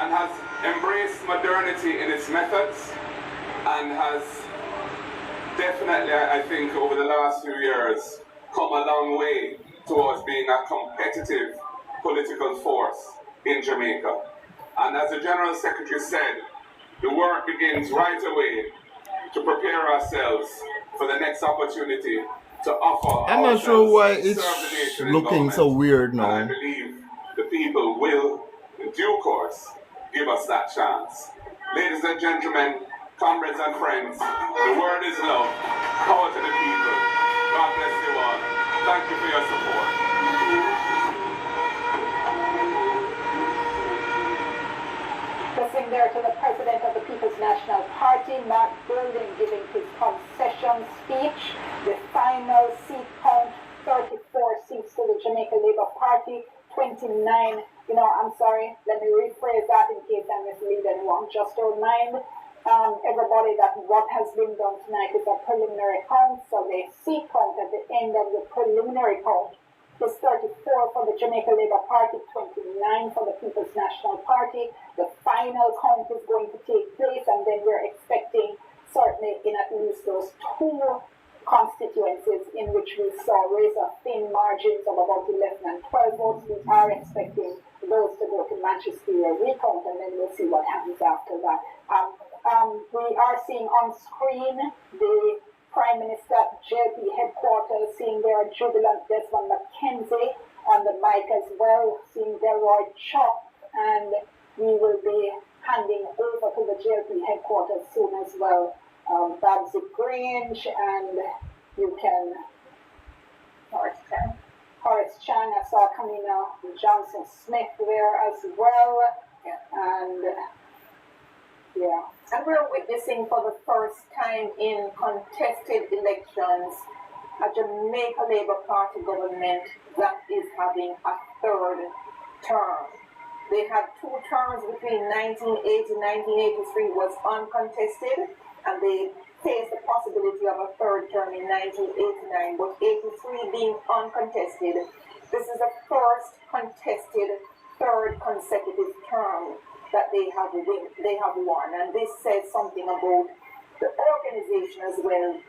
And has embraced modernity in its methods and has definitely, I think, over the last few years, come a long way towards being a competitive political force in Jamaica. And as the General Secretary said, the work begins right away to prepare ourselves for the next opportunity to offer I'm not sure why it's looking so weird now. And I believe the people will, in due course, give us that chance. Ladies and gentlemen, comrades and friends, the word is love. Power to the people. God bless you all. Thank you for your support. Listening there to the President of the People's National Party, Mark Golden, giving his concession speech. The final seat count, 34 seats to the Jamaica Labour Party, 29. You know, I'm sorry, let me rephrase that in case I mislead anyone. Just to remind everybody that what has been done tonight is a preliminary count. So the seat count at the end of the preliminary count is 34 for the Jamaica Labour Party, 29 for the People's National Party. The final count is going to take place, and then we're expecting, certainly in at least those two constituencies in which we saw razor-thin margins of about 11 and 12 votes, we are expecting those to go to Manchester recount, and then we'll see what happens after that. We are seeing on screen the Prime Minister JLP headquarters, seeing there jubilant Desmond McKenzie on the mic as well, seeing Delroy Chop, and we will be handing over to the JLP headquarters soon as well. Babsy Grange, and you can, Horace Chang, I saw Kamina Johnson Smith there as well, and yeah. And we're witnessing for the first time in contested elections a Jamaica Labour Party government that is having a third term. They had two terms between 1980 and 1983 was uncontested, and the faced the possibility of a third term in 1989, but 83 being uncontested. This is the first contested third consecutive term that they have won, and this says something about the organization as well,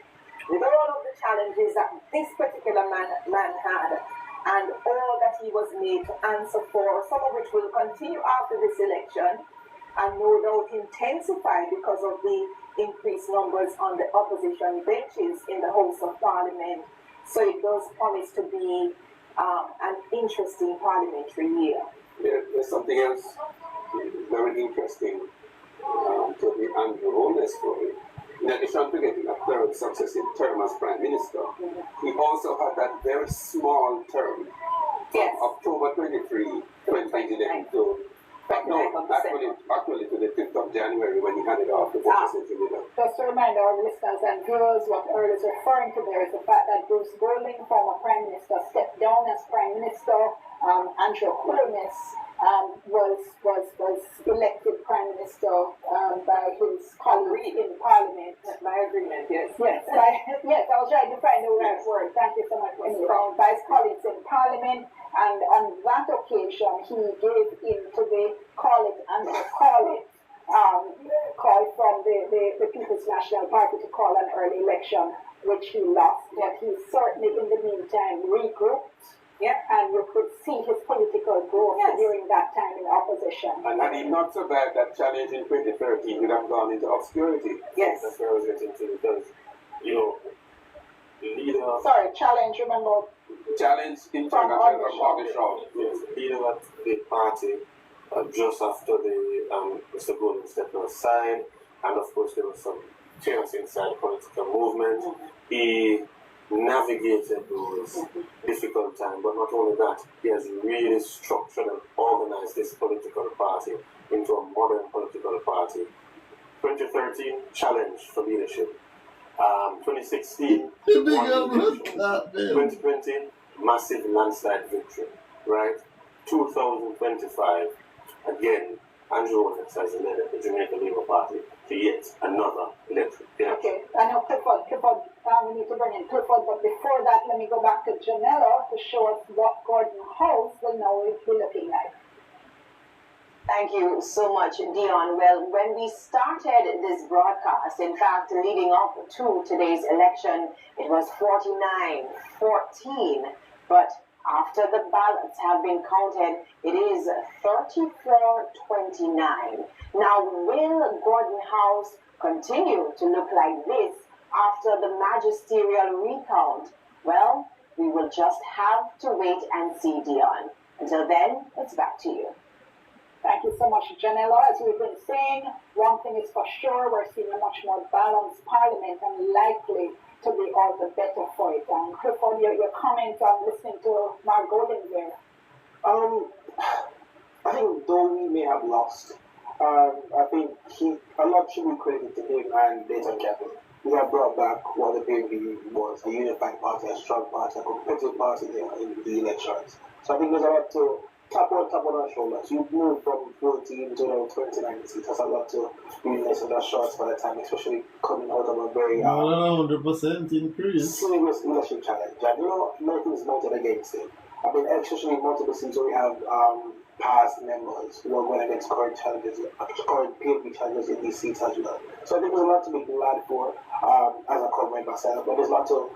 with all of the challenges that this particular man had, and all that he was made to answer for, some of which will continue after this election, and no doubt intensify because of the increased numbers on the opposition benches in the House of Parliament. So it does promise to be an interesting parliamentary year. There's something else very interesting to the Andrew Holness story. In addition to getting a third successive term as Prime Minister, he also had that very small term from October 23, 2011 to actually to the 5th of January when he handed off the presidency leader. Just to remind our listeners and viewers, what Earl is referring to there is the fact that Bruce Golding, former Prime Minister, stepped down as Prime Minister. Andrew Holness was elected Prime Minister by his colleagues in Parliament. By agreement, yes. Yes, I was trying to find the right word. Thank you so much. By his colleagues in Parliament, and on that occasion, he gave in to the call from the People's National Party to call an early election, which he lost. But he certainly, in the meantime, regrouped. Yeah, and you could see his political growth during that time in opposition. And had he not survived that challenge in 2013, he would have gone into obscurity. Yes. That's where I was getting to, because, you know, leader... Sorry, challenge, remember? Challenge international from August. Yes, leader at the party just after the Mr. Golden stepped aside, and of course there was some chaos inside the political movement. He navigated those difficult times, but not only that, he has really structured and organized this political party into a modern political party. 2013, challenge for leadership. 2016, 2020, massive landslide victory, right? 2025, again, Andrew Holness has led the Jamaica Labour Party to yet another election. Yeah. Okay, I know Clifford, we need to bring in Clifford, but before that, let me go back to Janella to show us what Gordon House will now be looking like. Thank you so much, Dion. Well, when we started this broadcast, in fact, leading up to today's election, it was 49-14, but after the ballots have been counted, it is 34-29. Now, will Gordon House continue to look like this after the magisterial recount? Well, we will just have to wait and see, Dion. Until then, it's back to you. Thank you so much, Janella. As we've been saying, one thing is for sure, we're seeing a much more balanced parliament and likely to be all the better for it. And Clifford, your comment on listening to Mark Golding there. I think though we may have lost, I think a lot should be credited to him and Dayton Capital. We have brought back what the PNP was, a unified party, a strong party, a competitive party there in the elections. So I think there's a lot to tap on our shoulders. You've moved from 14 to now 29 seats. That's a lot to realize in that short span of time, especially coming out of a very 100% increase. Serious leadership challenge. And nothing is mounted against it. I mean, especially multiple seats where we have past members who are going against current PNP challenges in these seats as well. So I think there's a lot to be glad for as a comment myself. But there's a lot of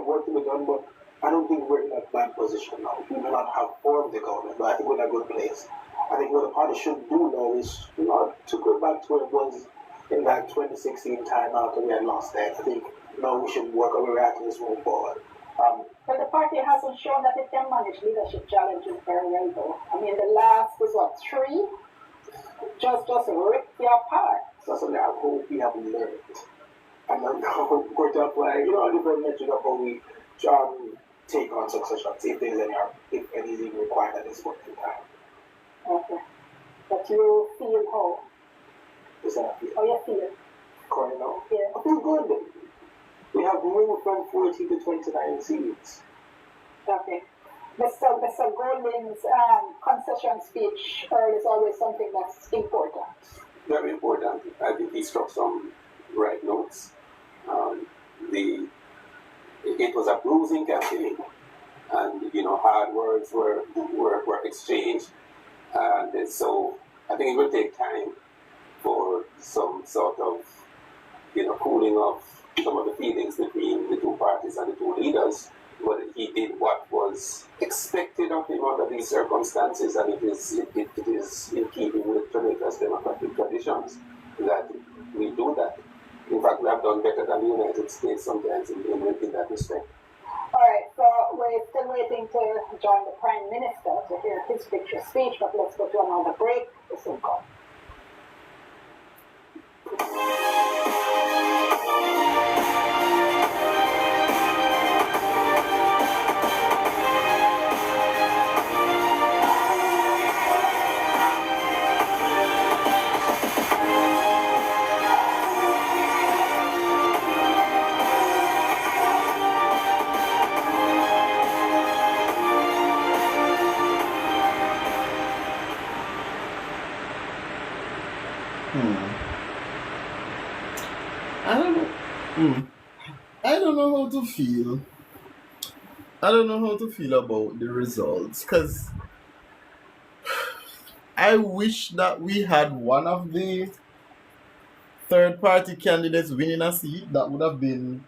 work to be done, but I don't think we're in a bad position now. We may not have formed the government, but I think we're in a good place. I think what the party should do now is to go back to where it was in that 2016 time after we had lost that. I think now we should work our way out to this move forward. But the party hasn't shown that it can manage leadership challenges very well, though. I mean, the last was what, 3? Just ripped you apart. So something I hope we have learned. And now we're to apply, a different metric of how we take on succession, if any is even required at this point in time. Okay. But you feel how? Is that feel? How you feel? Correct now? Yeah. I feel good. We have moved from 40 to 29 seats. Okay. Mr. Golding's concession speech is always something that's important. Very important. I think he struck some right notes. It was a bruising campaign, and hard words were exchanged, and so I think it will take time for some sort of cooling off some of the feelings between the two parties and the two leaders. But he did what was expected of him under these circumstances, and it is in keeping with Jamaica's democratic traditions that we do that. In fact, we have done better than the United States sometimes in that respect. All right, so we're still waiting to join the Prime Minister to hear his picture speech, but let's go to another break. We'll soon come. I don't know how to feel. I don't know how to feel about the results, because I wish that we had one of the third party candidates winning a seat. That would have been,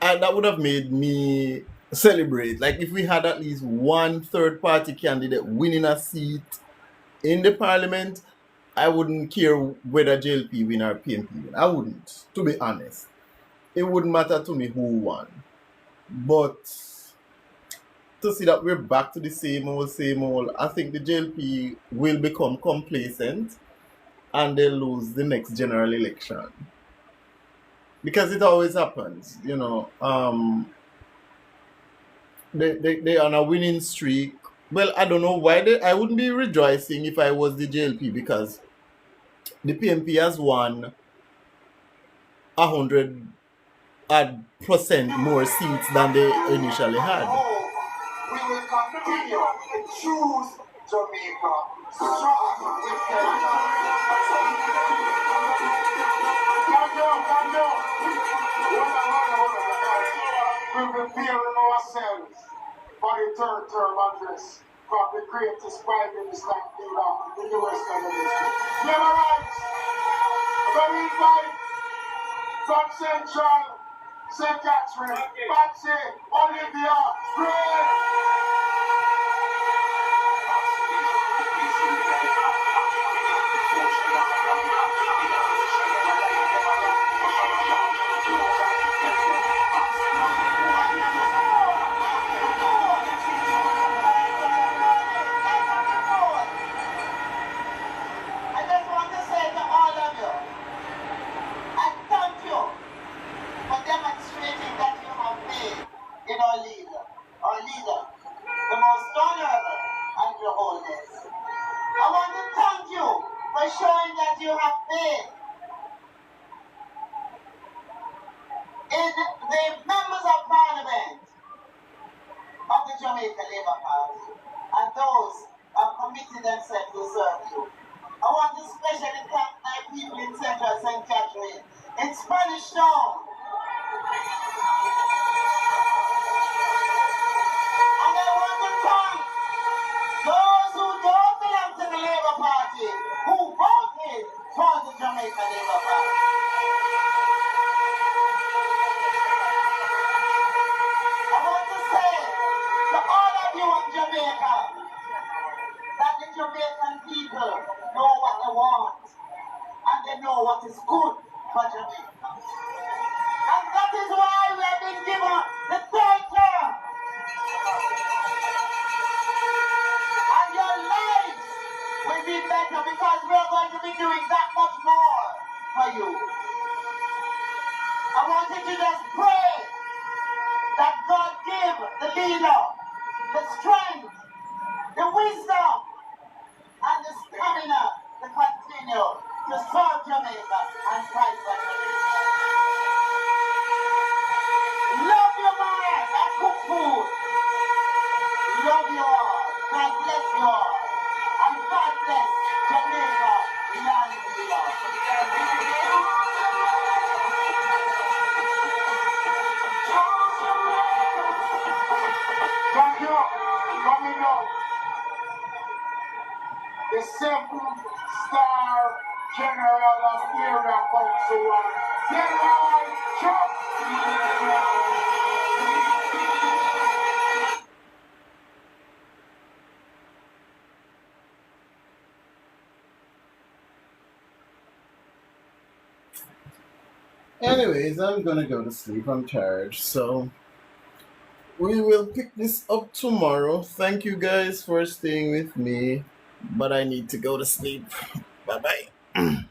and that would have made me celebrate. Like if we had at least one third party candidate winning a seat in the parliament, I wouldn't care whether JLP win or PNP win. I wouldn't, to be honest. It wouldn't matter to me who won. But to see that we're back to the same old, I think the JLP will become complacent and they'll lose the next general election. Because it always happens, They are on a winning streak. Well, I don't know why I wouldn't be rejoicing if I was the JLP, because the PNP has won 100% more seats than they initially had. We will continue to choose Jamaica strong with we're preparing ourselves for the third term address from the greatest prime minister leader in the Western Hemisphere. Never right. Very invite from Central, St. Catherine, Patsy, Olivia, Ray. Showing that you have faith in the members of parliament of the Jamaica Labour Party and those who have committed themselves to serve you. I want to especially thank my people in Central St. Catherine, in Spanish Town. And I want to thank those who don't belong to the Labour Party, who voted for the Jamaica Labour Party. I want to say to all of you in Jamaica that the Jamaican people know what they want and they know what is good for Jamaica. And that is why we have been given the third term. And your lives will be better because we are going to be doing that much more for you. I want you to just pray that God give the leader the strength, the wisdom, and the stamina to continue to serve Jamaica and fight for Jamaica. Love your man and cook food. Love you all. God bless you all. And God bless Jamaica, land of the Lord. Coming up, the 7-star general of area council, General Chuck. Anyways, I'm gonna go to sleep. I'm tired. So we will pick this up tomorrow. Thank you guys for staying with me. But I need to go to sleep. Bye bye.